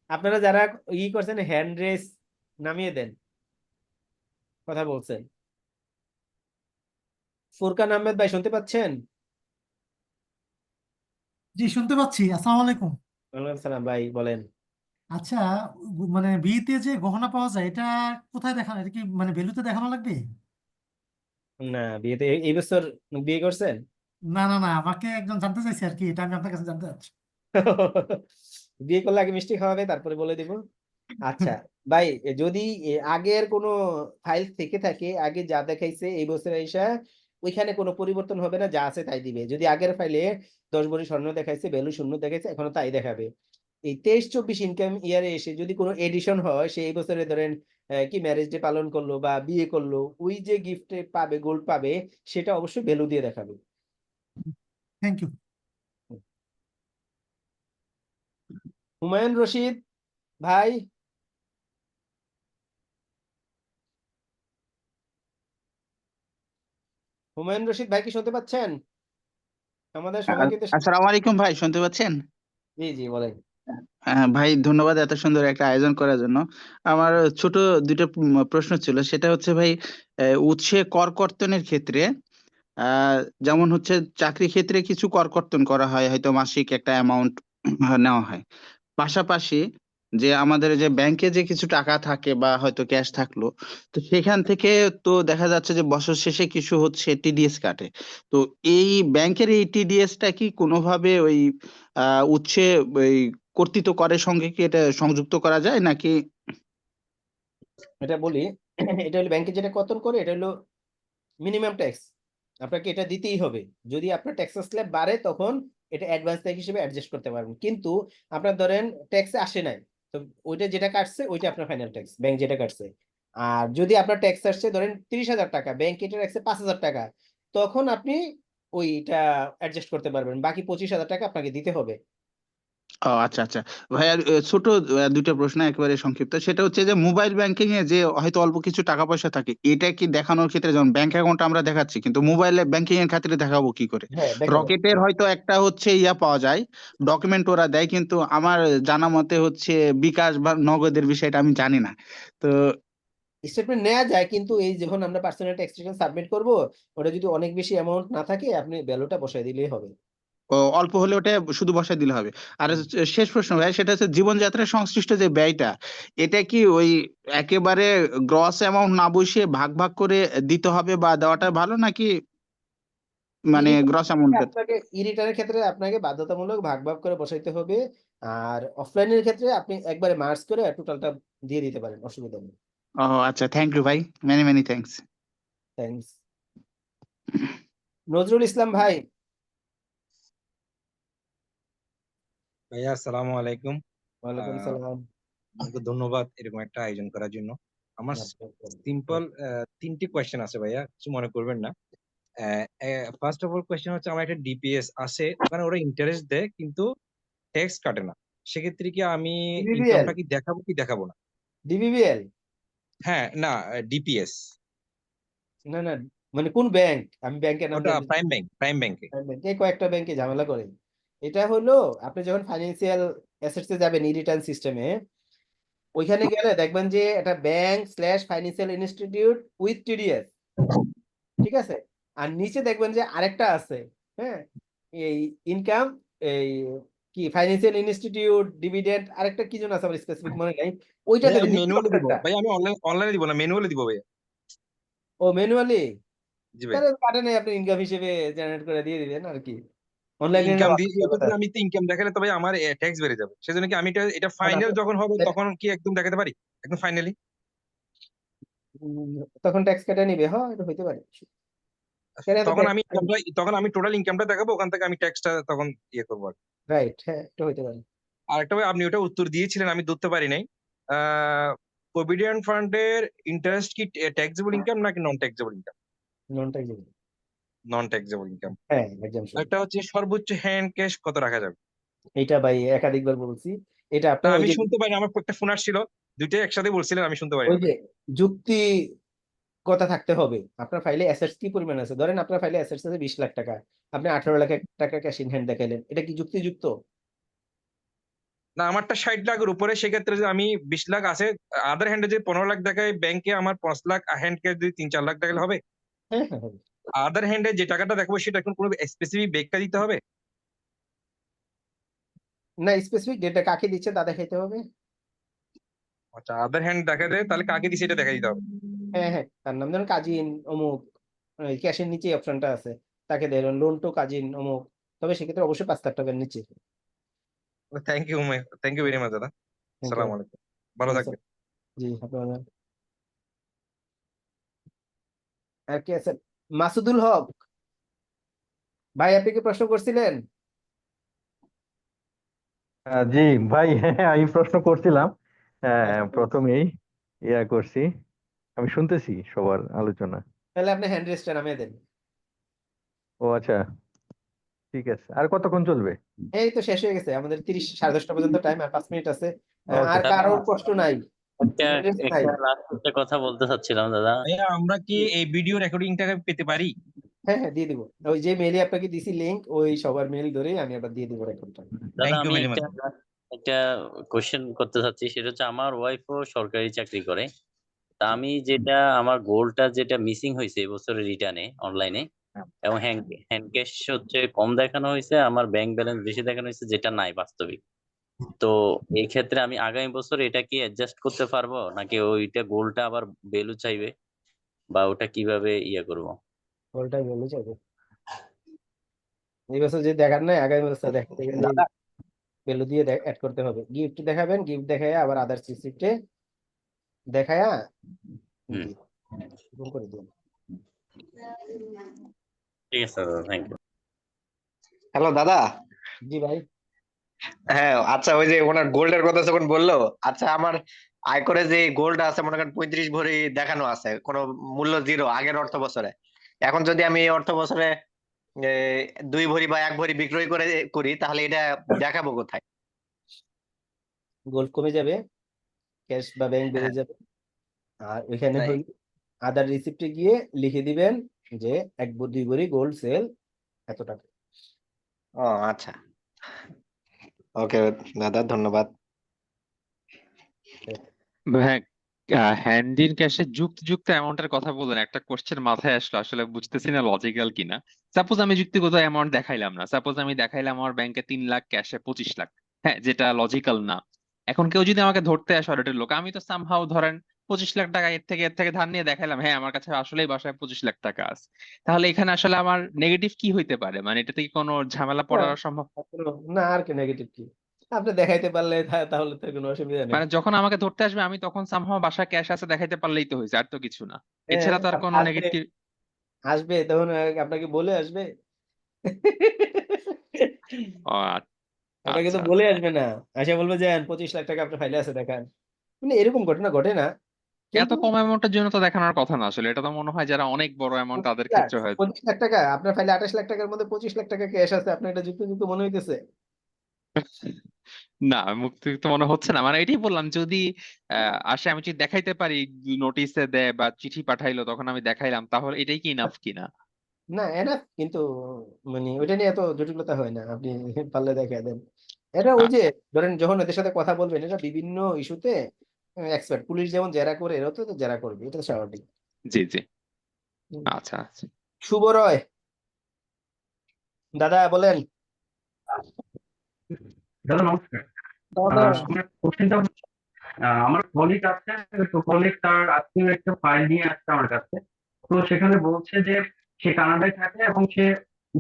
আপনারা যারা করছেন হ্যান্ড রেস নামিয়ে দেন, কথা বলছেন। ফুরকান আহমেদ ভাই শুনতে পাচ্ছেন? জি শুনতে পাচ্ছি। আসসালামু আলাইকুম। ওয়ালাইকুম সালাম ভাই, বলেন। আচ্ছা, মানে বিয়েতে যে গহনা পাওয়া যায় এটা কোথায় দেখানো, এটা কি মানে ভ্যালুতে দেখানো লাগবে? না, বিয়েতে এই বছর বিয়ে করছেন? না না না, আমাকে একজন জানতে চাইছে আর কি, এটা আমি আপনার কাছে জানতে চাচ্ছি। বিয়ে করলে আগে মিষ্টি খাওয়াবে, তারপরে বলে দিব। আচ্ছা ভাই, যদি আগের কোনো ফাইল থেকে থাকে, আগে যা দেখাইছে এই বছর আইসা ওইখানে কোনো পরিবর্তন হবে না, যা আছে তাই দিবে। যদি আগের ফাইলে 10 ভরি স্বর্ণ দেখাইছে, ভ্যালু শূন্য দেখাইছে, এখনো তাই দেখাবে। এই 23-24 ইনকাম ইয়ারে এসে যদি কোনো এডিশন হয়, সেই বছরে ধরেন কি ম্যারেজ ডে পালন করলো বা বিয়ে করলো, ওই যে গিফট পাবে, গোল্ড পাবে, সেটা অবশ্যই ভ্যালু দিয়ে দেখাবে। Thank you. হুমায়ুন রশিদ ভাই, হুমায়ুন রশিদ ভাই কি শুনতে পাচ্ছেন? আমাদের সময় কিন্তু আসসালামু আলাইকুম ভাই, শুনতে পাচ্ছেন? জি জি, বলেন। ভাই ধন্যবাদ এত সুন্দর একটা আয়োজন করার জন্য। আমার ছোট দুটো প্রশ্ন ছিল, সেটা হচ্ছে ভাই, উৎসে কর কর্তনের ক্ষেত্রে যেমন হচ্ছে চাকরি ক্ষেত্রে কিছু কর কর্তন করা হয়, হয়তো মাসিক একটা অ্যামাউন্ট নেওয়া হয়। পাশাপাশি যে আমাদের যে ব্যাংকে যে কিছু টাকা থাকে বা হয়তো ক্যাশ থাকলো, তো সেখান থেকে তো দেখা যাচ্ছে যে বছর শেষে কিছু হচ্ছে টিডিএস কাটে। তো এই ব্যাংকের এই টিডিএসটা কি কোনোভাবে ওই উৎসে ওই কর্তৃত্ব করের সঙ্গে কি এটা সংযুক্ত করা যায় নাকি? এটা বলি, এটা হলো ব্যাংকে যেটা কর্তন করে, এটা হলো মিনিমাম ট্যাক্স, আপনাকে এটা দিতেই হবে। যদি আপনার ট্যাক্স স্ল্যাব বাড়ে তখন এটা অ্যাডভান্স ট্যাক্স হিসেবে অ্যাডজাস্ট করতে পারবেন, কিন্তু আপনার ধরেন ট্যাক্সে আসে নাই, তো ওইটা যেটা কাটছে ওইটা আপনার ফাইনাল ট্যাক্স, ব্যাংক যেটা কাটছে। আর যদি আপনার ট্যাক্স আসছে ধরেন 30,000 টাকা, ব্যাংক এটা রাখছে 5,000 টাকা, তখন আপনি ওইটা অ্যাডজাস্ট করতে পারবেন, বাকি 25,000 টাকা আপনাকে দিতে হবে। ও আচ্ছা আচ্ছা ভাইয়া, ছোট দুইটা প্রশ্ন একেবারে সংক্ষিপ্ত। সেটা হচ্ছে যে মোবাইল ব্যাংকিং এ যে হয়তো অল্প কিছু টাকা পয়সা থাকে, এটা কি দেখানোর ক্ষেত্রে, যেমন ব্যাংক অ্যাকাউন্ট আমরা দেখাচ্ছি কিন্তু মোবাইল ব্যাংকিং এর ক্ষেত্রে দেখাবো কি করে? হ্যাঁ দেখা যাবে। রকেটের হয়তো একটা হচ্ছে ইয়া পাওয়া যায়, ডকুমেন্ট ওরা দেয়, কিন্তু আমার জানা মতে হচ্ছে বিকাশ বা নগদের বিষয়টা আমি জানি না। তো স্টেটমেন্ট নেওয়া যায়, কিন্তু এই যখন আমরা পার্সোনাল ট্যাক্স রিটার্ন সাবমিট করব, ওটা যদি অনেক বেশি অ্যামাউন্ট না থাকে, আপনি ভ্যালুটা বসাই দিলেই হবে। অল্প হলে ওটা শুধু বসায় দিলে হবে। আর হচ্ছে শেষ প্রশ্ন ভাই, সেটা হচ্ছে জীবনযাত্রায় সংশ্লিষ্ট যে ব্যয়টা, এটা কি ওই একেবারে গ্রস অ্যামাউন্ট না বসিয়ে ভাগ ভাগ করে দিতে হবে বা দেওয়াটা ভালো, নাকি মানে গ্রস অ্যামাউন্ট? আপনাকে ই রিটার্নের ক্ষেত্রে আপনাকে বাধ্যতামূলক ভাগ ভাগ করে বসাইতে হবে। আর অফলাইনের ক্ষেত্রে আপনি একবারে মার্জ করে টোটালটা দিয়ে দিতে পারেন, অসুবিধা নেই। ও আচ্ছা, থ্যাংক ইউ ভাই, many many thanks. Thanks. Nazrul Islam ভাই, ভাইয়া আসসালামু আলাইকুম। ওয়ালাইকুম সালাম। আপনাকে ধন্যবাদ এরকম একটা আয়োজন করার জন্য। আমার সিম্পল 3টি কোয়েশ্চেন আছে ভাইয়া, কিছু মনে করবেন না। ফার্স্ট অফ অল কোয়েশ্চেন হচ্ছে, আমার একটা ডিপিএস আছে, ওখানে ওরা ইন্টারেস্ট দেয় কিন্তু ট্যাক্স কাটে না। সেক্ষেত্রে কি আমি ডিবিবিএল, ইনকামটা কি দেখাবো না? ডিবিবিএল হ্যাঁ না, ডিপিএস। না না, মানে কোন ব্যাংক? আমি ব্যাংকের নাম ওটা জানতে প্রাইম ব্যাংকে। এই কয়েকটা ব্যাংকে ঝামেলা করে। এটা হলো আপনি যখন ফাইন্যান্সিয়াল অ্যাসেটসে যাবেন ই রিটার্ন সিস্টেমে, ওইখানে গেলে দেখবেন যে এটা bank slash financial institute with TDS, ঠিক আছে? আর নিচে দেখবেন যে আরেকটা আছে, হ্যাঁ, এই ইনকাম, এই কি ফাইন্যান্সিয়াল ইনস্টিটিউট ডিভিডেন্ড, আরেকটা কি যেন আছে আমার স্পেসিফিক মনে নাই, ওইটা ভাই দেবেন আমি নিচের ম্যানুয়ালি দিব, অপশনটা। ভাই আমি অনলাইনে দিব না, ম্যানুয়ালি দিব ভাইয়া। ও ম্যানুয়ালি, জি ভাই। তাহলে কাটে নাই, আপনি ইনকাম হিসেবে জেনারেট করে দিয়ে দিবেন আর কি, অনলাইনে ইনকাম দিয়ে আমি তো ইনকাম দেখালে তবে আমার ট্যাক্স বেড়ে যাবে, সেজন্য কি আমি এটা ফাইনাল যখন হবে তখন কি একদম দেখাতে পারি, একদম ফাইনালি? তখন ট্যাক্স কেটে নিবে, হ্যাঁ এটা হইতে পারে। তখন আমি টোটাল ইনকামটা দেখাবো, ওখান থেকে আমি ট্যাক্সটা তখন ইয়ে করবো। রাইট, হ্যাঁ এটা হইতে পারে। আরেকটা ভাই, আপনি ওটা উত্তর দিয়েছিলেন, আমি ধরতে পারি নাই। প্রভিডেন্ট ফান্ডের ইন্টারেস্ট কি ট্যাক্সেবল ইনকাম নাকি নন ট্যাক্সেবল ইনকাম? নন ট্যাক্সেবল। নন ট্যাক্সেবল ইনকাম। হ্যাঁ exemption। একটা হচ্ছে সর্বোচ্চ হ্যান্ড ক্যাশ কত রাখা যাবে? এইটা ভাই একাধিকবার বলছি, এটা না আপনার ওই আমি যে শুনতে পাইনি, আমার একটা ফোন আসছিল, দুইটাই একসাথে বলছিলেন, আমি শুনতে ওই পাইনি। যে যুক্তি কথা থাকতে হবে, আপনার ফাইলে অ্যাসেটস কি পরিমাণ আছে, ধরেন আপনার ফাইলে অ্যাসেটস আছে 20 লাখ টাকা, আপনি 18 লাখ টাকা ক্যাশ ইন হ্যান্ড দেখাইলেন, এটা কি যুক্তিযুক্ত? না আমারটা 60 লাখের উপরে, সেক্ষেত্রে যে আমি 20 লাখ আছে, আদার হ্যান্ডে যে 15 লাখ দেখায় ব্যাংকে, আমার 5 লাখ হ্যান্ড ক্যাশ যদি 3-4 লাখ দেখালে হবে? হ্যাঁ হ্যাঁ হবে। আদার হ্যান্ডে যে টাকাটা দেখাবো সেটা এখন কোনো স্পেসিফিক ব্যাংকটা দিতে হবে? না, স্পেসিফিক ডেটা কাকে দিচ্ছে তা দেখাইতে হবে। আচ্ছা, আদার হ্যান্ড দেখা দেয়, তাহলে কাকে দিছে এটা দেখা দিতে হবে। হ্যাঁ হ্যাঁ, তার নাম ধরুন কাজিন অমুক, ক্যাশের নিচে অপশনটা আছে, তাকে দেবেন লোন টু কাজিন অমুক, তবে সেক্ষেত্রে অবশ্যই 5 লাখ টাকার নিচে। থ্যাংক ইউ ভেরি মাচ দাদা। আসসালামু আলাইকুম, ভালো থাকবেন। জি আপনার আর কি আছে? মাসুদুল হক ভাই, আপনি কি প্রশ্ন করছিলেন? জি ভাই, হ্যাঁ আমি প্রশ্ন করছিলাম, আচ্ছা, প্রথমেই করছি, আমি শুনতেছি সবার আলোচনা। তাহলে আপনি হ্যান্ড রেজটা নামিয়ে দেন। ও আচ্ছা, ঠিক আছে, আর কতক্ষণ চলবে? এই তো শেষ হয়ে গেছে আমাদের, 10 সাড়ে 10টা পর্যন্ত টাইম, আর 5 মিনিট আছে। আর ওকে, কারোর প্রশ্ন নাই? একটা Hand raise নাই? একটা লাস্ট একটা কথা বলতে চাচ্ছিলাম দাদা। ভাইয়া আমরা কি এই ভিডিও রেকর্ডিংটা পেতে পারি? হ্যাঁ হ্যাঁ দিয়ে দিব, ওই যে মেইলে আপনাকে দিছি লিংক, ওই সবার মেইল ধরেই আমি আবার দিয়ে দিব রেকর্ডটা। দাদা থ্যাংক ইউ আমি ভেরি মাচ। একটা কোশ্চেন করতে চাচ্ছি, সেটা হচ্ছে আমার ওয়াইফও সরকারি চাকরি করে। তা আমি যেটা আমার গোলটা যেটা মিসিং হয়েছে এবছরের রিটার্নে অনলাইনে, এবং হ্যান্ড ক্যাশ হচ্ছে কম দেখানো হয়েছে, আমার ব্যাংক ব্যালেন্স বেশি দেখানো হয়েছে, যেটা নাই বাস্তবিক। তো এই ক্ষেত্রে আমি আগামী বছর এটা কি অ্যাডজাস্ট করতে পারবো, নাকি ওইটা গোলটা আবার ভ্যালু চাইবে, বা ওটা কিভাবে করব? ওটাই বলে যাবে, এই বছর যে দেখার নাই আগামী বছর দেখাতে গেলে দাদা ভ্যালু দিয়ে অ্যাড করতে হবে। গিফট দেখাবেন, গিফট দেখায় আবার আদার্স রিসিপ্টে দেখায়া করে দিন। ঠিক আছে দাদা, থ্যাংক ইউ। হ্যালো দাদা। জি ভাই। হ্যাঁ আচ্ছা, ওই যে ওনার গোল্ডের কথা যখন বললো, আচ্ছা আমার আয়করে যে গোল্ড আছে মনে করেন 35 ভরি দেখানো আছে, কোনো মূল্য 0 আগের অর্থ বছরে। এখন যদি আমি এই অর্থ বছরে 2 ভরি বা 1 ভরি বিক্রয় করি, তাহলে এটা দেখাবো কোথায়? গোল্ড কমে যাবে, ক্যাশ বা ব্যাংক বেড়ে হ্যাঁ, যাবে, আর ওইখানে তাই। হই আদার রিসিপ্টে গিয়ে লিখে দিবেন যে 2 ভরি গোল্ড সেল এত টাকা। ও আচ্ছা, ওকে দাদা, ধন্যবাদ। হ্যাঁ, হ্যান্ড ইন ক্যাশে যুক্ত অ্যামাউন্টের কথা বললেন, একটা কোশ্চেন মাথায় আসলো, আসলে বুঝতেছি না লজিক্যাল কিনা। সাপোজ আমি যুক্তিগত অ্যামাউন্ট দেখাইলাম না, সাপোজ আমি দেখাইলাম আমার ব্যাংকে 3 লাখ, ক্যাশে 25 লাখ, হ্যাঁ, যেটা লজিক্যাল না। এখন কেউ যদি আমাকে ধরতে আসে অডিটের লোক, আমি তো সামহাও ধরেন 25 লাখ টাকা এর থেকে ধার নিয়ে দেখাইলাম, হ্যাঁ আমার কাছে আসলেই বাসায় 25 লাখ টাকা আছে, তাহলে এখানে আসলে আমার নেগেটিভ কি হইতে পারে? মানে এটাতে কি কোনো ঝামেলা পড়ার সম্ভব? না আর কি নেগেটিভ কি, আপনি দেখাইতে পারলে তাহলে তো কোনো অসুবিধা নেই। মানে যখন আমাকে ধরতে আসবে আমি তখন সামহাও বাসায় ক্যাশ আছে দেখাইতে পারলেই তো হয়েছে, আর তো কিছু না, হ্যাঁ, এছাড়া তো আর কোনো আসবে নেগেটিভ। আসবে তখন আপনাকে বলে আসবে, ও আপনাকে তো আচ্ছা বলে আসবে না, আশা বলবে যে 25 লাখ টাকা আপনার ফাইলে আছে দেখান, মানে এরকম ঘটনা ঘটে না এত কিন্তু। কম অ্যামাউন্টের জন্য তো দেখানোর কথা না, আসলে এটা তো মনে হয় যারা অনেক বড় অ্যামাউন্ট তাদের 25 লাখ ক্ষেত্রে হয়। 25 লাখ টাকা আপনার ফাইলে 28 লাখ টাকার মধ্যে 25 লাখ টাকা ক্যাশ আছে, আপনার এটা যুক্ত মনে হইতেছে? না মুক্তি মনে হচ্ছে না, মানে এটাই বললাম যদি আসে আমি যদি দেখাইতে পারি নোটিশে দেয় বা চিঠি পাঠাইলো তখন আমি দেখাইলাম, তাহলে এটাই কি ইনাফ কিনা? না এনাফ, কিন্তু মানে ওইটা নিয়ে এত জটিলতা হয় না, আপনি পারলে দেখা দেন। এটা ওই যে ধরেন যখন এদের সাথে কথা বলবেন, এটা বিভিন্ন ইস্যুতে এক্সপার্ট, পুলিশ যেমন জেরা করে এরাও তো জেরা করবে, এটা তো স্বাভাবিক। জি জি, হুম। আচ্ছা আচ্ছা। শুভ রয়, দাদা বলেন। দাদা নমস্কার। দাদা আমার কোশ্চেনটা হচ্ছে, আমার কলিগ আছে, তো কলিগ তার আত্মীয় একটা ফাইল নিয়ে আসছে আমার কাছে। তো সেখানে বলছে যে সে কানাডায় থাকে এবং সে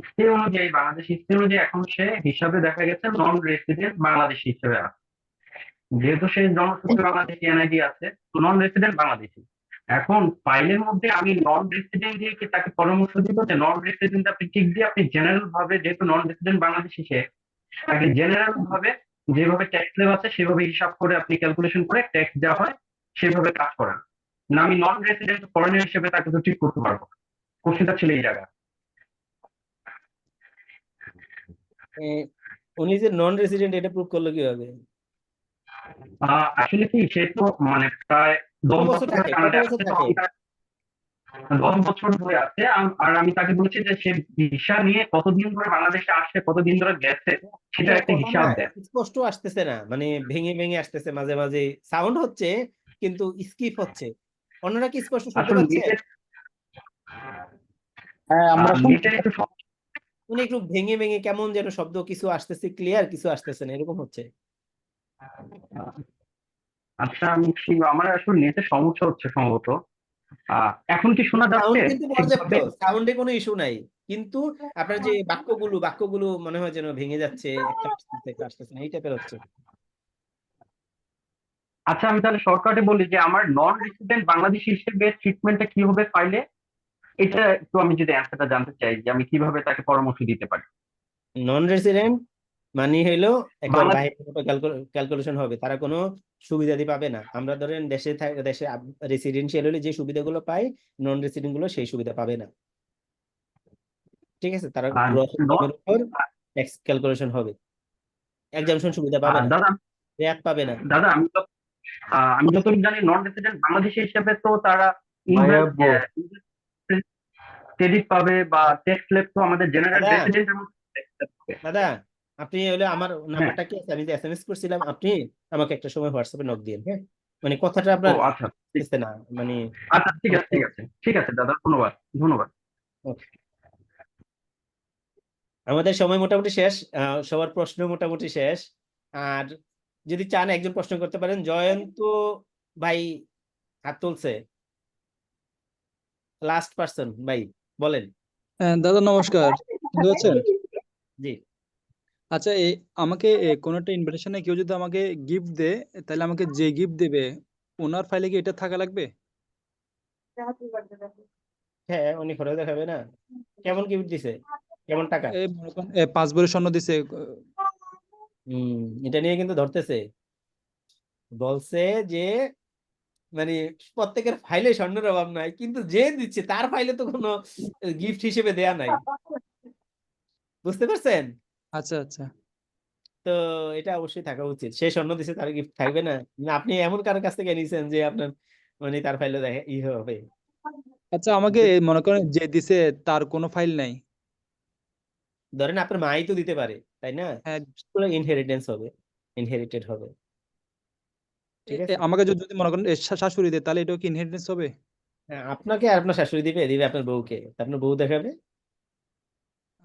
স্টে অনুযায়ী, বাংলাদেশ স্টে অনুযায়ী এখন সে হিসাবে দেখা গেছে নন রেসিডেন্ট বাংলাদেশি হিসেবে আছে। যেহেতু সে জন্মসূত্রে বাংলাদেশি এনআইডি আছে, নন রেসিডেন্ট বাংলাদেশি। এখন ফাইলের মধ্যে আমি নন রেসিডেন্ট দিয়ে কি তাকে পরামর্শ দিব যে নন রেসিডেন্ট আপনি ঠিক দিয়ে আপনি জেনারেল ভাবে, যেহেতু নন রেসিডেন্ট বাংলাদেশি সে, তাকে জেনারেল ভাবে যেভাবে ট্যাক্স স্ল্যাব আছে সেভাবে হিসাব করে আপনি ক্যালকুলেশন করে ট্যাক্স দেওয়া হয় সেভাবে কাজ করেন না? আমি নন রেসিডেন্ট ফরেনার হিসেবে তাকে তো ঠিক করতে পারবো? কোশ্চেনটা ছিল এই জায়গা। উনি যে নন রেসিডেন্ট এটা প্রুভ করলো কিভাবে? আসলে কি সে তো মানে প্রায় 10 কত বছর বছর থাকে, কত কানাডায় বছর আছে, তো থাকে? আমি তার 10 বছর ধরে আছে। আর আমি তাকে বলছি যে সে ভিসা নিয়ে কতদিন ধরে বাংলাদেশে আসছে, কতদিন ধরে গেছে, সেটা আপনার একটা কথা না হিসাব দেয়। স্পষ্ট আসতেছে না, মানে ভেঙে ভেঙে আসতেছে, মাঝে মাঝে সাউন্ড হচ্ছে কিন্তু স্কিপ হচ্ছে। অন্যরা কি স্পষ্ট শুনতে আসলে পাচ্ছে? নেটের হ্যাঁ আমরা শুনছি। নেটের একটু উনি একটু ভেঙে ভেঙে কেমন যেন শব্দ, কিছু আসতেছে ক্লিয়ার, কিছু আসতেছে না, এরকম হচ্ছে। আচ্ছা আমার আসলে নেটের সমস্যা হচ্ছে সম্ভবত। এখন কি শোনা যাচ্ছে সাউন্ড কিন্তু পর্যাপ্ত, ঠিকভাবে? সাউন্ডে কোনো ইস্যু নাই, কিন্তু আপনার যে বাক্যগুলো মনে হয় যেন ভেঙে যাচ্ছে, একটা আসতেছে একটা আসতেছে না, এই টাইপের হচ্ছে। আচ্ছা আমি তাহলে শর্টকাটে বলি যে আমার নন রেসিডেন্ট বাংলাদেশি হিসেবে ট্রিটমেন্টটা কি হবে ফাইলে, এটা একটু আমি যদি অ্যান্সারটা জানতে চাই যে আমি কিভাবে তাকে পরামর্শ দিতে পারি। নন রেসিডেন্ট মানে হইলো একবার বাংলাদেশ বাইরে ক্যালকুলেশন হবে, তারা কোনো সুবিধাদি পাবে না। আমরা ধরেন দেশে রেসিডেন্সিয়াল হলে যে সুবিধাগুলো পাই, নন রেসিডেন্ট গুলো সেই সুবিধা পাবে না। ঠিক আছে, তারা গ্রস ইনকামের উপর ট্যাক্স ক্যালকুলেশন হবে, এক্সাম্পশন সুবিধা পাবে না, দাদা রেয়াত পাবে না। দাদা আমি যতটুকু জানি নন রেসিডেন্ট বাংলাদেশি হিসেবে তো তারা ভাইয়া ক্রেডিট পাবে বা ট্যাক্স স্ল্যাব তো আমাদের জেনারেল দাদা রেসিডেন্টের মধ্যে tax slab পাবে। দাদা আপনি হলে আমার হ্যাঁ। নাম্বারটা কি আছে, আমি যে এসএমএস করছিলাম, আপনি আমাকে একটা সময় হোয়াটসঅ্যাপে নক দিন, হ্যাঁ? মানে কথাটা ও আপনার আচ্ছা বুঝতে না, মানে আচ্ছা ঠিক আছে দাদা, ধন্যবাদ ধন্যবাদ। Okay. আমাদের সময় মোটামুটি শেষ, সবার প্রশ্ন মোটামুটি শেষ। আর যদি চান একজন প্রশ্ন করতে পারেন। জয়ন্ত ভাই হাত তুলছে, লাস্ট পার্সন, ভাই বলেন। দাদা নমস্কার, শুনতে পাচ্ছেন? জি। আচ্ছা আমাকে কোনো একটা ইনভিটেশনে কেউ যদি আমাকে গিফট দেয়, তাহলে আমাকে যে গিফট দেবে ওনার ফাইলে কি এটা থাকা লাগবে? হ্যাঁ, উনি করে দেখাবে না? কেমন গিফট দিছে, কেমন টাকা? মনে করেন 5 ভরি স্বর্ণ দিছে। এটা নিয়ে কিন্তু ধরতেছে, বলছে যে মানে প্রত্যেকের ফাইলে স্বর্ণের অভাব নাই, কিন্তু যে দিচ্ছে তার ফাইলে তো কোনো গিফট হিসেবে দেয়া নাই। বুঝতে পারছেন? আচ্ছা আচ্ছা তো এটা অবশ্যই থাকা উচিত। সে স্বর্ণ দিছে, তার গিফট থাকবে না? না আপনি এমন কারোর কাছ থেকে নিছেন যে আপনার মানে তার ফাইলে দেখে হবে। আচ্ছা আমাকে মনে করেন যে দিছে তার কোনো ফাইল নাই। ধরেন আপনার মাই তো দিতে পারে, তাই না? হ্যাঁ ইনহেরিটেন্স হবে, ইনহেরিটেড হবে। ঠিক আছে, আমাকে যদি মনে করেন শাশুড়ি দেয়, তাহলে এটাও কি ইনহেরিটেন্স হবে? হ্যাঁ, আপনাকে আর আপনার শাশুড়ি দিবে আপনার বউকে, তা আপনার বউ দেখাবে।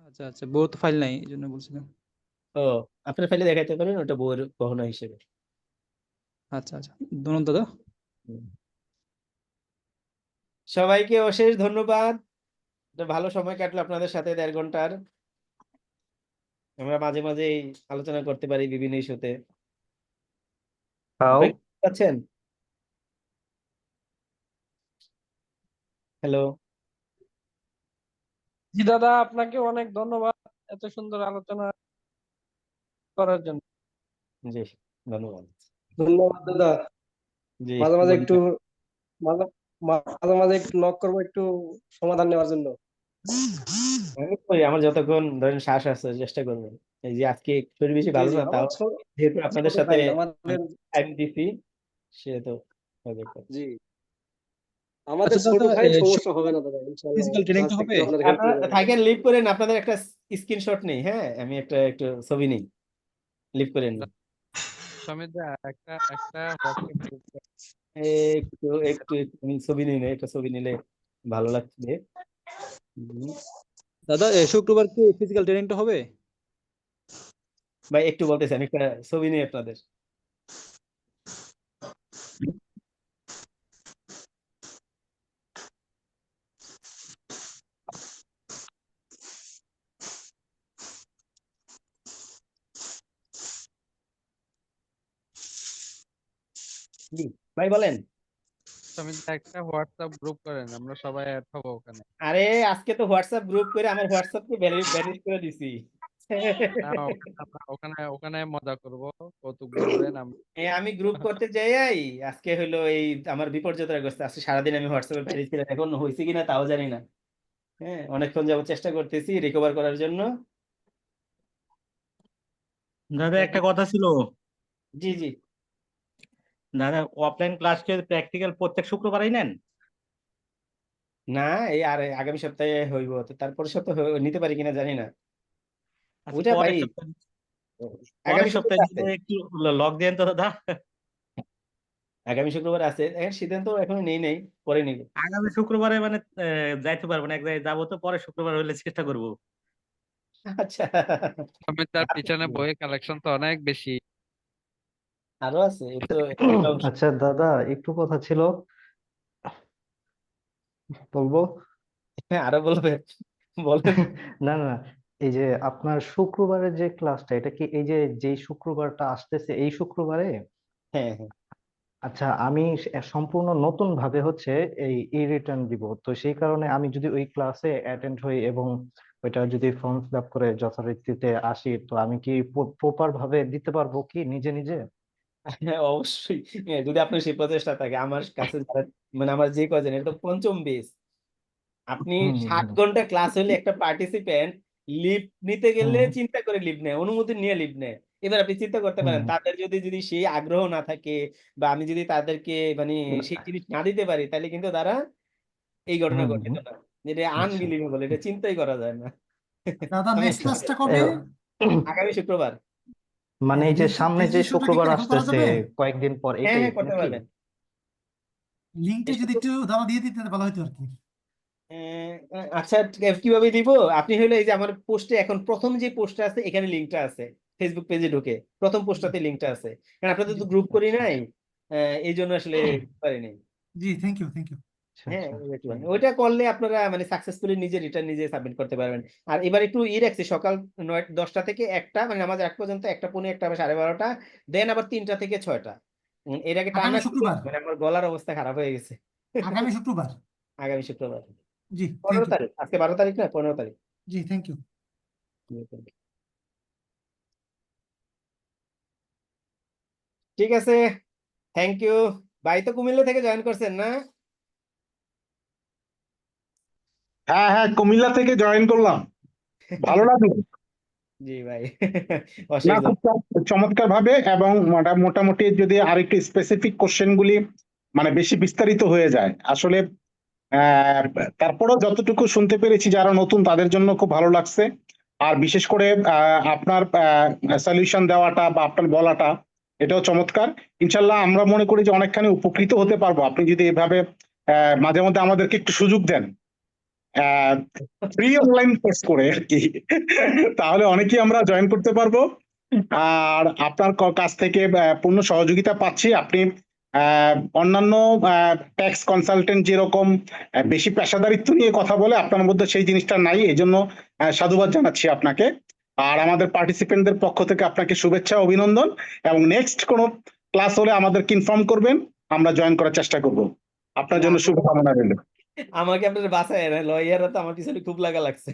আচ্ছা আচ্ছা, বউ তো ফাইল নাই এই জন্য বলছিলাম। ও, আপনার ফাইলে দেখাইতে পারেন, ওটা বউয়ের গহনা হিসেবে। আচ্ছা আচ্ছা, ধন্যবাদ দাদা। সবাইকে অশেষ ধন্যবাদ, ভালো সময় কাটলো আপনাদের সাথে 1.5 ঘন্টার। আমরা মাঝে মাঝে আলোচনা করতে পারি বিভিন্ন ইস্যুতে। আছেন? হ্যালো। জি দাদা, আপনাকে অনেক ধন্যবাদ এত সুন্দর আলোচনা করার জন্য। জি ধন্যবাদ। ধন্যবাদ দাদা। জি মাঝে মাঝে বলুন। একটু মাঝে মাঝে একটু নক করবো একটু সমাধান নেওয়ার জন্য। আমি করি, আমার যতক্ষণ ধরেন শ্বাস আছে চেষ্টা করবেন। এই যে আজকে শরীর বেশি জি ভালো জি না, তাও আমার যেহেতু আপনাদের ছোট সাথে ভাই আমাদের টাইম দিছি সে তো হবে। জি আমাদের আচ্ছা ছোট দাদা, ভাই সমস্যা হবে না দাদা ইনশাল্লাহ ফিজিক্যাল ট্রেনিংটা ক্লাস হবে? একটু আপনাদের হেল্প আপনারা করে দেবো থাকেন, লিভ করেন, আপনাদের একটা স্ক্রিনশট নেই, হ্যাঁ আমি একটু ছবি নেই, লিভ করেন না। সমিত দা একটা একটা হোয়াটসঅ্যাপ গ্রুপ একটু আমি ছবি নিই না, একটা ছবি নিলে ভালো লাগবে। দাদা শুক্রবার কি ফিজিক্যাল ট্রেনিংটা হবে? ভাই একটু বলতেছি, আমি একটা ছবি নিই আপনাদের। জি ভাই বলেন। সমিত দা একটা হোয়াটসঅ্যাপ গ্রুপ করেন, আমরা সবাই অ্যাড হবো ওখানে। আরে আজকে তো হোয়াটসঅ্যাপ গ্রুপ করে আমার হোয়াটসঅ্যাপকে ব্যানিশ করে দিছি। না, ওখানে ওখানে মজা করব, কৌতুক বলবেন আমি গ্রুপ করতে যাই, আজকে হলো এই আমার বিপর্যয় করছে, আজকে সারাদিন আমি হোয়াটসঅ্যাপে ব্যানিশ ছিলাম, এখন হয়েছে কিনা তাও জানি না। হ্যাঁ অনেকক্ষণ যাবত চেষ্টা করতেছি রিকভার করার জন্য। দাদা একটা কথা ছিল। জি জি। দাদা অফলাইন ক্লাস কি প্র্যাকটিক্যাল প্রত্যেক শুক্রবারই নেন? না এই আর আগামী সপ্তাহে হইব, তো তারপরে সপ্তাহে নিতে পারি কিনা জানি না। আচ্ছা ওইটা ভাই পরের সপ্তাহে আগামী পরের শুক্রবার সপ্তাহে আছে, দিলে একটু লক দেন তো দাদা। আগামী শুক্রবার আছে, এখন সিদ্ধান্ত এখনো নেই, পরে নিব। আগামী শুক্রবারে মানে যাইতে পারবো না, এক জায়গায় যাবো, তো পরের শুক্রবার হলে চেষ্টা করব। আচ্ছা সমিত দার পিছনে বইয়ের কালেকশন তো অনেক বেশি। আরো আছে, এই তো একটা অংশ। আচ্ছা দাদা একটু কথা ছিল, বলবো? হ্যাঁ আরো বলবেন, বলেন। না না, এই যে আপনার শুক্রবারের যে ক্লাসটা, এটা কি এই যে যেই শুক্রবারটা আসতেছে এই শুক্রবারে? হ্যাঁ হ্যাঁ। আচ্ছা আমি সম্পূর্ণ নতুন ভাবে হচ্ছে এই ই রিটার্ন দিব, তো সেই কারণে আমি যদি ওই ক্লাসে অ্যাটেন্ড হই এবং ওইটা যদি ফর্ম ফিল আপ করে যথারীতিতে আসি, তো আমি কি প্রপার ভাবে দিতে পারবো কি নিজে নিজে? হ্যাঁ অবশ্যই, হ্যাঁ, যদি আপনার সেই প্রচেষ্টা থাকে। আমার কাছে মানে আমার যে কজন, এটা তো পঞ্চম বেস। আপনি হুম 60 হুম ঘন্টা ক্লাস হলে একটা পার্টিসিপেন্ট লিভ নিতে গেলে হুম চিন্তা করে লিভ নেয়, অনুমতি নিয়ে লিভ নেয়। এবার আপনি চিন্তা করতে পারেন, হুম তাদের যদি সেই আগ্রহ না থাকে, বা আমি যদি তাদেরকে মানে সেই জিনিস না দিতে পারি, তাহলে কিন্তু তারা এই ঘটনা হুম ঘটিত হুম, না। যেটা আচ্ছা আনবিলিভেবল, এটা চিন্তাই করা যায় না। দাদা আমি নেক্সট ক্লাসটা কবে? আগামী শুক্রবার। মানে এই যে সামনে যে রেজিস্ট্রেশনটা কি শুক্রবার এখন করা আসতেছে যাবে? কয়েকদিন পর, হ্যাঁ এটাই হ্যাঁ করতে নাকি? পারবেন। লিঙ্কটা যদি একটু দাদা দিয়ে দিতে ভালো হতো আর কি। আচ্ছা কিভাবে দিব? আপনি হলো এই যে আমার পোস্টে এখন প্রথম যে পোস্টটা আছে এখানে লিঙ্কটা আছে, ফেসবুক পেজে ঢুকে প্রথম পোস্টটাতে লিঙ্কটা আছে, কারণ আপনাদের তো গ্রুপ করি নাই, এই জন্য আসলে পারিনি। জি থ্যাংক ইউ থ্যাংক ইউ। আচ্ছা হ্যাঁ আচ্ছা ওইটা করলে আপনারা মানে সাকসেসফুলি নিজে রিটার্ন নিজে সাবমিট করতে পারবেন। আর এবার একটু রাখছি, সকাল 10টা থেকে 1টা, মানে আমাদের এক পর্যন্ত 1টা, পৌনে 1টা, 12:30, দেন আবার 3টা থেকে 6টা। এর আগে টানা আগামী শুক্রবার, মানে আমার গলার অবস্থা খারাপ হয়ে গেছে। আগামী শুক্রবার। আগামী শুক্রবার জি 15 থ্যাংক ইউ। তারিখ, আজকে 12 তারিখ না, 15 তারিখ। জি থ্যাংক ইউ। ঠিক আছে, থ্যাংক ইউ। ভাই তো কুমিল্লা থেকে জয়েন করছেন না? হ্যাঁ হ্যাঁ, কুমিল্লা থেকে জয়েন করলাম, ভালো লাগলো। জি ভাই না অসুবিধা খুব চমৎকার ভাবে, এবং মোটামুটি যদি আরেকটু স্পেসিফিক কোশ্চেন গুলি মানে বেশি বিস্তারিত হয়ে যায় আসলে। আহ, তারপরেও যতটুকু শুনতে পেরেছি যারা নতুন তাদের জন্য খুব ভালো লাগছে। আর বিশেষ করে আপনার সলিউশন দেওয়াটা বা আপনার বলাটা, এটাও চমৎকার। ইনশাল্লাহ আমরা মনে করি যে অনেকখানি উপকৃত হতে পারবো আপনি যদি এভাবে মাঝে মধ্যে আমাদেরকে একটু সুযোগ দেন, ফ্রি অনলাইন কোর্স করে আর কি, তাহলে অনেকেই আমরা জয়েন করতে পারবো। আর আপনার কাছ থেকে পূর্ণ সহযোগিতা পাচ্ছি। আপনি অন্যান্য ট্যাক্স কনসালটেন্ট যেরকম বেশি পেশাদারিত্ব নিয়ে কথা বলে, আপনার মধ্যে সেই জিনিসটা নাই, এই জন্য সাধুবাদ জানাচ্ছি আপনাকে। আর আমাদের পার্টিসিপেন্টদের পক্ষ থেকে আপনাকে শুভেচ্ছা, অভিনন্দন, এবং নেক্সট কোনো ক্লাস হলে আমাদেরকে ইনফর্ম করবেন, আমরা জয়েন করার চেষ্টা করব। আপনার জন্য শুভকামনা রইল। আমাকে আপনার বাসায় লয়াররা তো আমার পিছনে খুব লাগা লাগছে।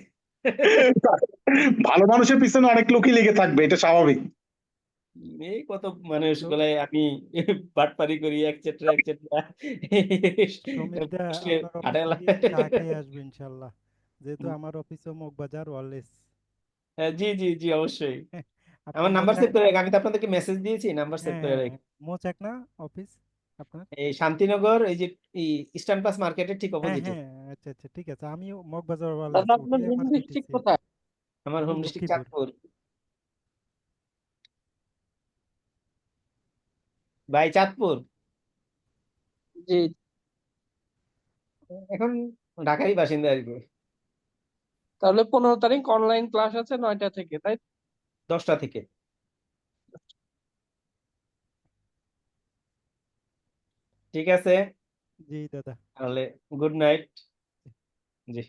ভালো মানুষের পিছনে অনেক লোকই লেগে থাকবে, এটা স্বাভাবিক। এই কত মানুষ বলে আমি বাটপারি করি, এটসেট্রা এটসেট্রা। সুমিত দা আপনার অফিস থেকে ঢাকায় আসবে ইনশাল্লাহ, যেহেতু আমার অফিসও মগবাজার ওয়ারলেস। জি জি জি অবশ্যই। আপনার আমার নাম্বার মোচাক, সেভ করে রাখি, আমি তো আপনাদেরকে মেসেজ দিয়েছি, নাম্বার সেভ হ্যাঁ করে হ্যাঁ রাখি। মোচাক না অফিস আপনার? এই শান্তিনগর, এই যে ইস্টার্ন পাস মার্কেটের ঠিক হ্যাঁ অপোজিটে। হ্যাঁ আচ্ছা আচ্ছা ঠিক আছে, আমিও মগবাজার ওয়ারলেস দাদা আপনার ওটাই হোম আমার ডিস্ট্রিক্ট বিটিসি। কোথায়? আমার হোম আমি ডিস্ট্রিক্ট লক্ষ্মীপুর। চাঁদপুর। ভাই চাঁদপুর, জি, এখন ঢাকারই বাসিন্দা আর কি। তাহলে 15 তারিখ অনলাইন ক্লাস আছে 9টা থেকে, তাই তো? 10টা থেকে। ঠিক আছে জি দাদা। তাহলে, গুড নাইট। জি।